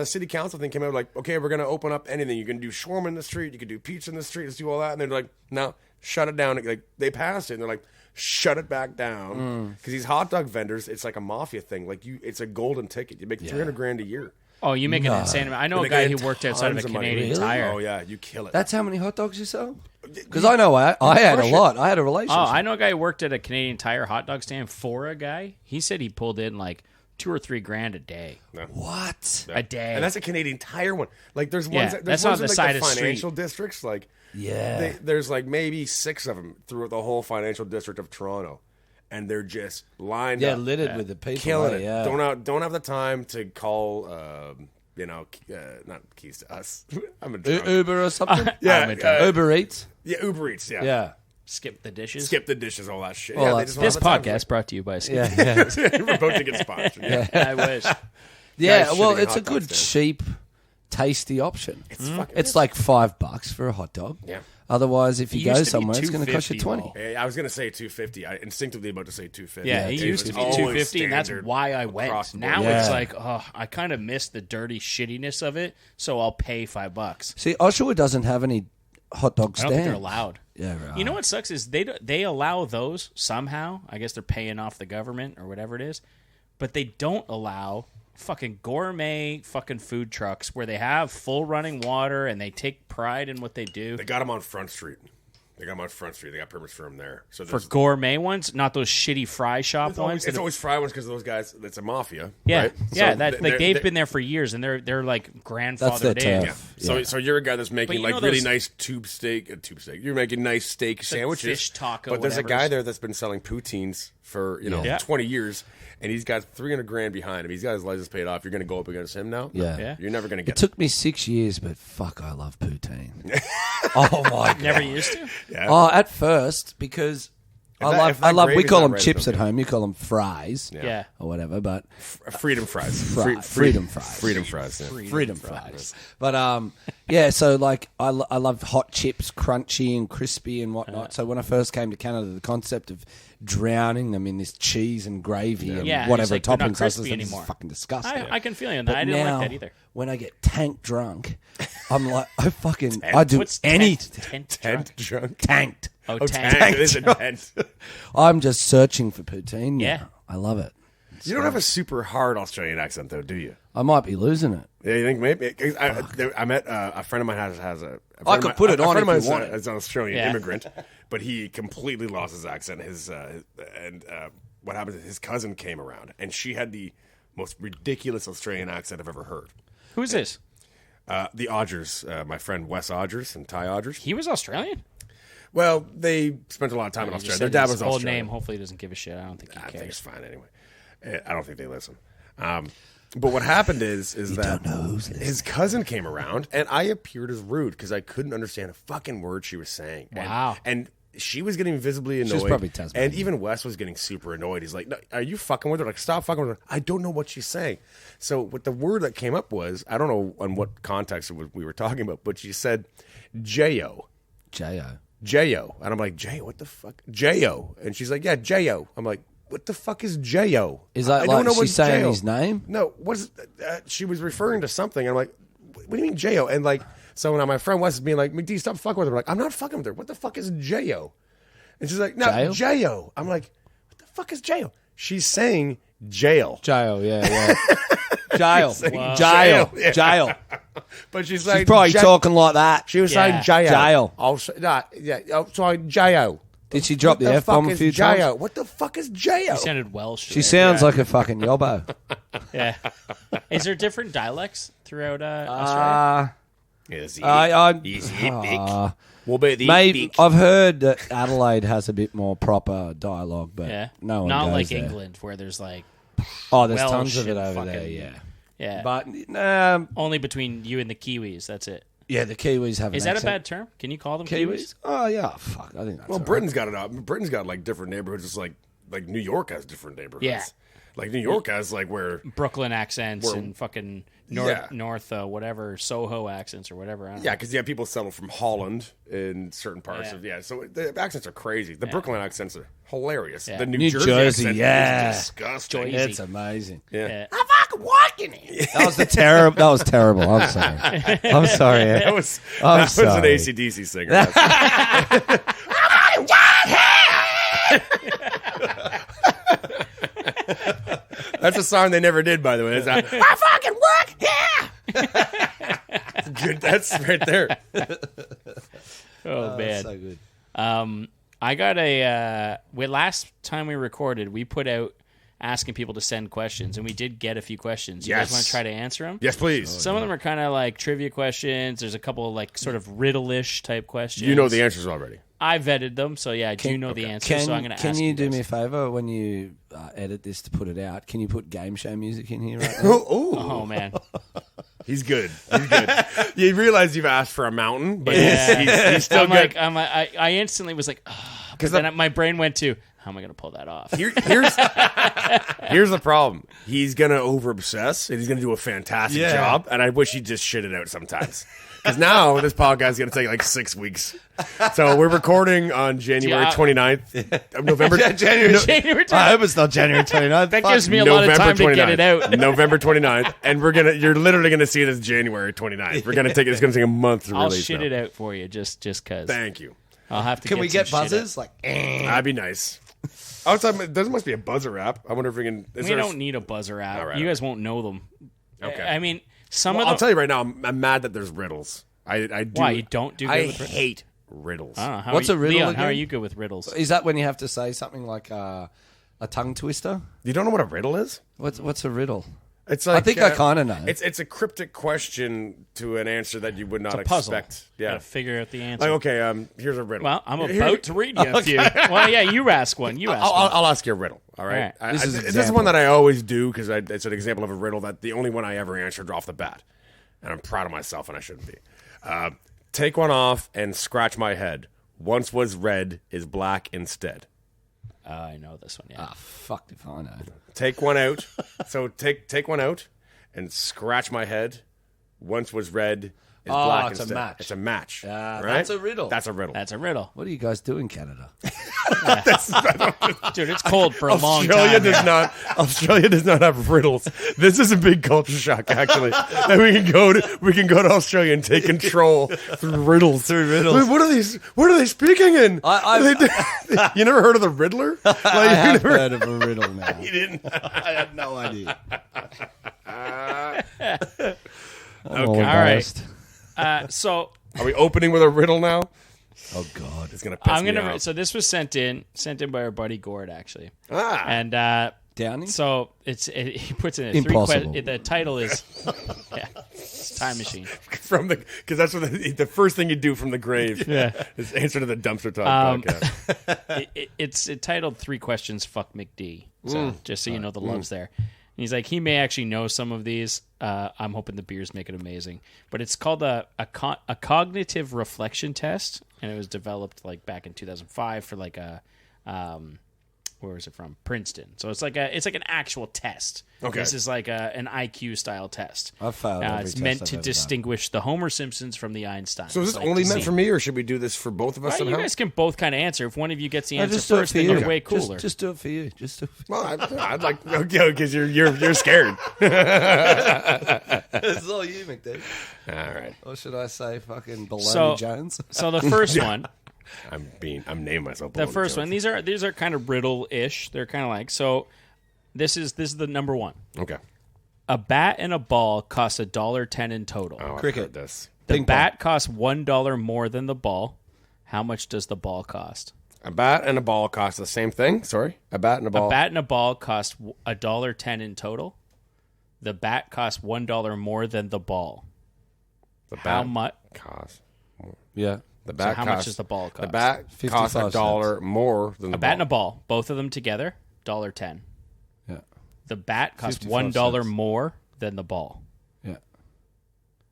city council thing came out. Like, okay, we're gonna open up anything. You can do shawarma in the street. You can do pizza in the street. Let's do all that. And they're like, no, shut it down. Like they passed it. And they're like, shut it back down because these hot dog vendors, it's like a mafia thing. Like it's a golden ticket. You make $300,000 a year. Oh, you make an insane amount. I know a They guy get who worked outside of a tons money. Canadian Really? Tire. Oh yeah, you kill it. That's how many hot dogs you sell? Because I know I had a crush it. lot. I had a relationship. Oh, I know a guy who worked at a Canadian Tire hot dog stand for a guy. He said he pulled in like $2,000 or $3,000 a day. What? A day. And that's a Canadian Tire one. Like there's Yeah, ones. There's that's ones on in, the like, side the of street. financial districts. Like Yeah. there's like maybe 6 of them throughout the whole financial district of Toronto, and they're just lined Yeah, up, littered with the people. killing eh? it. Yeah. Don't have the time to call. Not Keys to Us. I'm a drunk. Uber or something? Yeah, Uber Eats? yeah, Uber Eats. Yeah, Yeah. Skip the dishes. skip the dishes, all that shit. Well, yeah, they that's just don't This have the time. podcast brought to you by Skip. Yeah. Yeah. We're about to get sponsored. Yeah. I wish. Yeah, Guys well, shitting in it's a hot dog good, stands. cheap, tasty option. It's fucking. It's like $5 for a hot dog. Yeah. Otherwise, if you It go used to be somewhere, it's going to cost you $2.50 $20. though. Hey, I was gonna say 250. I instinctively about to say 250. Yeah, it Yeah, used to be always 250, and that's standard why I went. across the board. Now Yeah. it's like, oh, I kind of miss the dirty shittiness of it, so I'll pay $5. See, Oshawa doesn't have any hot dog I don't stands. think they're allowed. Yeah, right. You know what sucks is they allow those somehow. I guess they're paying off the government or whatever it is, but they don't allow fucking gourmet fucking food trucks where they have full running water and they take pride in what they do. They got them on Front Street. They got permits for them there. So For there's- gourmet ones, not those shitty fry shop It's always, ones. it's that- always fry ones because those guys. It's a mafia. yeah, right? yeah. So That they're- they've been there for years, and they're like grandfathered That's their in. turf. Yeah. So you're a guy that's making you like know really those- nice tube steak. You're making nice steak sandwiches. fish taco, But there's a whatevers. guy there that's been selling poutines for Yeah. 20 years, and he's got $300,000 behind him. He's got his license paid off. You're going to go up against him now? Yeah. Yeah. You're never going to It get took me 6 years, but fuck, I love poutine. Oh, my God. Never used to. Yeah. Oh, at first, because if that we gravy's call not them right, chips it's at okay. home. You call them fries. Yeah. Or whatever, but Freedom fries. freedom fries. Freedom fries. Yeah. freedom fries. But yeah, so like I love hot chips, crunchy and crispy and whatnot. So when I first came to Canada, the concept of drowning them in this cheese and gravy and Yeah, whatever it's like they're not toppings, I was crispy like, this is anymore. fucking disgusting. I can feel you on that. But I didn't now, like that either. when I get tank drunk, I'm like, I do What's anything. Tent drunk. Tanked. Oh, Oh, tank. tank. It is a tent. I'm just searching for poutine. Now. Yeah. I love it. You don't have a super hard Australian accent, though, do you? I might be losing it. Yeah, you think maybe? I met a friend of mine has a. I could put it on A friend of mine if you want it. is an Australian immigrant, but he completely lost his accent. What happened is his cousin came around, and she had the most ridiculous Australian accent I've ever heard. Who's this? The Odgers, my friend Wes Odgers and Ty Odgers. He was Australian? Well, they spent a lot of time in You just Australia. Their said dad his was old Australian. name. Hopefully he doesn't give a shit. I don't think he I think cares. it's fine anyway. I don't think they listen. But what happened is that his cousin came around, and I appeared as rude because I couldn't understand a fucking word she was saying. Wow. And she was getting visibly annoyed. She was probably Tasmanian. And even Wes was getting super annoyed. He's like, no, are you fucking with her? Like, stop fucking with her. I don't know what she's saying. So what the word that came up was, I don't know on what context we were talking about, but she said, J-O. J-O. J-O. And I'm like, J-O, what the fuck? J-O. And she's like, yeah, J-O. I'm like, what the fuck is J-O? Is that I like don't know she's what's saying J-O. his name? No, she was referring to something. And I'm like, what do you mean J-O? And like, so now my friend Wes is being like, McD, stop fucking with her. I'm like, I'm not fucking with her. What the fuck is J-O? And she's like, no, Jail? J-O. I'm like, what the fuck is J-O? She's saying jail. Jail, yeah. Jail. Wow. Jail. Yeah. Jail. But she's She's like, probably talking like that. She was Yeah. saying J-O. Jail. Oh, sorry, J-O. Did she drop What the F-bomb fuck a is few J-O? times? What the fuck is J-O? He sounded Welsh. She sounds like a fucking yobbo. Yeah. Is there different dialects throughout Australia? Maybe I've heard that Adelaide has a bit more proper dialogue, but Yeah. no one Not goes like there. England, where there's like, Oh, there's Welsh tons of it and over there. fucking- Yeah, yeah. but only between you and the Kiwis. That's it. yeah, the Kiwis have. Is an that a accent. bad term? Can you call them Kiwis? Kiwis? Oh yeah, fuck. I think that's Well, all right. Britain's got it up. Britain's got like different neighborhoods. It's like New York has different neighborhoods. Yeah. Like New York has like where Brooklyn accents We're- and fucking Yeah. North whatever, Soho accents or whatever. I don't know. because you have people settle from Holland in certain parts Yeah. of so the accents are crazy. The Brooklyn accents are hilarious. Yeah. The New Jersey, accent yeah. is disgusting. Joy- It's amazing. Yeah. Yeah. That was terrible. That was terrible. I'm sorry. I'm sorry. Ed. That was I'm an sorry. AC/DC singer. That's- That's a song they never did, by the way. It's not, I fucking work here. Good. That's right there. Oh man. So good. I got last time we recorded, we put out asking people to send questions, and we did get a few questions. You guys Yes. want to try to answer them? Yes, please. Some of them are kind of like trivia questions. There's a couple of like sort of riddle-ish type questions. You know the answers already. I vetted them, so yeah, I do know the answer. So I'm going to ask Can you do guys. me a favor when you edit this to put it out? Can you put game show music in here right now? Oh man, He's good. He's good. You realize you've asked for a mountain, but Yeah. he's still good. I instantly was like, because then my brain went to, how am I going to pull that off? Here's the problem. He's gonna over obsess, and he's gonna do a fantastic job. And I wish he'd just shit it out sometimes. Because now this podcast is gonna take like 6 weeks. So we're recording on January Yeah. 29th of November. January I hope it's not January 29th. That gives me a lot of time to get it out. November 29th, and you're literally gonna see it as January 29th. It's gonna take a month to I'll release. shit now. it out for you, just cause. Thank you. I'll have to. Can we get some shit buzzers? Like, That'd be nice. Outside, there must be a buzzer app. I wonder if we can. We don't need a buzzer app. All right, You guys won't know them. Okay. I mean, some Well, of I'll them. tell you right now, I'm mad that there's riddles. I do. Why, you don't do good I with riddles? hate riddles. I don't know, how What's are a you- riddle Leon, how again? are you good with riddles? is that when you have to say something like a tongue twister? You don't know what a riddle is? What's a riddle? It's like I think I kind of know. It's a cryptic question to an answer that you would not It's a puzzle. expect. Yeah. Yeah. Gotta figure out the answer. Like okay, here's a riddle. Well, I'm Here- about to read you a few. Well, yeah, you ask one. You ask one. I'll ask you a riddle. All right. All right. This is This is example. one that I always do because it's an example of a riddle that the only one I ever answered off the bat, and I'm proud of myself, and I shouldn't be. Take one off and scratch my head. Once was red is black instead. I know this one. Yeah. Ah, fuck if I know. Take one out. So take one out and scratch my head. Once was red is black it's a instead. match. It's a match. Ah, right? that's a riddle. That's a riddle. That's a riddle. What do you guys do in Canada? Dude, it's cold for a long Australia time. does not. Australia does not have riddles. This is a big culture shock, actually. And we can go to Australia and take control through riddles. Wait, what are these? What are they speaking in? You never heard of the Riddler? Like, I have heard of a riddle now. You didn't. I had no idea. Okay. All right. So Are we opening with a riddle now? Oh God. It's gonna piss I'm me gonna. off. So this was sent in by our buddy Gord, actually. And Downey? so he puts in a Impossible. The title is it's Time Machine. Because that's what the first thing you do from the grave is answer to the dumpster talk podcast. It's titled 3 Questions Fuck McD. So just so you know the love's there. And he's like, he may actually know some of these. I'm hoping the beers make it amazing. But it's called a cognitive reflection test, and it was developed like back in 2005 for like a where is it from? Princeton. So it's like an actual test. Okay. This is like an IQ style test. I've failed every It's test meant I've to ever distinguish the Homer Simpsons from the Einsteins. So is this like, only to meant see. for me, or should we do this for both of us Well, somehow? you guys can both kind of answer. If one of you gets the No, answer just do it first, for then you. you're way cooler. Just do it for you. Just do it for you. Well, I'd like because you're scared. It's all you, McD. All right, Or should I say fucking Baloney So- Jones? So the first one, I'm naming myself. the Baloney first Jones. one. These are kind of riddle-ish. They're kind of like so. This is the number one. Okay. A bat and a ball cost $1.10 in total. Oh, I've Cricket. heard this. The ping pong. bat costs $1 more than the ball. How much does the ball cost? A bat and a ball cost the same thing. Sorry, a bat and a ball. A bat and a ball cost $1.10 in total. The bat costs $1 more than the ball. The How bat much? costs. Yeah. The bat how costs, much does the ball The cost? bat 55 costs $1 more than the A bat and a ball. ball, both of them together, $1.10. Yeah. The bat costs 55 $1 cents. more than the ball. Yeah.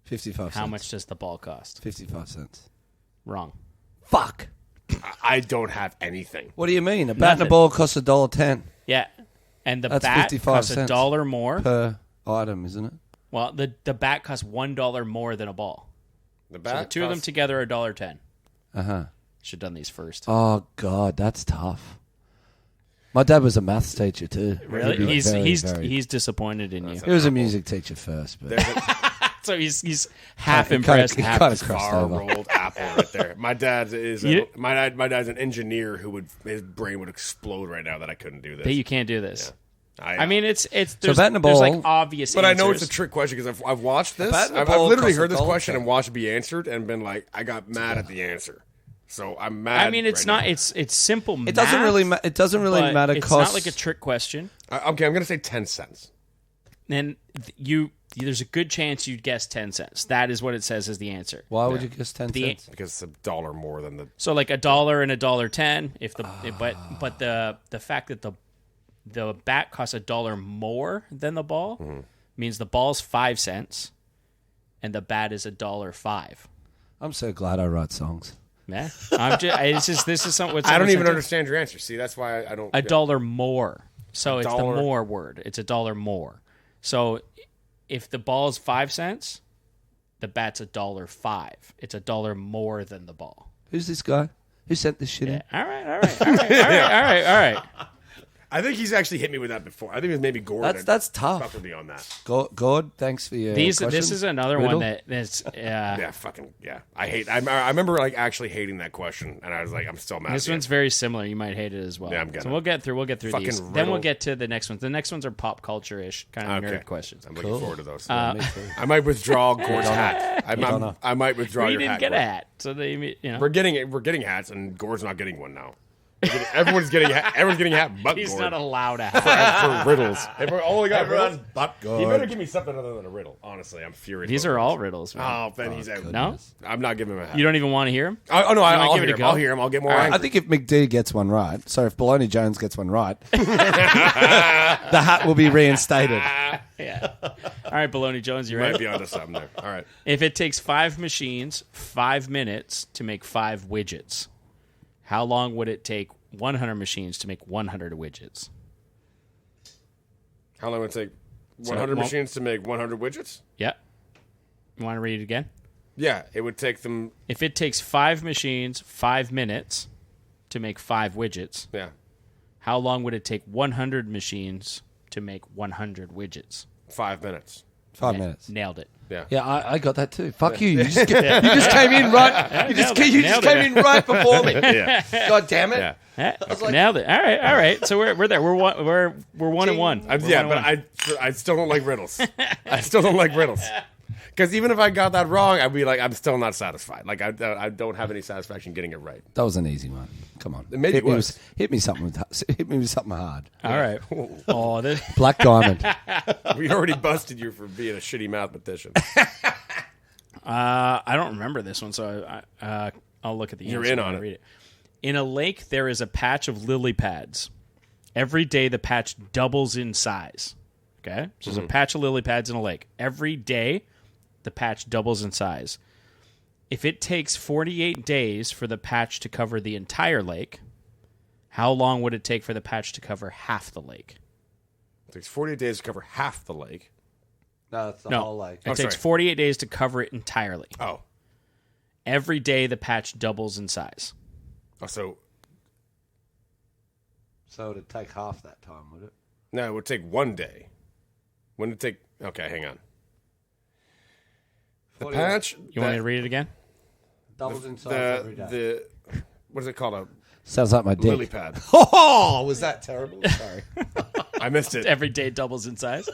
55 How cents. much does the ball cost? 55 cents. Wrong. Fuck. I don't have anything. What do you mean? A bat and a Nothing. ball costs $1.10 Yeah, and the That's bat 55 costs cents. $1 more. per item, isn't it? Well, the bat costs $1 more than a ball. The So bat the two of them costs- together are $1.10. Uh-huh. Should have done these first. Oh, God, that's tough. My dad was a maths teacher, too. Really? He'd be very- He's disappointed in you. He was a music teacher first, but So he's half He impressed, kinda- he half kinda disappointed. crossed far over. rolled apple right there. My dad's is You- my dad's an engineer who his brain would explode right now that I couldn't do this. That you can't do this. I I mean, it's there's, bat and a there's ball- like obvious but I know it's answers. a trick question because I've watched this. bat and a I've ball literally costs heard this $1.10. question and watched it be answered and been like, I got mad at the answer. So I'm mad. I mean, it's right not. now. It's simple. it doesn't really it doesn't really but matter. It's Cost not like a trick question. Okay, I'm gonna say 10 cents. And there's a good chance you'd guess 10 cents. That is what it says as the answer. Why would you guess 10 The- cents? Because it's $1 more than the. So like $1 and $1.10. If the but the fact that the bat costs $1 more than the ball means the ball's 5 cents, and the bat is $1.05. I'm so glad I write songs. Yeah, this is something. I don't even understand your answer. See, that's why I don't. $1 more. So it's the $1. more word. It's $1 more. So if the ball is 5 cents, the bat's $1.05. It's $1 more than the ball. Who's this guy? Who sent this shit in? All right. I think he's actually hit me with that before. I think it was maybe Gordon. That's tough. Fuck with me on that. God, thanks for your This questions. is another Riddle? one that's Yeah, fucking yeah. I remember like actually hating that question, and I was like, I'm still mad. this at one's very similar. You might hate it as well. Yeah, I'm gonna. So we'll get through Fucking these. Then riddle. we'll get to the next ones. The next ones are pop culture ish kind of Okay. nerd questions. I'm looking forward to those. Me too. I might withdraw Gord's hat. I might withdraw We your didn't hat. get a Gord. hat, so they We're getting hats, and Gord's not getting one now. Everyone's getting a hat, but He's Gord. not allowed a hat. for riddles. Only got riddles. but He better give me something other than a riddle. Honestly, I'm furious. These about are all this. riddles. Man. Oh, then he's out. No, I'm not giving him a hat. you don't even want to hear them. Oh no, wanna I'll give it hear a him. go? I'll hear him. I'll get more I angry. think if McD gets one right, so if Baloney Jones gets one right, the hat will be reinstated. Yeah. All right, Baloney Jones, you You might ready? be onto something there. All right. If it takes 5 machines 5 minutes to make 5 widgets, how long would it take 100 machines to make 100 widgets? How long would it take 100 well- machines to make 100 widgets? Yeah. You want to read it again? Yeah, it would take them. If it takes 5 machines 5 minutes to make 5 widgets, Yeah, how long would it take 100 machines to make 100 widgets? 5 minutes. 5 minutes. Nailed it. Yeah. Yeah, I got that too. Fuck you. You just came in right. You just came in right before me. Yeah. God damn it. Yeah. Nailed it. All right. So we're there. We're 1 and 1. Yeah, but I still don't like riddles. I still don't like riddles. Because even if I got that wrong, I'd be like, I'm still not satisfied. Like, I don't have any satisfaction getting it right. That was an easy one. Come on. Maybe it was. Hit me with something hard. All right. Oh, Black Diamond. We already busted you for being a shitty mathematician. I don't remember this one, so I'll look at the You're answer in when on I it. read it. In a lake, there is a patch of lily pads. Every day, the patch doubles in size. Okay? So there's a patch of lily pads in a lake. Every day, the patch doubles in size. If it takes 48 days for the patch to cover the entire lake, how long would it take for the patch to cover half the lake? It takes 48 days to cover half the lake. No, it's the No, whole lake. it takes 48 days to cover it entirely. Oh. Every day, the patch doubles in size. So, So it'd take half that time, would it? no, it would take 1 day. Wouldn't it take... Okay, hang on. The 48. patch... You want me to read it again? Doubles in size every day. The... What is it called? A Sounds like my dick. lily pad. Oh, was that terrible? Sorry. I missed it. Every day doubles in size.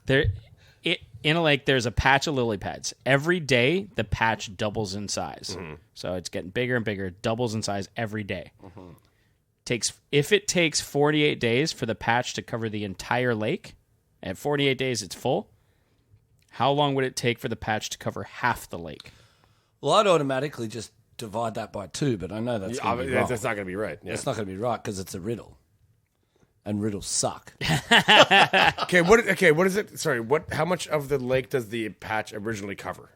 In a lake, there's a patch of lily pads. Every day, the patch doubles in size. So it's getting bigger and bigger. It doubles in size every day. If it takes 48 days for the patch to cover the entire lake, at 48 days it's full, how long would it take for the patch to cover half the lake? Well, I'd automatically just divide that by 2, but I know that's going to be wrong. That's not going to be right. Yeah. It's not going to be right because it's a riddle. And riddles suck. Okay, what is it? Sorry, how much of the lake does the patch originally cover?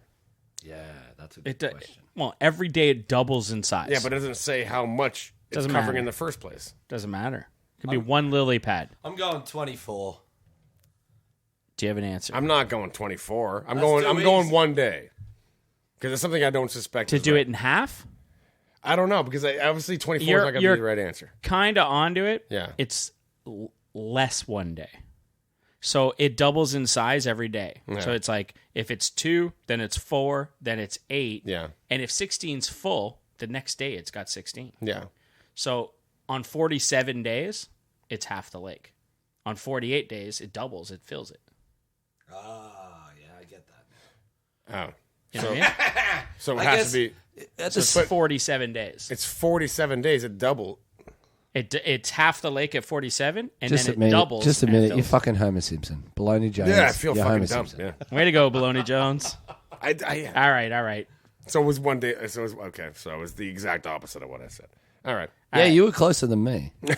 Yeah, that's a good question. Well, every day it doubles in size. Yeah, but it doesn't say how much it's Doesn't covering matter. in the first place. Doesn't matter. It could be one lily pad. I'm going 24. Do you have an answer? I'm not going 24. I'm That's going too easy. 1 day. Because it's something I don't suspect. To is do right. it in half? I don't know, because obviously 24 is not going to be You're- the right answer. Kind of onto it. Yeah. It's less 1 day. So it doubles in size every day. Yeah. So it's like if it's 2, then it's 4, then it's 8. Yeah. And if 16's full, the next day it's got 16. Yeah. So on 47 days, it's half the lake. On 48 days, it doubles, it fills it. Ah, yeah, I get that. Oh. You know what I mean? So it I has guess- to be... It's 47 days. It's 47 days. It double. It's half the lake at 47, and Just then a it minute. doubles. Just a and minute. fills. You're fucking Homer Simpson. Baloney Jones. Yeah, I feel you're fucking Homer dumb. Simpson. Yeah. Way to go, Baloney Jones. I All right. So it was 1 day. So it was okay. So it was the exact opposite of what I said. All right. Yeah, you were closer than me. My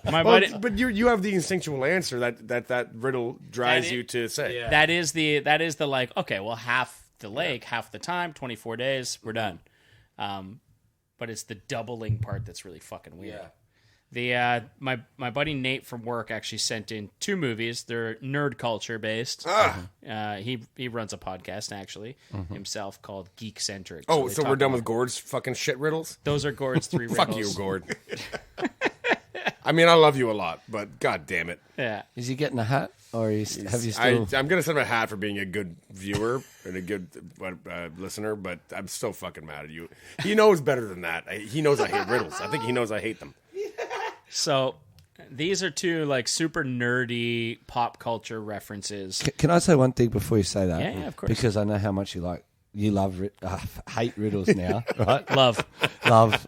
Well, buddy, but you have the instinctual answer that riddle drives you to say. Yeah. that is the like, okay, well, half the lake, half the time, 24 days, we're done. But it's the doubling part that's really fucking weird. Yeah. The my buddy Nate from work actually sent in 2 movies. They're nerd culture based. He runs a podcast actually himself called Geek Centric. Oh, they so talk we're done about- with Gord's fucking shit riddles? those are Gord's 3 riddles. Fuck you, Gord. I mean, I love you a lot, but god damn it. Yeah. Is he getting a hat? Or have you I'm still... going to send him a hat for being a good viewer and a good listener, but I'm still fucking mad at you. He knows better than that. He knows I hate riddles. I think he knows I hate them. So these are 2 like super nerdy pop culture references. Can I say one thing before you say that? Yeah, of course. Because I know how much you love hate riddles now, right? Love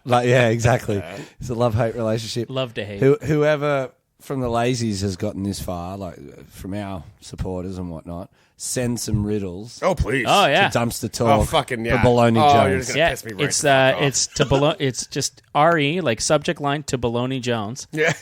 Yeah, exactly. It's a love-hate relationship. Love to hate. Whoever from the lazies has gotten this far, like from our supporters and whatnot, send some riddles Oh, please. Oh yeah. to Dumpster Talk. Oh, fucking yeah. For Baloney Oh, you're Jones. just gonna Yeah, piss me right the fuck off. it's to it's just RE like subject line to Baloney Jones. Yeah.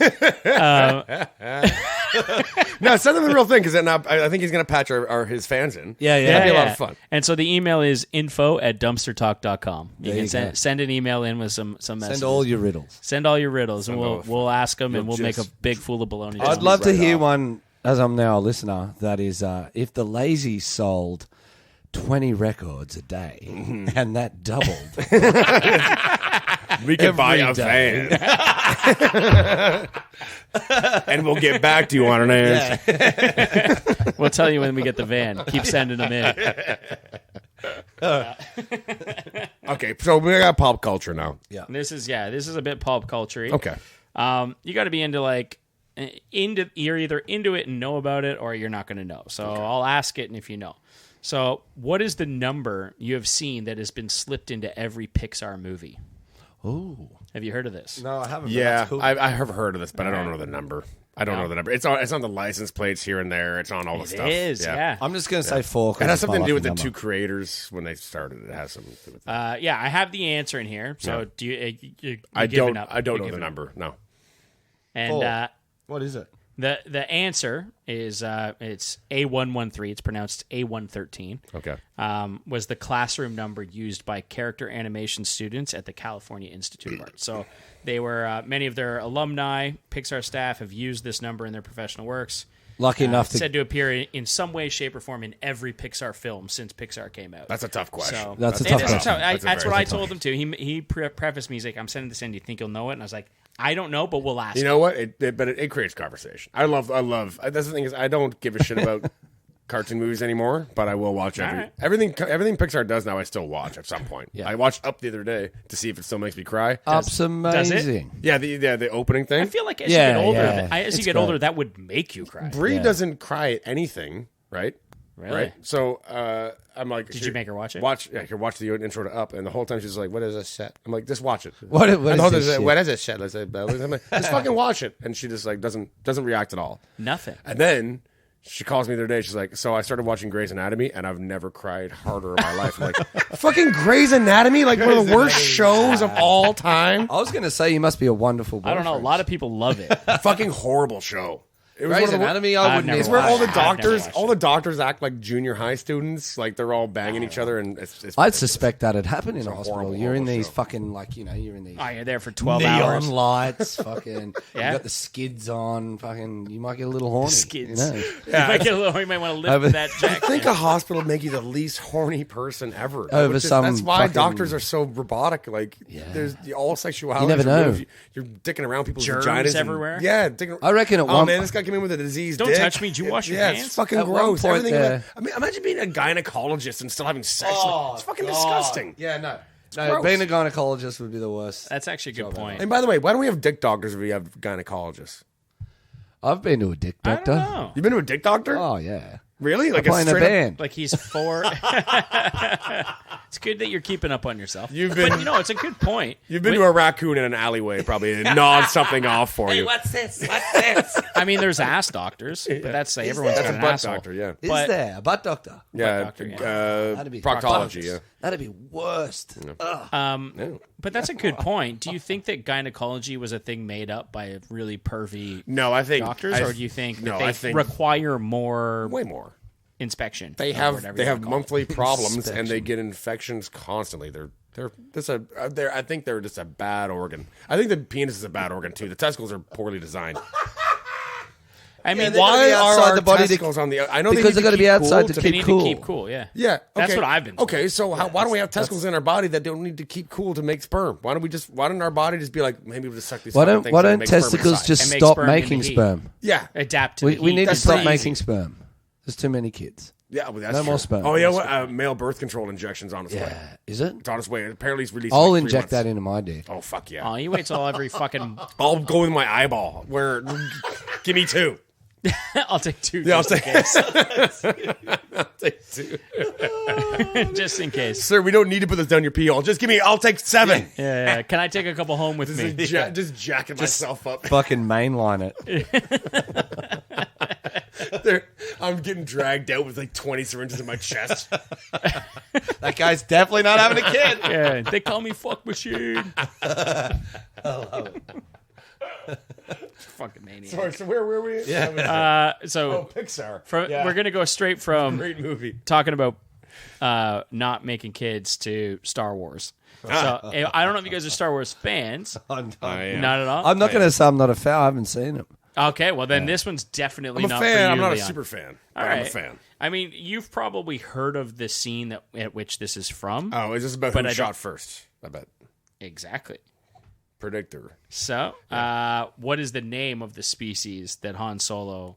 No, send them the real thing because I think he's going to patch his fans in. Yeah, That'd be a lot of fun. And so the email is info@dumpstertalk.com. You There can you go. send an email in with some messages. Send all your riddles. Send all your riddles, and Send all we'll ask them, and you'll we'll make a just- big fool of Baloney Jones. I'd love to right hear off. one, as I'm now a listener, that is if the lazy sold 20 records a day, and that doubled. We can buy a day. van. And we'll get back to you on an answer. We'll tell you when we get the van. Keep sending them in. Okay, so we got pop culture now. Yeah. This is a bit pop culture. Okay. You got to be you're either into it and know about it, or you're not going to know. So I'll ask it, and if you know. So, what is the number you have seen that has been slipped into every Pixar movie? Ooh. Have you heard of this? No, I haven't. Yeah, Cool. I have heard of this, but I don't know the number. I don't know the number. It's on the license plates here and there. It's on all the stuff. It is, yeah. I'm just going to say 4. It has something to do with the two creators when they started. It has something to do with that. Yeah, I have the answer in here. So, do you I giving don't. up? I don't You're know the giving up. number. No. And 4. What is it? the answer is it's A113. It's pronounced A113. Okay. Was the classroom number used by character animation students at the California Institute of Art. So they were many of their alumni, Pixar staff have used this number in their professional works. Lucky enough to... Said to appear in some way, shape, or form in every Pixar film since Pixar came out. That's a tough question. So, That's a it tough is question. That's what I told him too. He prefaced me. He's like, "I'm sending this in. Do you think you'll know it?" And I was like, "I don't know, but we'll ask." You know what? It creates conversation. I love. That's the thing is, I don't give a shit about cartoon movies anymore, but I will watch everything Pixar does now. I still watch at some point. Yeah. I watched Up the other day to see if it still makes me cry. Up's does it? amazing. Yeah, the opening thing. I feel like as Yeah, you get older, yeah. as you It's get great. older, that would make you cry. Bree Yeah. doesn't cry at anything, right? Really? Right. So I'm like, Did you make her watch it? Watch the intro to Up, and the whole time she's like, "What is this shit?" I'm like, "Just watch it." What And the is whole this time, shit? what is this shit? Let's say, I'm like, just fucking watch it, and she just like doesn't react at all. Nothing. And then she calls me the other day. She's like, "So I started watching Grey's Anatomy, and I've never cried harder in my life." I'm like, "Fucking Grey's Anatomy, like one of the worst shows of all time. I was going to say you must be a wonderful boyfriend. I don't know. A lot of people love it. Fucking horrible show." It was Grey's one of the wor- Anatomy, I I've wouldn't never even It's where watched all the it. I've never doctors, watched all the doctors act like junior high students, like they're all banging each other, and it's I'd suspect that had happened in a hospital. horrible, You're in horrible these show. fucking, like, you're in these Oh, you're there for 12 neon hours. lights, fucking, Yeah. you got the skids on, fucking, you might get a little horny. Skids. You know? You might get a little. You might want to lift Over- that jack. I think a hospital make you the least horny person ever. Over Which is- some that's why fucking- doctors are so robotic. Like, Yeah. there's all sexuality. You never is know. removed. You're dicking around people's Germs vaginas and- everywhere? Yeah, dicking, I reckon at oh one- man, this guy came in with a disease. Don't dick. touch me. Did you wash your Yeah, hands? it's fucking At one gross. point Everything. there- I mean, imagine being a gynecologist and still having sex. Oh, it's fucking God. disgusting. Yeah, no. gross. Being a gynecologist would be the worst. That's actually a good point. And by the way, why don't we have dick doctors if we have gynecologists? I've been to a dick I doctor. don't know. You've been to a dick doctor? Oh, yeah. Really? Like Playing a straight up- band. Like he's 4. It's good that you're keeping up on yourself. You've been- but, it's a good point. You've been to a raccoon in an alleyway, probably, and nod something off for you. What's this? What's this? I mean, there's ass doctors, but that's like everyone's That's got a an butt asshole. doctor, yeah. Is But- there a butt doctor? Yeah, doctor, yeah. That'd be proctology, yeah. That'd be worst. Ugh. But that's a good point. Do you think that gynecology was a thing made up by really pervy No, I think doctors, or do you think no, that they I think require more way more. inspection? They or have whatever they you have wanna call it? monthly problems and they get infections constantly. I think they're just a bad organ. I think the penis is a bad organ too. The testicles are poorly designed. I mean, they gotta Why be are outside our the body to- testicles on the? I know because they they're need gotta be outside cool to they keep need cool. to keep cool. Yeah, Yeah, That's okay. what I've been told. Okay, so why don't we have testicles in our body that don't need to keep cool to make sperm? Why don't our body just be like, maybe we'll just suck these? Why fucking don't things why and don't make sperm testicles inside? just And make stop sperm making into heat. sperm? Yeah, adapt to We the need heat. to That's stop pretty making easy. sperm. There's too many kids. Yeah, well, that's No true. more sperm. Oh, you know what? Male birth control injections on its way. Yeah, is it? It's on its way. Apparently, it's released. I'll in like 3 inject months. that into my dick. Oh fuck yeah! Oh, you wait till every fucking. I'll go with my eyeball. Where? Give me 2. I'll take 2. Yeah, I'll just, take 2. just in case. Sir, we don't need to put this down your pee hole. Just give me. I'll take 7. Yeah. Can I take a couple home with me? Just jacking myself up. Fucking mainline it. I'm getting dragged out with like 20 syringes in my chest. That guy's definitely not having a kid. Yeah, they call me fuck machine. Fucking maniac. Sorry, so where were we? So Pixar. we're gonna go straight from Great movie. talking about not making kids to Star Wars. So I don't know if you guys are Star Wars fans. I am. Not at all. I'm not going to say I'm not a fan. I haven't seen him. Okay, well then this one's definitely I'm a not fan. for you, I'm not Leon. a super fan. All but I'm a right. fan. I mean, you've probably heard of the scene at which this is from. Oh, is this about But who I shot don't- first? I bet. Exactly. Predictor. So, what is the name of the species that Han Solo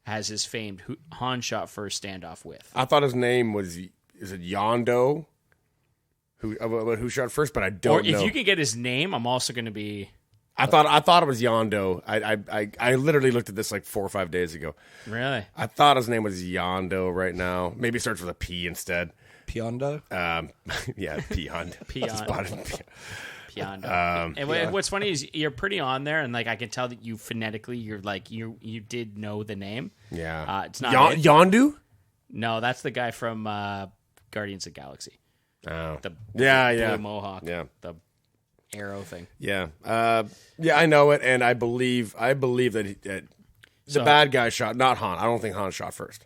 has his famed Han shot first standoff with? I thought his name was, is it Yondo? Who shot first? But I Or don't know. if you can get his name, I'm also going to be... I thought it was Yondo. I literally looked at this like 4 or 5 days ago. Really? I thought his name was Yondo right now. Maybe it starts with a P instead. Piondo. Yeah, Pion. Pion. Piondo. And what's funny is you're pretty on there, and like I can tell that you phonetically, you're like you did know the name. Yeah. It's not it. Yondu? No, that's the guy from Guardians of the Galaxy. Oh. The Yeah. blue mohawk. Yeah. The arrow thing. Yeah. I know it, and I believe that the bad guy shot, not Han. I don't think Han shot first.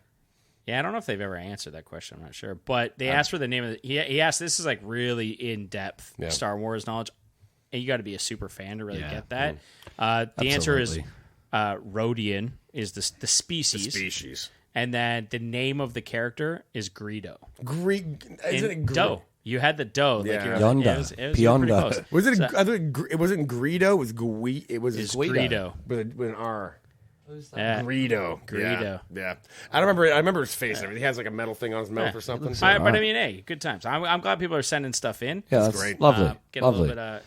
Yeah, I don't know if they've ever answered that question. I'm not sure, but they asked for the name of he asked. This is like really in depth Star Wars knowledge, and you got to be a super fan to really get that. The answer is Rodian is the species. And then the name of the character is Greedo. Isn't it Doe. You had the doe. Yeah. Like you're, Yonda. it was pretty Pionda. close. Was it? So- I thought it wasn't Greedo. It was Gui. It was It's Greedo. with an R. Yeah. Greedo. Greedo. Yeah. I remember his face and everything. He has like a metal thing on his mouth or something. But I mean, hey, good times. I'm glad people are sending stuff in. Yeah, that's great. lovely. Get lovely. a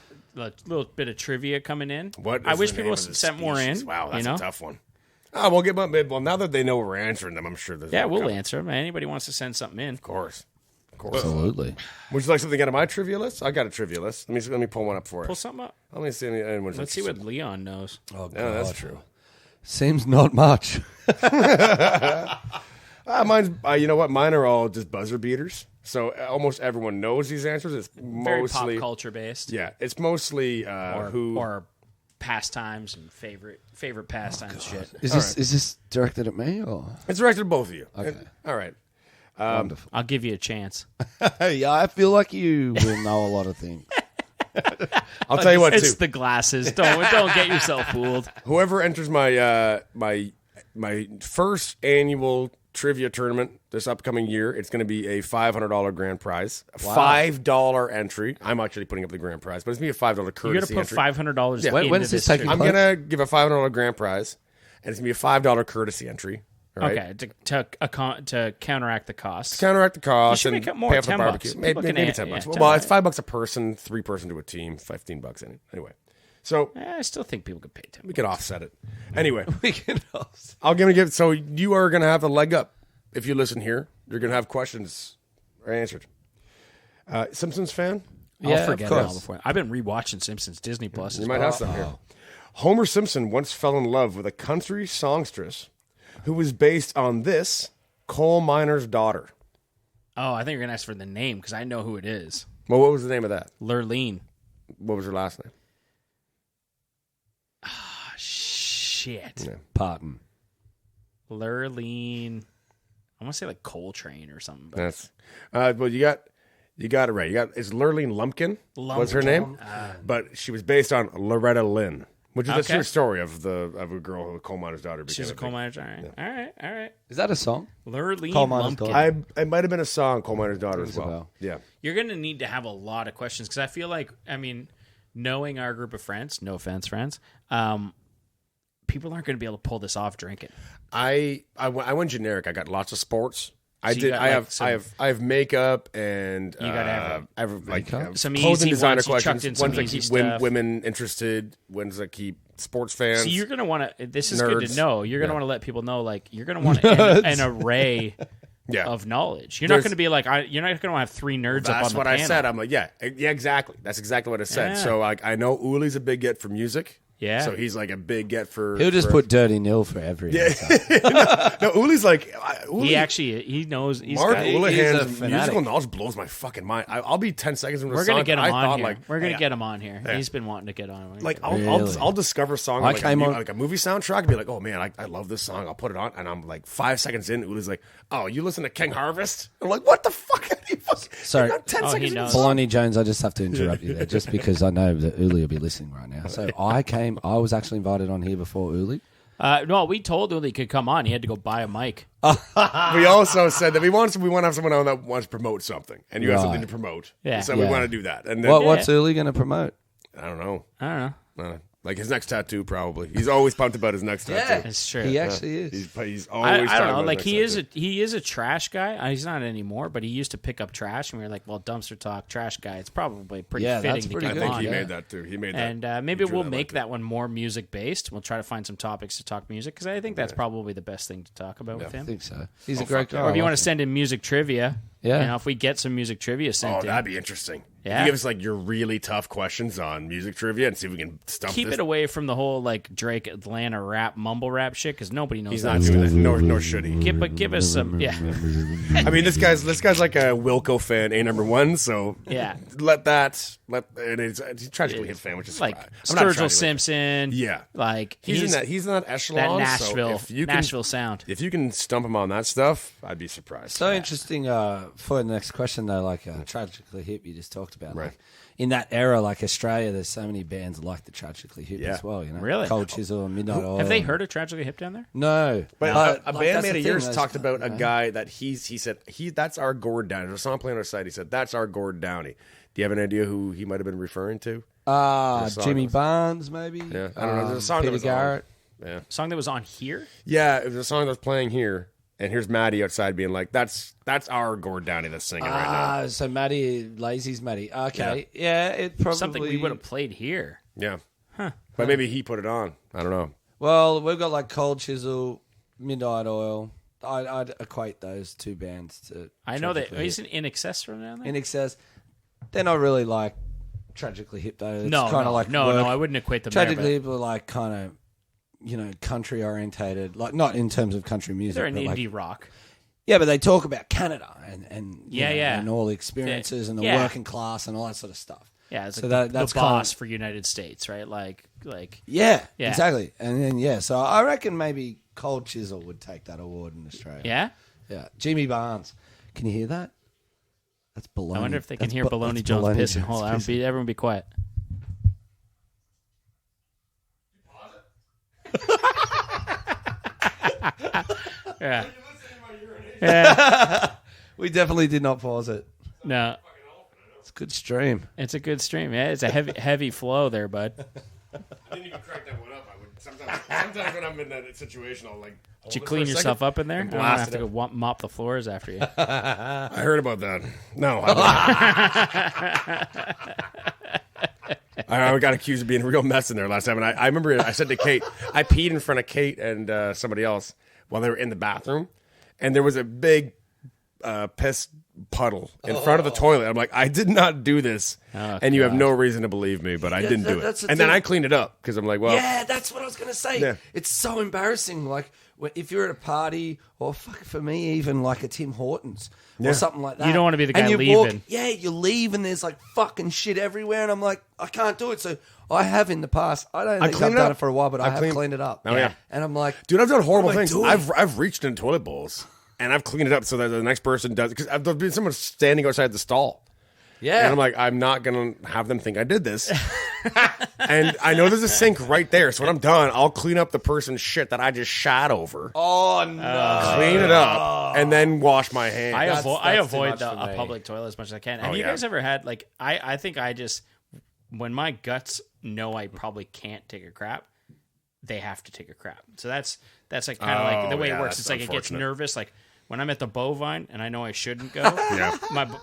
little bit of trivia coming in. What I is wish the people name of the sent more in. species? Wow, that's you know? a tough one. Oh, we'll get well now that they know we're answering them. I'm sure there's Yeah, more we'll coming. answer them. Anybody wants to send something in? Of course. Absolutely. Would you like something out of my trivia list? I got a trivia list. Let me pull one up for Pull us. something up. Let me see anyone's Let's see what interested. Leon knows. Oh, Yeah, that's true. Seems not much. Mine's you know what? Mine are all just buzzer beaters. So almost everyone knows these answers. It's Very mostly pop culture based. Yeah, it's mostly or pastimes and favorite pastimes shit. Is this directed at me or? It's directed at both of you. Okay. All right. Wonderful. I'll give you a chance. Yeah, I feel like you will know a lot of things. I'll tell you what It's too. the glasses. Don't get yourself fooled. Whoever enters my my first annual trivia tournament this upcoming year, it's going to be a $500 grand prize. A $5 entry. I'm actually putting up the grand prize, but it's going to be a $5 courtesy You're gonna put entry. $500 When into is this this taking I'm place? going to give a $500 grand prize, and it's going to be a $5 courtesy entry. All right? Okay, to counteract the costs. Counteract the cost You should and make it more, pay for the $10. barbecue. People Maybe, can maybe add- $10. yeah, Well, $10. it's $5 a person, 3-person to a team, $15 in it. Anyway, so I still think people could pay $10. we could offset it. Anyway, We can also- I'm going to give. So you are going to have a leg up if you listen here. You're going to have questions answered. Simpsons fan? Yeah, I'll forget of it course. all before. I've been rewatching Simpsons Disney Plus. You as might well. have some here. Homer Simpson once fell in love with a country songstress who was based on this coal miner's daughter. Oh, I think you're gonna ask for the name because I know who it is. Well, what was the name of that? Lurleen. What was her last name? Shit. Yeah. Parton. Lurleen. I want to say like Coltrane or something. But That's well, you got it right. It's Lurleen Lumpkin was her name, but she was based on Loretta Lynn, which is the Okay. true story of a girl, a coal miner's daughter. she's a became coal big- miner. All right. Is that a song? Lurleen Coal miner's Lumpkin. It might have been a song, Coal Miner's Daughter, as Rings a well. bell. Yeah. You're gonna need to have a lot of questions because I feel like, knowing our group of friends, no offense, friends, people aren't gonna be able to pull this off drinking. I went generic. I got lots of sports. So you got, like, I have makeup and You gotta have I have like Some clothing easy designer ones. You chucked questions. in some Ones that easy keep stuff. women interested. Ones that keep sports fans. So you're gonna want to. This is good Nerds. to know. You're gonna Yeah. want to let people know, like you're gonna want an array yeah. of knowledge. You're There's- not gonna be like you're not gonna have three nerds up on That's the what panel. I said. I'm like, yeah, exactly. That's exactly what I said. Yeah. So like, I know Uli's a big get for music. Yeah. So he's like a big get for. He'll just for- put Dirty Nil for every answer. No, Uli's like. Uli, He knows. He's Mark got, He's a Ulihan's fanatic. musical knowledge blows my fucking mind. I'll be 10 seconds into the we're song. gonna get him I on thought, here. like, We're gonna hey, get him on here. He's been wanting to get on. Like Really? I'll discover a song I like, came on- like a movie soundtrack and be like, oh man, I love this song. I'll put it on, and I'm like 5 seconds in. Uli's like, oh, you listen to King Harvest? I'm like, what the fuck? Sorry. You're not 10 Oh, he seconds in the knows. song. Baloney Jones, I just have to interrupt you there, just because I know that Uli will be listening right now. So I was actually invited on here before Uli. No, we told him he could come on. He had to go buy a mic. We also said that we want to have someone on that wants to promote something, and you have Right. something to promote. Yeah. So we want to do that. And then, What's Uli going to promote? I don't know. I don't know. Like his next tattoo, probably. He's always pumped about his next tattoo. It's true. He actually is. He's I always don't talking know. about Like his next tattoo. he is a trash guy. He's not anymore, but he used to pick up trash, and we were like, "Well, dumpster talk, trash guy. It's probably pretty Yeah, fitting that's to pretty get I him think on." he made that too. He made that. And maybe he drew we'll that make like that one more music based. We'll try to find some topics to talk music because I think that's probably the best thing to talk about with I him. think so. He's a great guy. Or if you I want like to send in music trivia, Yeah. you know, if we get some music trivia sent Oh, in, that'd be interesting. Yeah. You give us like your really tough questions on music trivia and see if we can stump keep this. it away from the whole like Drake Atlanta rap mumble rap shit because nobody knows. He's that not doing that. Nor should he. But give us some, yeah, I mean, this guy's like a Wilco fan, #1. So yeah. and he's a tragically hip fan, which is Like I'm not Sturgill tragically- Simpson, Yeah. like He's in that that echelon. Nashville, So if you can, Nashville sound. if you can stump him on that stuff, I'd be surprised. So interesting for the next question, though, like Tragically Hip you just talked about. Right. Like, in that era, like Australia, there's so many bands like the Tragically Hip Yeah. as well, you know? Really? Cold Chisel, Midnight Oil. Have they heard of Tragically Hip down there? No. But a like, that's bandmate the of thing, yours those- talked about a you know? guy that he said that's our Gord Downey. There's a song playing on our site. He said that's our Gord Downey. Do you have an idea who he might have been referring to? The song Jimmy was- Barnes, maybe? Yeah, I don't know. There's a song that Peter was on. Garrett. Yeah, Song that was on here. yeah. It was a song that was playing here, and here's Maddie outside being like, "That's our Gord Downey that's singing right now." So Maddie, Lazy's Maddie. Okay. Yeah, it probably... Something we would have played here. Yeah, but maybe he put it on. I don't know. Well, we've got like Cold Chisel, Midnight Oil. I'd equate those two bands to... I know that. Tragically Isn't In Excess from down there? In Excess. They're not really like Tragically Hip, though. It's No, kind of no, like no, work. no. I wouldn't equate them there. Tragically But Hip are like kind of, you know, country orientated. Like, not in terms of country music. they're an but indie like, rock. yeah, but they talk about Canada and you Yeah, know, yeah. and all the experiences and the Yeah. working class and all that sort of stuff. Yeah, it's So like that's the kind boss of- for United States, right? Like Yeah, Yeah. exactly. And then so I reckon maybe Cold Chisel would take that award in Australia. yeah. Yeah. Jimmy Barnes. Can you hear that? That's baloney. I wonder if they can That's hear ba- Baloney that's Jones Baloney pissing. Jones Hold on, pissing. everyone be quiet. Yeah. Yeah. We definitely did not pause it. No, It's a good stream. it's a good stream. Yeah, it's a heavy flow there, bud. I didn't even crack that one up. I would sometimes when I'm in that situation, I'll like. Did you clean yourself up in there? I'm gonna blast have to it go mop the floors after you. I heard about that. No, I got accused of being a real mess in there last time, and I remember I said to Kate, I peed in front of Kate and somebody else while they were in the bathroom, and there was a big piss puddle in front of the toilet. I'm like, I did not do this, Oh, and you have God. no reason to believe me, but I didn't do that's it. the And then thing. I cleaned it up because I'm like, well, Yeah, that's what I was going to say. Yeah. It's so embarrassing. Like, if you're at a party, or fuck, for me, even like a Tim Hortons or something like that. You don't wanna be the guy and you leaving. you leave and there's like fucking shit everywhere. And I'm like, I can't do it. So I have in the past. I don't think I've clean it done up. it for a while, but I have clean- cleaned it up. Oh, yeah. And I'm like, dude, I've done horrible What am I things. doing? I've reached in toilet bowls and I've cleaned it up so that the next person does. Because there's been someone standing outside the stall. yeah. And I'm like, I'm not going to have them think I did this. And I know there's a sink right there. So when I'm done, I'll clean up the person's shit that I just shot over. Oh, no. Clean it up and then wash my hands. I That's too avoid much for a me. public toilet as much as I can. Have you yeah. guys ever had like I think I just when my guts know I probably can't take a crap, they have to take a crap. So that's like kind of like the way it yeah, works. that's It's like it gets unfortunate. nervous. Like when I'm at the bovine and I know I shouldn't go, Yeah.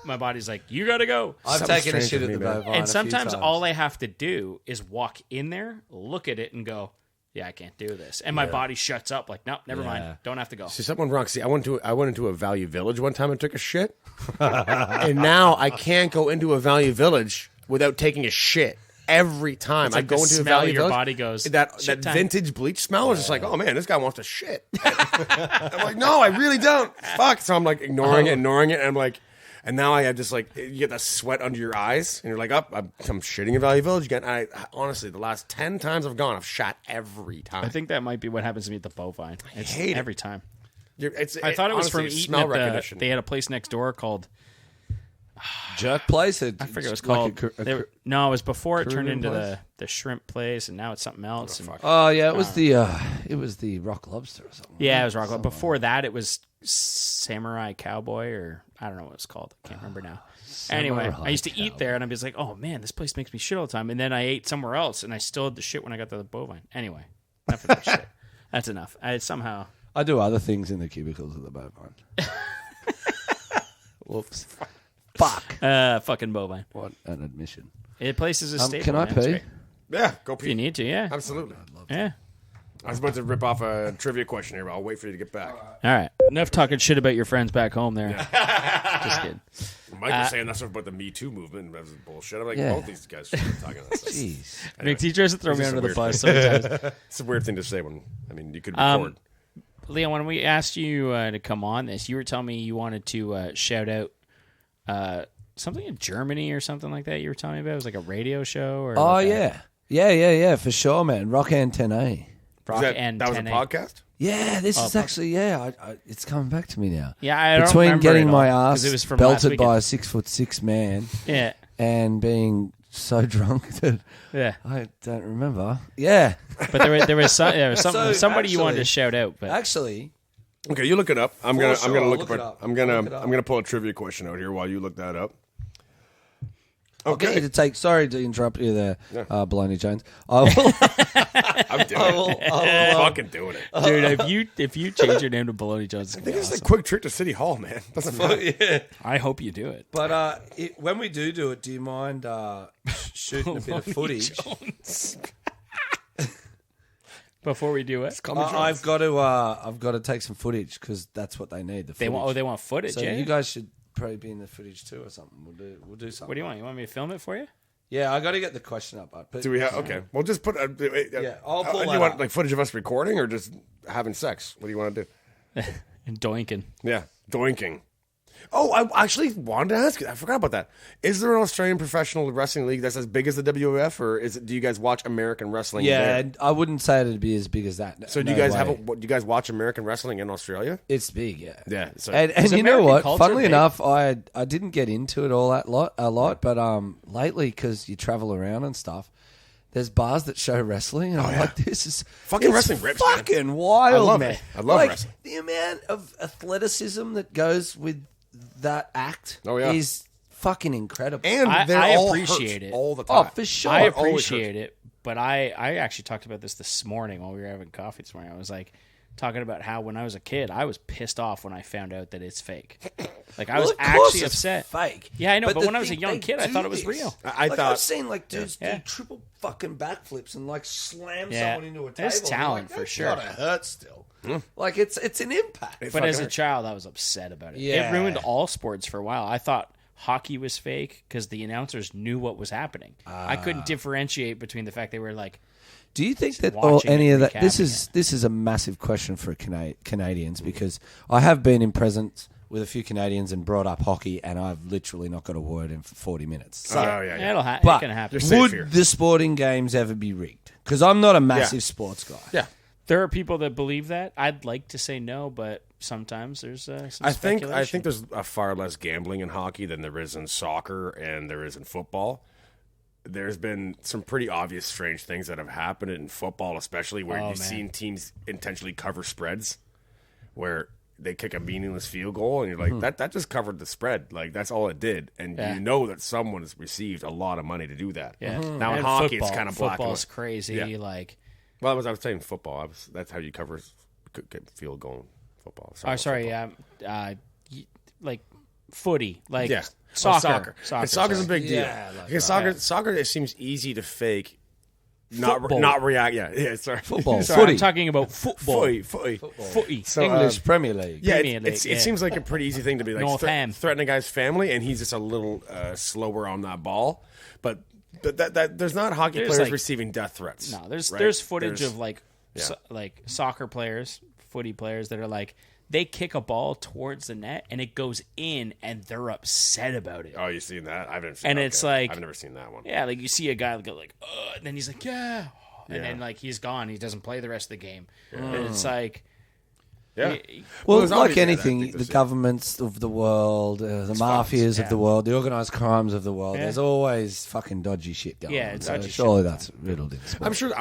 my body's like, you got to go. I've Something taken a strange shit with at the me, man. bovine. And a few sometimes times. all I have to do is walk in there, look at it, and go, yeah, I can't do this. And my body shuts up like, nope, never Yeah. mind. Don't have to go. See, something wrong. See, I went into a Value Village one time and took a shit. And now I can't go into a Value Village without taking a shit. Every time It's like I go the into a smell Value your Village, body goes, that shit time. vintage bleach smell is just like, oh man, this guy wants to shit. I'm like, no, I really don't. Fuck. So I'm like ignoring it, and I'm like, and now I have just like you get that sweat under your eyes, and you're like, up, I'm shitting in Value Village again. I honestly, the last 10 times I've gone, I've shot every time. I think that might be what happens to me at the bovine. It's hate it. every time. I I thought it was honestly, from it's eating smell at recognition. they had a place next door called Jerk place? I forget what it was called. No, it was before it turned into place? the shrimp place, and now it's something else. Oh yeah, it was the Rock Lobster or something. Yeah, it was Rock Lobster. Before that, it was Samurai Cowboy, or I don't know what it's called. I can't remember now. Anyway, I used to eat there, and I'd be like, "Oh man, this place makes me shit all the time." And then I ate somewhere else, and I still had the shit when I got to the bovine. Anyway, enough of that shit. That's enough. I do other things in the cubicles of the bovine. Whoops. Fuck. Fucking bovine. What an admission. It places a staple. Can I man. It's pee? great. Yeah, go If you pee. need to, yeah. Absolutely. Yeah. I was about to rip off a trivia question here, but I'll wait for you to get back. All right. Enough talking shit about your friends back home there. Just kidding. Mike was saying that stuff about the Me Too movement, and that was bullshit. I'm like, both these guys should be talking about this. Jeez. Nick, he tries to throw me This is under a the weird bus sometimes. It's a weird thing to say when, you could record. Leon, when we asked you to come on this, you were telling me you wanted to shout out something in Germany or something like that. You were telling me about it was like a radio show or Yeah, for sure, man. Rock Antennae. That was a podcast? Yeah, this is actually I it's coming back to me now. Yeah, I don't Between remember getting it all, my 'cause ass it was from last belted by a weekend. 6'6" man, Yeah. and being so drunk that Yeah. I don't remember. Yeah, But there was something, So, somebody you wanted to actually- shout out, but actually, Okay, you look it up. I'm gonna look look up. it up. I'm gonna pull a trivia question out here while you look that up. I'll get you to take. Sorry to interrupt you there, Baloney Jones. I will. I'm doing it. Fucking doing it. dude, if you change your name to Baloney Jones, I think it's a quick trip to City Hall, man. Doesn't matter. I hope you do it. But when we do it, do you mind shooting a bit of footage? Before we do it, I've got to take some footage because that's what they need. The they footage. want footage. So yeah? you guys should probably be in the footage too or something. We'll do something. What do you want? You want me to film it for you? Yeah, I got to get the question up. But Do we have? Okay, well, just put. Yeah, I'll pull Do that you want up. like footage of us recording or just having sex? What do you want to do? And doinking. Yeah, doinking. Oh, I actually wanted to ask you. I forgot about that. Is there an Australian professional wrestling league that's as big as the WWF, or do you guys watch American wrestling? yeah, there? and I wouldn't say it'd be as big as that. So do you guys do you guys watch American wrestling in Australia? It's big, yeah. Yeah. So And Is you know American what? culture Funnily big? enough, I didn't get into it a lot, but lately because you travel around and stuff, there's bars that show wrestling, and I'm like, this is Fucking it's wrestling rips, man. fucking wild, I love man. it. I love like, wrestling. The amount of athleticism that goes with that act is fucking incredible. and I they're all appreciate hurt it. all the Oh, time. for sure. I always appreciate it, but I actually talked about this morning while we were having coffee this morning. I was like talking about how when I was a kid, I was pissed off when I found out that it's fake. Like I was Well, of course actually it's upset. Fake. Yeah, I know, but the when I was a thing- young they kid, I do thought it was this. real. I Like, thought I've seen like dudes Yeah. do triple fucking backflips and like slam Yeah. someone into a table. There's and I'm talent like, for "That's sure." gotta hurt still. Like it's an impact. But fucking as a hurt. child, I was upset about it. Yeah. It ruined all sports for a while. I thought hockey was fake because the announcers knew what was happening. I couldn't differentiate between the fact they were like, Do you think that watching any it, of that? recapping This is a massive question for Canadians because I have been in presence with a few Canadians and brought up hockey, and I've literally not got a word in for 40 minutes. So, oh yeah, yeah. it but can happen. You're safe would here. the sporting games ever be rigged? Because I'm not a massive sports guy. Yeah. There are people that believe that. I'd like to say no, but sometimes there's some I think speculation. there's a far less gambling in hockey than there is in soccer and there is in football. There's been some pretty obvious strange things that have happened in football, especially where you've man. seen teams intentionally cover spreads, where they kick a meaningless field goal, and you're like, that just covered the spread. Like that's all it did, and Yeah. you know that someone has received a lot of money to do that. Yeah. Now in And hockey, football. it's kind of black and Football's white. crazy. Yeah. Like, Well, I was saying football. That's how you cover get field goal in football. Football. like footy, like Yeah. soccer. And soccer's a big deal. Yeah, like because soccer, it seems easy to fake, Football. not react. Yeah, sorry. Football. Sorry, Footy. I'm talking about football. Footy. Footy. So, English Premier League. Yeah, Premier it League, yeah. seems like a pretty easy thing to be like North Ham. threatening a guy's family, and he's just a little slower on that ball. But that there's not hockey There's, players like- receiving death threats. No, there's right? footage There's- of like Yeah. like soccer players, footy players that are like they kick a ball towards the net and it goes in and they're upset about it. Oh, you seen that? I haven't. Seen And okay. it's like- I've never seen that one. Yeah, like you see a guy go like, and then he's like, yeah, and then like he's gone. He doesn't play the rest of the game. And it's like, Yeah. Well, there's like obviously- anything, I think the there's- governments of the world, the mafias of the world, the organised crimes of the world, Yeah. there's always fucking dodgy shit going Yeah, on. it's So dodgy shit surely all the that's riddled in sport. I'm sure.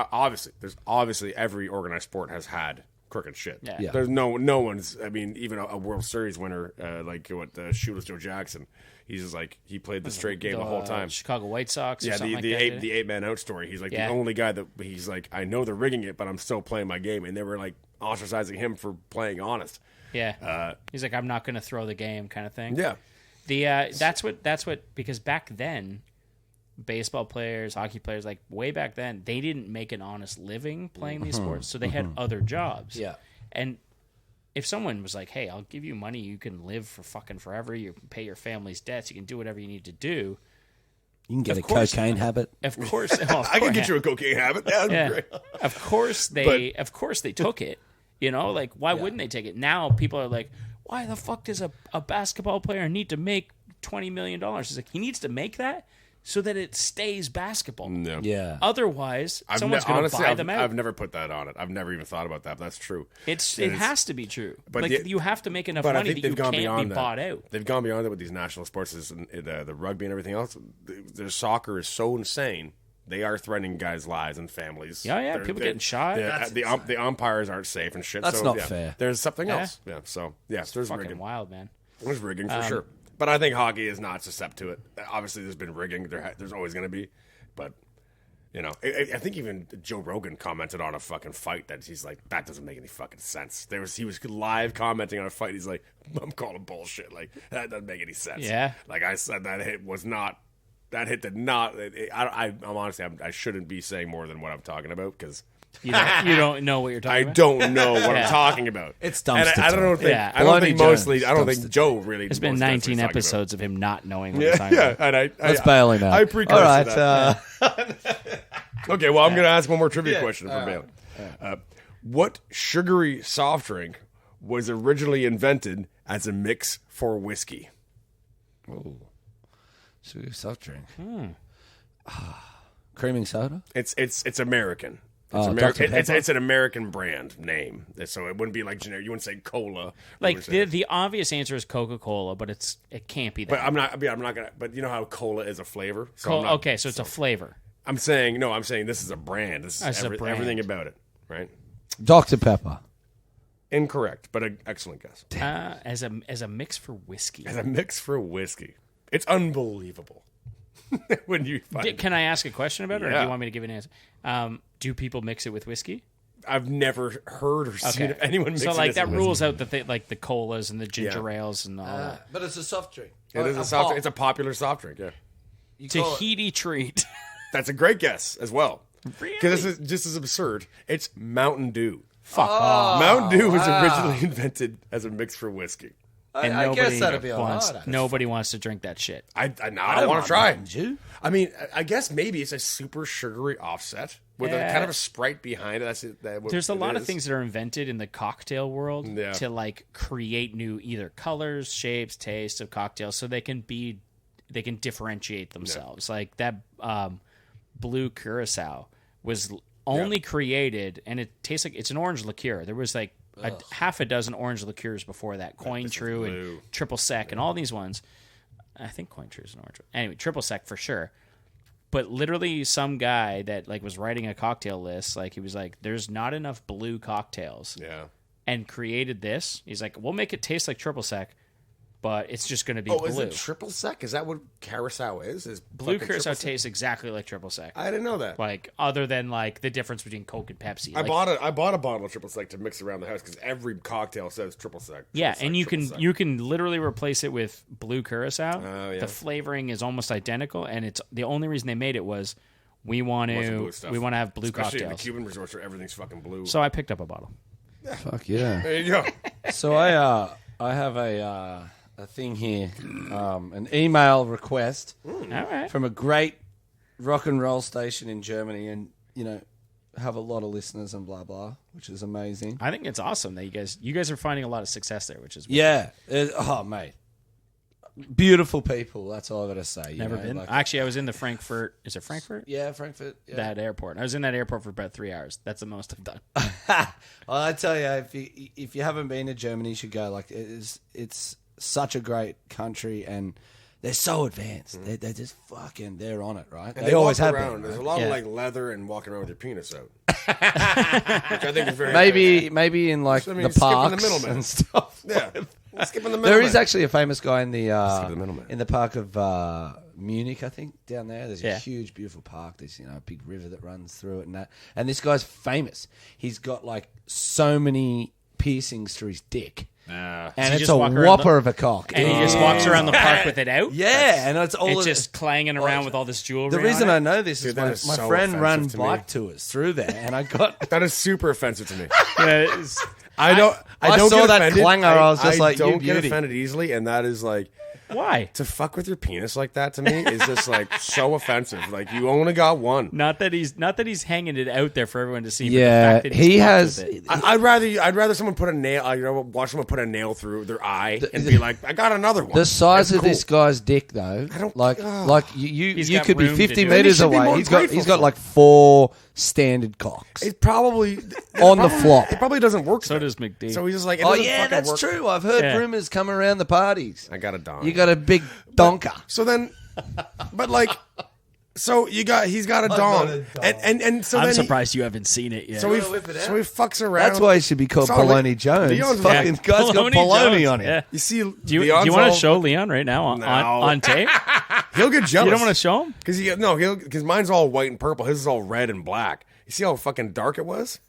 Obviously every organized sport has had crooked shit. Yeah. There's no one's. I mean, even a World Series winner like Shoeless Joe Jackson. He's just like he played the straight game the whole time. Chicago White Sox. Yeah, or something the like that, eight man out story. He's like Yeah. the only guy that he's like. I know they're rigging it, but I'm still playing my game, and they were like ostracizing him for playing honest. Yeah. He's like, I'm not going to throw the game, kind of thing. Yeah, That's what because back then, baseball players, hockey players, like way back then, they didn't make an honest living playing these sports, so they had other jobs. Yeah. And if someone was like, "Hey, I'll give you money, you can live for fucking forever, you can pay your family's debts, you can do whatever you need to do," You can get Of a course. cocaine habit. of course, I can get you a cocaine habit. Yeah, that'd be Yeah. great. Of course they took it. You know, like why wouldn't they take it? Now people are like, why the fuck does a basketball player need to make $20 million? He's like, he needs to make that so that it stays basketball. No. Yeah. Otherwise, someone's going to honestly, buy them out. I've never put that on it. I've never even thought about that. But that's true. It has to be true. But like you have to make enough But I money think that you they've gone can't beyond be that. bought out. They've gone beyond that with these national sports, the rugby and everything else. Their soccer is so insane. They are threatening guys' lives and families. Yeah, people getting shot. The umpires aren't safe and shit. That's so, not yeah, fair. There's something Yeah. else. Yeah. So there's Fucking rigging. wild, man. There's rigging for sure. But I think hockey is not susceptible to it. Obviously, there's been rigging. There's always going to be. But you know, I think even Joe Rogan commented on a fucking fight that he's like, that doesn't make any fucking sense. He was live commenting on a fight. He's like, I'm calling bullshit. Like that doesn't make any sense. Yeah. Like I said, that hit was not. That hit did not. I'm honestly, I shouldn't be saying more than what I'm talking about because You don't know what you're talking I about? don't know what Yeah. I'm talking about. It's And dumpster I don't think. Yeah. I don't Baloney think Jones, mostly. I don't think dumpster Joe really. It's been knows that's what 19 he's talking episodes of him not knowing what about. he's talking Yeah, about. and Let's bail him out. I precursed All right. that. Okay, well, I'm going to ask one more trivia question for Bailey. What sugary soft drink was originally invented as a mix for whiskey? Sugar soft drink. Creaming soda? It's American. It's, Oh, American. Dr. Pepper? It's an American brand name, so it wouldn't be like generic. You wouldn't say cola. You Like would say- the obvious answer is Coca-Cola, but it can't be that. but I'm not gonna. But you know how cola is a flavor. So I'm not- Okay, so it's a flavor. I'm saying this is a brand. This is It's a brand. everything about it, right? Dr. Pepper. Incorrect, but an excellent guess. As a mix for whiskey. As a mix for whiskey, it's unbelievable. When you find Can I ask a question about it, or do Yeah. you want me to give an answer? Do people mix it with whiskey? I've never heard or seen Okay. of anyone mix So like it that with rules out like the colas and the ginger Yeah. ales and all that. But it's a soft drink. whiskey. It is a soft. It's a popular soft drink. Yeah, You call it- Tahiti treat. that's a great guess as well. Really? Because this is just as absurd. It's Mountain Dew. Fuck off. Mountain Dew was originally invented as a mix for whiskey. And I nobody guess that'd be all wants, right. nobody wants to drink that shit. I don't want to try. Dew? I mean, I guess maybe it's a super sugary offset with a Yeah. kind of a Sprite behind it. That's it. There's a lot of things that are invented in the cocktail world Yeah. to like create new either colors, shapes, tastes of cocktails, so they can differentiate themselves. Like that blue curacao was only created, and it tastes like it's an orange liqueur. There was like half a dozen orange liqueurs before that. Coin True blue. and Triple Sec and all these ones. I think Coin True is an orange one. Anyway, Triple Sec for sure. But literally some guy that like was writing a cocktail list, like he was like, there's not enough blue cocktails. Yeah. And created this. He's like, we'll make it taste like Triple Sec, but it's just going to be Oh, blue. is it triple sec? Is that what curacao is? Is Blue fucking curacao triple sec? tastes exactly like Triple Sec. I didn't know that. Like other than like the difference between Coke and Pepsi. I Like, bought a bottle of triple sec to mix around the house because every cocktail says triple sec. yeah, Triple and sec, triple sec. you can literally replace it with blue curacao. Oh, yeah. The flavoring is almost identical, and it's the only reason they made it was we want Want some blue to stuff. have blue Especially in the cocktails. Cuban resorts where everything's fucking blue. So I picked up a bottle. Fuck yeah. there you go. So I have a thing here, an email request All right. from a great rock and roll station in Germany, and have a lot of listeners and blah blah, which is amazing. I think it's awesome that you guys are finding a lot of success there, which is Yeah. Oh mate, beautiful people. That's all I got to say. Never been. Actually, I was in the Frankfurt. Is it Frankfurt? Yeah, Frankfurt. Yeah. That airport. I was in that airport for about 3 hours. That's the most I've done. Well, I tell you, if you haven't been to Germany, you should go. Like it's such a great country, and they're so advanced. They're just fucking. They're on it, right? And they always walk have around. been. There's Right? a lot of like leather and walking around with your penis out, which I think is very Maybe in like I mean, the skipping the parks middleman. and stuff. Yeah, skipping the middle. There is actually a famous guy in the middleman. the park of Munich, I think, down there. There's Yeah. a huge, beautiful park. There's a big river that runs through it, and that. And this guy's famous. He's got like so many piercings through his dick, and So you it's just a walk around whopper of a cock. And he just walks around the park with it out? Yeah, and it's all It's of just clanging around with all this jewelry. The reason on I it. know this is Dude, that my is so friend ran offensive to me. bike tours through there, and I got. That is super offensive to me. Yeah, it's- I don't saw get that offended. clanger, I was just like, you don't get beauty. offended easily, and that is like why? to fuck with your penis like that to me is just like so offensive. Like you only got one. Not that he's hanging it out there for everyone to see. Yeah, but the fact that he's he fucked has. with it. I'd rather someone put a nail. Watch someone put a nail through their eye and be like, I got another one. The size That's of this cool. guy's dick, though, don't- like He's you got could be room to 50 do it. meters Then he should be away. more He's got grateful for like it. 4 standard cocks It probably on the flop. It probably doesn't work. So then. does McD. So he's just like, it Oh doesn't yeah, fucking that's work. true. I've heard Yeah. rumors come around the parties. I got a dong. You got a big donker. So then, but like, so he's got a dong, and so I'm then surprised you haven't seen it yet. so he fucks around. That's why he should be called It's all like- Baloney Jones. Leon's Fucking like- guy's got baloney on him. Yeah. you see. Do you want to show Leon right now on tape? He'll get jealous. You don't want to show him? because mine's all white and purple. His is all red and black. You see how fucking dark it was?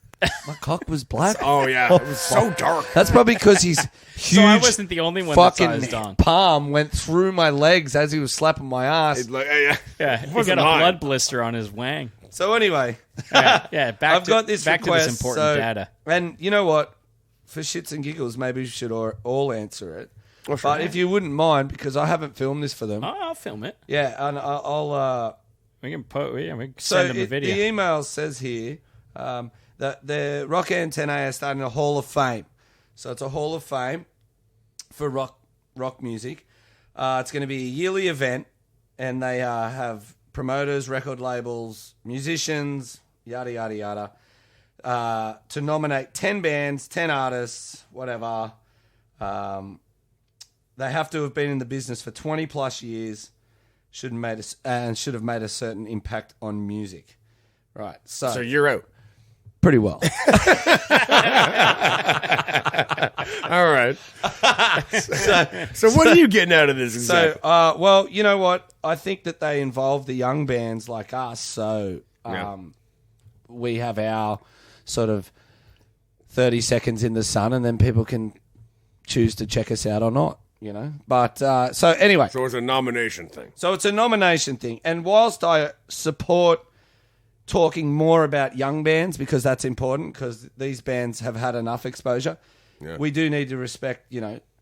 My cock was black. Oh yeah, it was so dark. That's probably because he's huge. So I wasn't the only one that saw fucking his dong. palm went through my legs as he was slapping my ass. It's like, yeah, Yeah, he got wasn't a mine. blood blister on his wang. So anyway, Yeah, back I've to, got this back request. to this important so- data. And you know what? For shits and giggles, maybe we should all answer it. Oh, sure. But if you wouldn't mind, because I haven't filmed this for them. Oh, I'll film it. Yeah, and I'll. We can we can So send him a video. the email says here that the Rock Antennae are starting a Hall of Fame. So it's a Hall of Fame for rock music. It's going to be a yearly event, and they have promoters, record labels, musicians, yada yada yada, to nominate 10 bands, 10 artists, whatever. They have to have been in the business for 20 plus years. Should have made a certain impact on music. Right. So you're out. Pretty well. All right. So what are you getting out of this? Exactly? So, well, you know what? I think that they involve the young bands like us. So we have our sort of 30 seconds in the sun, and then people can choose to check us out or not. But so anyway. So it's a nomination thing. So it's a nomination thing. And whilst I support talking more about young bands, because that's important, because these bands have had enough exposure, we do need to respect,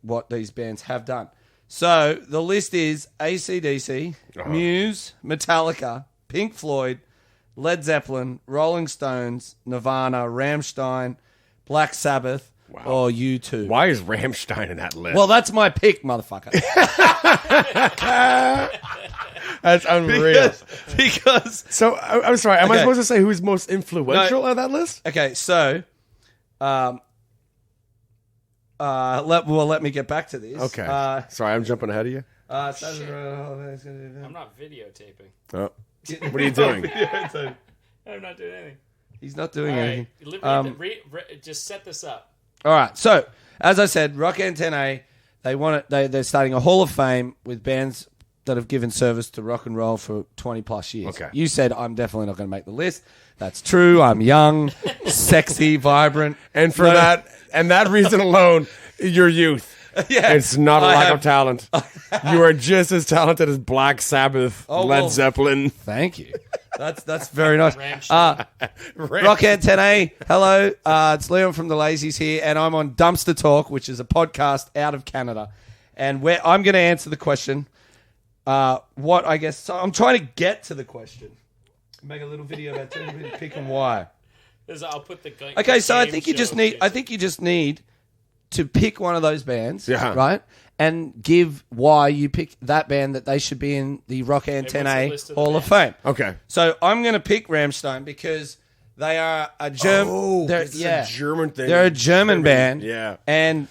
what these bands have done. So the list is AC/DC, Muse, Metallica, Pink Floyd, Led Zeppelin, Rolling Stones, Nirvana, Rammstein, Black Sabbath, or U2. Why is Rammstein in that list? Well, that's my pick, motherfucker. That's unreal. because So I'm sorry. Am I Okay. supposed to say who's most influential on that list? okay, so let me get back to this. Okay. Sorry, I'm jumping ahead of you. I'm not videotaping. Oh. What are you doing? I'm not doing anything. He's not doing All anything. right, just set this up. All right. So, as I said, Rock Antennae, they're starting a Hall of Fame with bands that have given service to rock and roll for 20 plus years. Okay. You said I'm definitely not going to make the list. That's true. I'm young, sexy, vibrant. And for that reason alone, your youth. Yeah. It's not a I lack have- of talent. You are just as talented as Black Sabbath, Oh, Led well. Zeppelin. Thank you. That's very nice. Rammstein. Rock Antennae, hello. It's Leon from the Lazies here, and I'm on Dumpster Talk, which is a podcast out of Canada. And where I'm going to answer the question. So I'm trying to get to the question. Make a little video about pick and why. I'll put the Okay, so I think you just need to pick one of those bands, Yeah. right, and give why you pick that band that they should be in the Rock Antennae list of the Hall of Fame. Okay. So I'm going to pick Rammstein because they are a German. Oh, this is a German thing. They're a German band. Yeah. And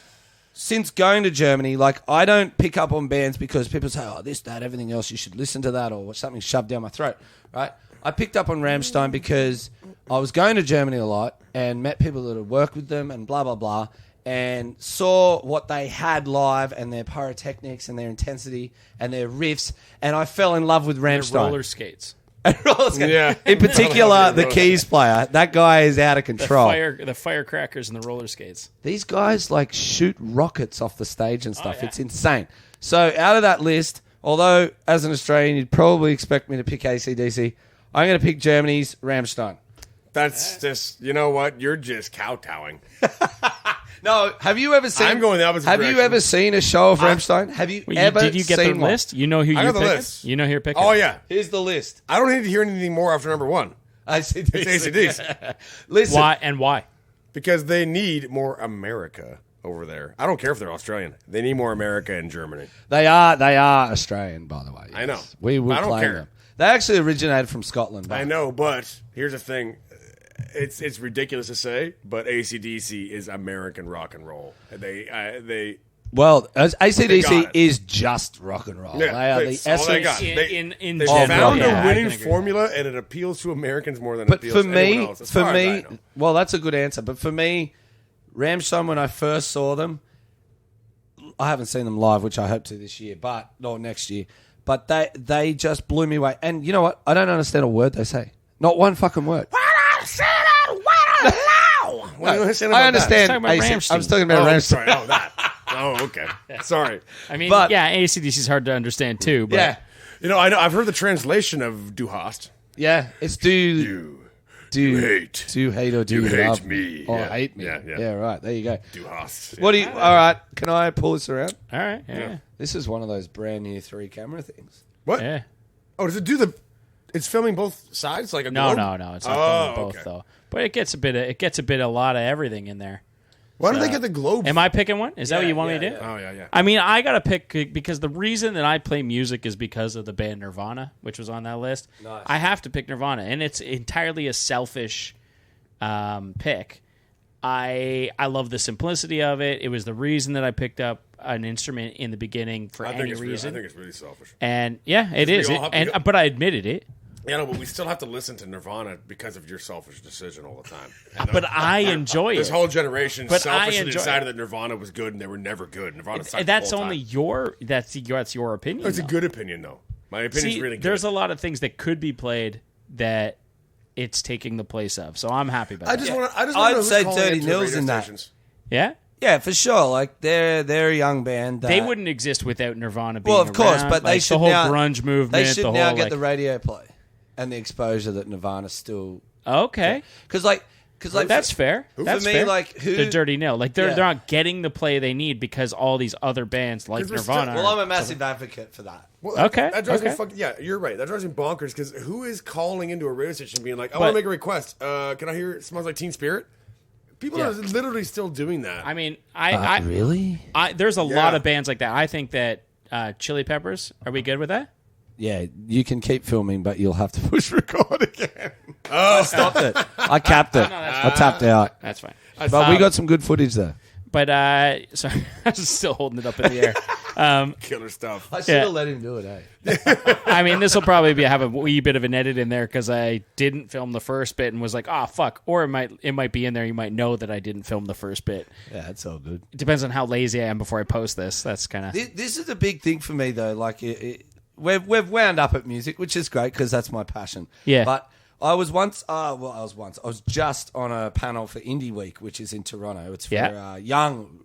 since going to Germany, like, I don't pick up on bands because people say, oh, this, that, everything else, you should listen to that, or something shoved down my throat, right? I picked up on Rammstein because I was going to Germany a lot and met people that had worked with them and blah, blah, blah, and saw what they had live and their pyrotechnics and their intensity and their riffs, and I fell in love with Rammstein. Roller skates. Yeah. In particular, the keys player. That guy is out of control. The firecrackers and the roller skates. These guys like shoot rockets off the stage and stuff. yeah. It's insane. So out of that list, although as an Australian you'd probably expect me to pick AC/DC, I'm going to pick Germany's Rammstein. That's just, you know what? You're just kowtowing. No, have you ever seen? I'm going the opposite Have you direction. ever seen a show of Rammstein? Have you ever? Did you get the seen one? list? You know who I you're got the picking? list. You know who you're picking? Oh, yeah. Here's the list. I don't need to hear anything more after number one. AC/DC. It's AC/DC. Listen, Why and why? Because they need more America over there. I don't care if they're Australian. They need more America in Germany. they are Australian, by the way. I know. We will I don't claim care. them. They actually originated from Scotland. I know, but here's the thing. It's ridiculous to say, but AC/DC is American rock and roll. They Well, as They AC/DC got it. is just rock and roll. Yeah, they are the that's all they essence. got. In they general, found yeah, I a can winning agree with formula, and it appeals to Americans more than it But appeals for to anyone me, else. As far as I know. well, that's a good answer. But for me, Rammstein, when I first saw them, I haven't seen them live, which I hope to this year, or next year. But they just blew me away. And you know what? I don't understand a word they say. Not one fucking word. What do you understand I about understand. Talking about AC Rammstein. I was talking that? about Oh, Rammstein. sorry. Oh, that. Oh, okay. Sorry. I mean, But- yeah, AC/DC is hard to understand too. But Yeah, You know, I've heard the translation of Du hast. yeah. It's do You hate. or do You you hate love me. or Yeah. hate me? Yeah. Right. There you go. Du hast. What do you? All right. Can I pull this around? all right, yeah. This is one of those brand new 3-camera things. What? Yeah. Oh, does it do the? It's filming both sides, like a No, globe? no, it's not Oh, filming both okay. though. But it gets a lot of everything in there. Why don't they get the globe? Am I picking one? Is that what you want me to yeah, do? Oh yeah. I mean, I gotta pick because the reason that I play music is because of the band Nirvana, which was on that list. Nice. I have to pick Nirvana, and it's entirely a selfish pick. I love the simplicity of it. It was the reason that I picked up an instrument in the beginning for I think any it's reason. I think it's really selfish. And yeah, it is. we all have to go- But I admitted it. Yeah, no, but we still have to listen to Nirvana because of your selfish decision all the time. And But I enjoy this it. whole generation But I selfishly enjoy decided it. that Nirvana was good, and they were never good. Nirvana sucked That's the whole only time. your your opinion. It's a though. good opinion, though. My opinion's See, really good. there's a lot of things that could be played that it's taking the place of. So I'm happy about I that. just want to. I just I'd want to say call Dirty into Nils radio in that. stations. Yeah? Yeah, for sure. Like they're a young band. They wouldn't exist without Nirvana being Well, of course, around. but they Like, should the whole now, grunge movement. They should the now whole, get like, the radio play and the exposure that Nirvana still. Okay. Because That's fair. That's me, fair. like, who- the Dirty Nil. Like they're Yeah. not getting the play they need because all these other bands like 'Cause we're still- Nirvana. Well, I'm are- a massive advocate for that. Well, Okay, That drives me okay. fucking, yeah, you're right. That drives me bonkers because who is calling into a radio station being like, I But- want to make a request. Can I hear it smells like Teen Spirit? People Yeah. are literally still doing that. I mean, I Really? there's a lot Yeah. of bands like that. I think that Chili Peppers. Are we good with that? Yeah, you can keep filming, but you'll have to push record again. Oh, I stopped it. I capped it. I tapped out. That's fine. But we got some good footage there. But sorry, I was still holding it up in the air. Killer stuff. I should have let him do it, eh? I mean, this will probably have a wee bit of an edit in there because I didn't film the first bit and was like, "Oh fuck," or it might be in there. You might know that I didn't film the first bit. Yeah, that's all good. It depends on how lazy I am before I post this. That's kind of This is a big thing for me, though. Like, we've wound up at music, which is great because that's my passion. Yeah. But I was just on a panel for Indie Week, which is in Toronto. It's for Yeah. young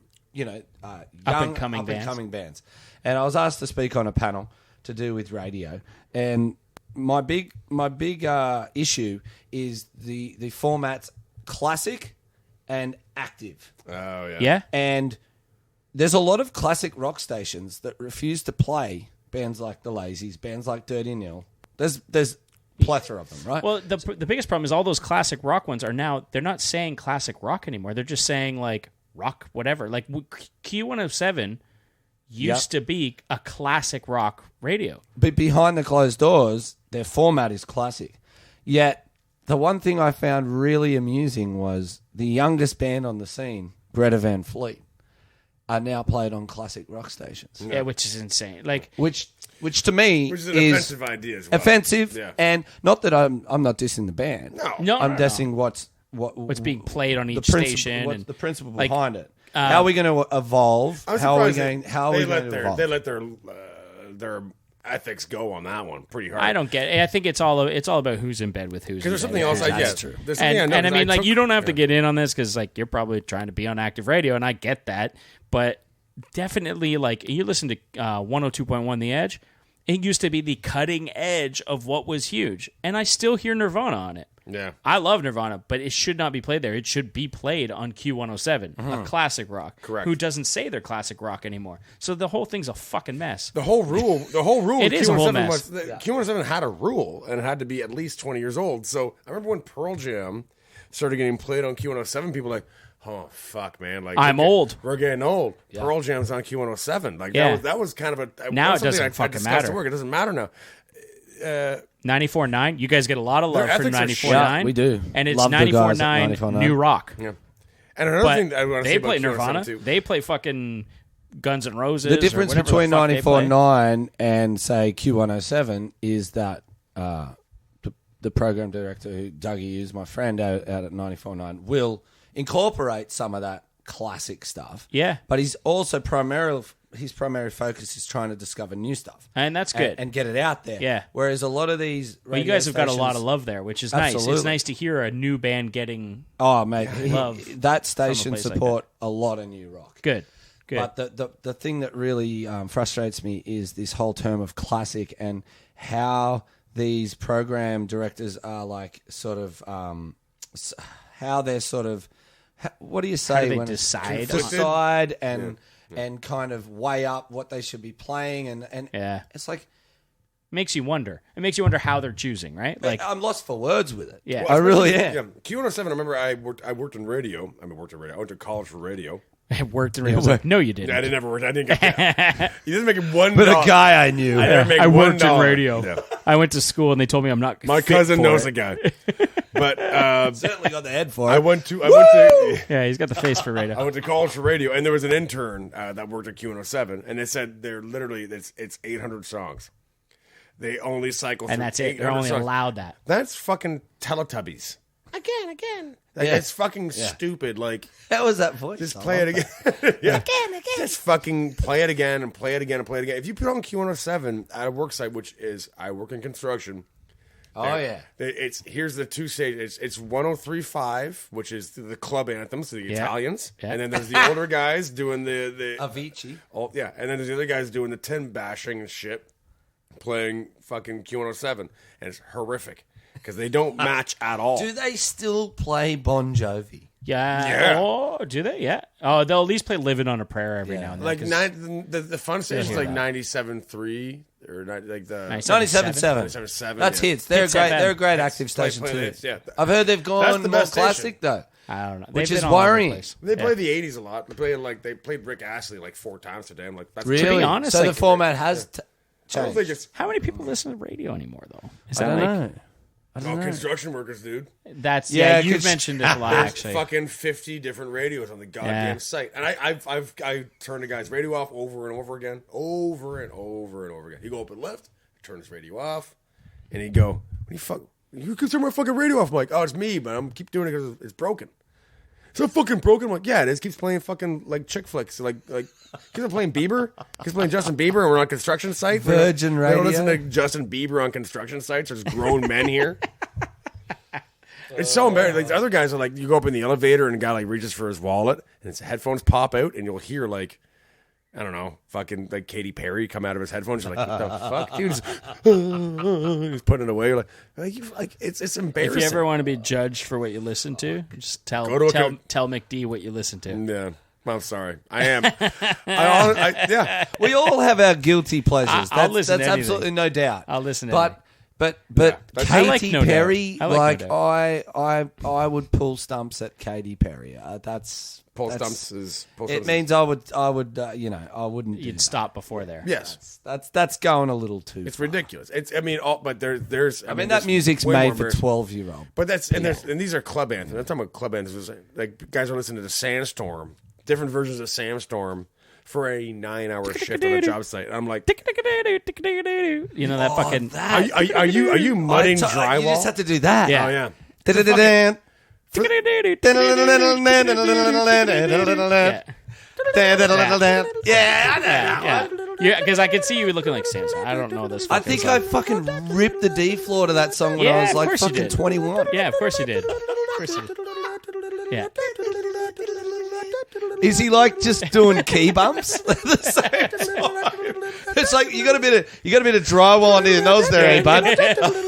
Up-and-coming bands. And I was asked to speak on a panel to do with radio. And my big issue is the formats classic and active. Oh, yeah. yeah. And there's a lot of classic rock stations that refuse to play bands like the Lazies, bands like Dirty Nil. There's plethora of them, right? Well, the biggest problem is all those classic rock ones are now they're not saying classic rock anymore. They're just saying like rock, whatever. Like Q107 used to be a classic rock radio. But behind the closed doors, their format is classic. Yet, the one thing I found really amusing was the youngest band on the scene, Greta Van Fleet, are now played on classic rock stations. Yeah, which is insane. Like, Which to me Which is an offensive idea as well. offensive, Yeah. and not that I'm not dissing the band. no, I'm dissing what's being played on each principle, station. what's And, the principle like, behind it? How are we going to evolve? I'm How are we surprised going? How are we going to evolve? They let their ethics go on that one pretty hard. I don't get it. I think it's all about who's in bed with who's. Because there's in something bed else with I who's get. not. true. There's something I know, And I 'cause mean, like, took- you don't have to get in on this because, like, you're probably trying to be on active radio, and I get that. But definitely, like, you listen to 102.1 The Edge, it used to be the cutting edge of what was huge, and I still hear Nirvana on it. Yeah. I love Nirvana, but it should not be played there. It should be played on Q107, a classic rock. Correct. Who doesn't say they're classic rock anymore. So the whole thing's a fucking mess. The whole rule. It with is a whole Q107 mess. was Q107 had a rule, and it had to be at least 20 years old. So I remember when Pearl Jam started getting played on Q107, people were like, "Oh fuck, man! Like I'm old. We're getting old." Pearl Jam's on Q107. Like Yeah. that was kind of a Now was it doesn't something I fucking discussed matter. at work. It doesn't matter now. 94.9. You guys get a lot of love Their for ethics are 94.9. shit. Yeah, we do. And it's Love the guys at 94.9 94.9. New Rock. Yeah. And another But thing that I want to say they about play Q107 Nirvana. too. They play fucking Guns N' Roses. The difference or whatever between the fuck they play. 94.9 and, say, Q107 is that the program director, who Dougie is my friend out at 94.9, will incorporate some of that classic stuff. Yeah. But he's also his primary focus is trying to discover new stuff. And that's good. And get it out there. Yeah. Whereas a lot of these Well, you radio guys have got a lot of stations- love there, which is nice. Absolutely. It's nice to hear a new band getting Oh, mate. love that station place like support a lot of new rock. good. Good. But the thing that really frustrates me is this whole term of classic and how these program directors are like sort of how they're sort of what do you say How do they when decide it's on- decide and kind of weigh up what they should be playing and Yeah. it's like makes you wonder. It makes you wonder how they're choosing, right? Like, I'm lost for words with it. Yeah. I really am. Yeah, Q107. I remember I worked in radio. I went to college for radio. it worked in radio. I was like, no, you didn't. I didn't ever work. I didn't get that. You didn't make $1. But a guy I knew. I never make I worked in $1. radio. Yeah. I went to school and they told me I'm not. My fit cousin for knows it. a guy. But Certainly got the head for I it. went to Yeah, he's got the face for radio. I went to college for radio, and there was an intern that worked at Q107, and they said it's 800 songs. They only cycle And through that's it. They're 800 only songs. allowed that. That's fucking Teletubbies. Again. Like, Yeah. It's fucking stupid. Like, How was that voice? just play it again. Yeah. Again. Just fucking play it again and play it again and play it again. If you put on Q107 at a work site, which is I work in construction. Oh, yeah. Here's the two stages. It's 103.5, which is the club anthems, the Italians, Yeah. and then there's the older guys doing the Avicii. and then there's the other guys doing the tin bashing and shit, playing fucking Q107, and it's horrific because they don't match at all. Do they still play Bon Jovi? Yeah. Oh, do they? Yeah. Oh, they'll at least play "Living on a Prayer" every now and then. Like 'cause the fun stage is hear like that. 97.3 or like the 97.7. 97.7. That's yeah. hits. They're Hits great. FM. They're a great active Play station too. hits, yeah. I've heard they've That's gone the more best classic station. though. I don't know. Which They've is been all over the worrying. place. They play the 80s a lot. They played Rick Astley like 4 times today. I'm like, that's Really? To be honest, so like- the format has I don't changed. think it's How many people listen to radio anymore, though? Is I that don't like know. I don't know. construction workers, dude. that's Yeah, you've 'cause- mentioned it a lot There's actually. fucking 50 different radios on the goddamn Yeah. site, and I turn the guy's radio off over and over again, over and over and over again. He go up and left, turn his radio off, and he'd go, you can turn my fucking radio off." I'm like, "Oh, it's me, but I'm keep doing it because it's broken." So fucking broken. I'm like, "Yeah, it is." Keeps playing fucking like chick flicks, like keeps playing Bieber, keeps playing Justin Bieber, and we're on construction site. Virgin We Radio. don't listen to Justin Bieber on construction sites. There's grown men here. It's so embarrassing. Like the other guys are like, you go up in the elevator and a guy like reaches for his wallet and his headphones pop out and you'll hear like, I don't know, fucking like Katy Perry come out of his headphones. You're like, what the fuck, dude? He's putting it away. You're like it's embarrassing. If you ever want to be judged for what you listen to, just tell Go to a tell McD what you listen to. Yeah, I'm sorry. I am. Yeah. We all have our guilty pleasures. I'll listen That's to anything. absolutely no doubt. I'll listen to But But I like Katy No Doubt. Perry, I like No I would pull stumps at Katy Perry. It means I would I wouldn't. You'd stop before there. Yes, That's going a little too. it's far. ridiculous. But there's. I mean, there's that music's way made more for versions. 12-year-old. But and these are club anthems. I'm talking about club anthems. Like guys are listening to Sandstorm, different versions of Sandstorm for a 9-hour shift on a job site. And I'm like, You know that fucking. are you mudding drywall? You just have to do that. Yeah. Oh yeah. Da-da-da-dan. Yeah, because I could see you looking like Sansa. I don't know this. I think I fucking ripped the D floor to that song when I was of like course you fucking did. 21. Yeah, of course you did. Of course you did. Yeah. Is he like just doing key bumps at the same time? It's like you got a bit of drywall under your nose there, eh, bud?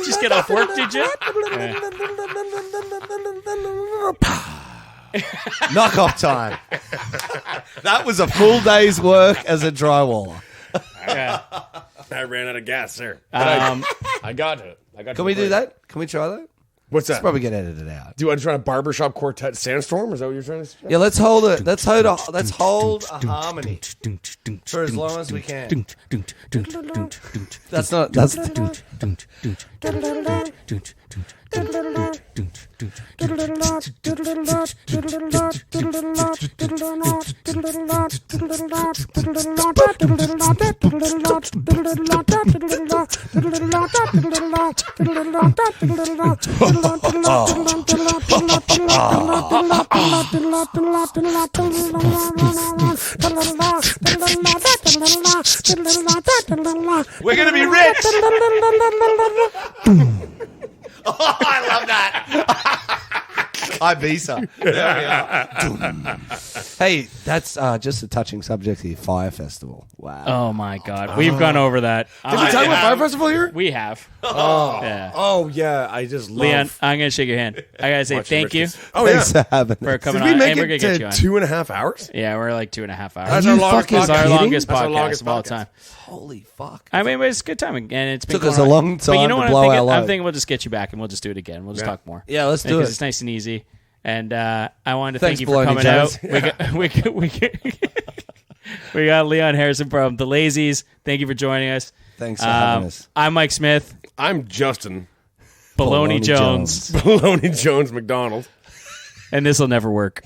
Just get off work, did you? Knock off time. That was a full day's work as a drywaller. Yeah. I ran out of gas there. I got it. Can we do that? Can we try that? What's that? Let's probably get edited out. Do you want to try a barbershop quartet Sandstorm? Is that what you're trying to say? Yeah, let's hold a harmony for as long as we can. That's we're gonna be rich. Oh, I love that. Ibiza. There we are. Hey, that's just a touching subject here. Fire Festival. Wow. Oh my God, we've gone over that. Did we talk about Fire Festival here? We have. Yeah. Oh yeah, I just love. Leon, I'm gonna shake your hand. I gotta say thank you Oh Thanks yeah. for having for us. coming Did we on. make And we're gonna it get you to on. 2.5 hours? Yeah, we're like 2.5 hours. That's you our longest fucking It's our kidding? longest That's our podcast longest of all podcast. time. Holy fuck. I mean, it's a good time, and it's been Took us going a on. long But you time know to what? blow our I'm load. thinking we'll just get you back, and we'll just do it again. We'll just Yeah. talk more. Yeah, let's do Because it. it's nice and easy. And I wanted to Thanks, thank you for Baloney coming out. Jones. We got Leon Harrison from The Lazies. Thank you for joining us. Thanks for having us. I'm Mike Smith. I'm Justin Baloney Jones. Baloney Jones McDonald. And this will never work.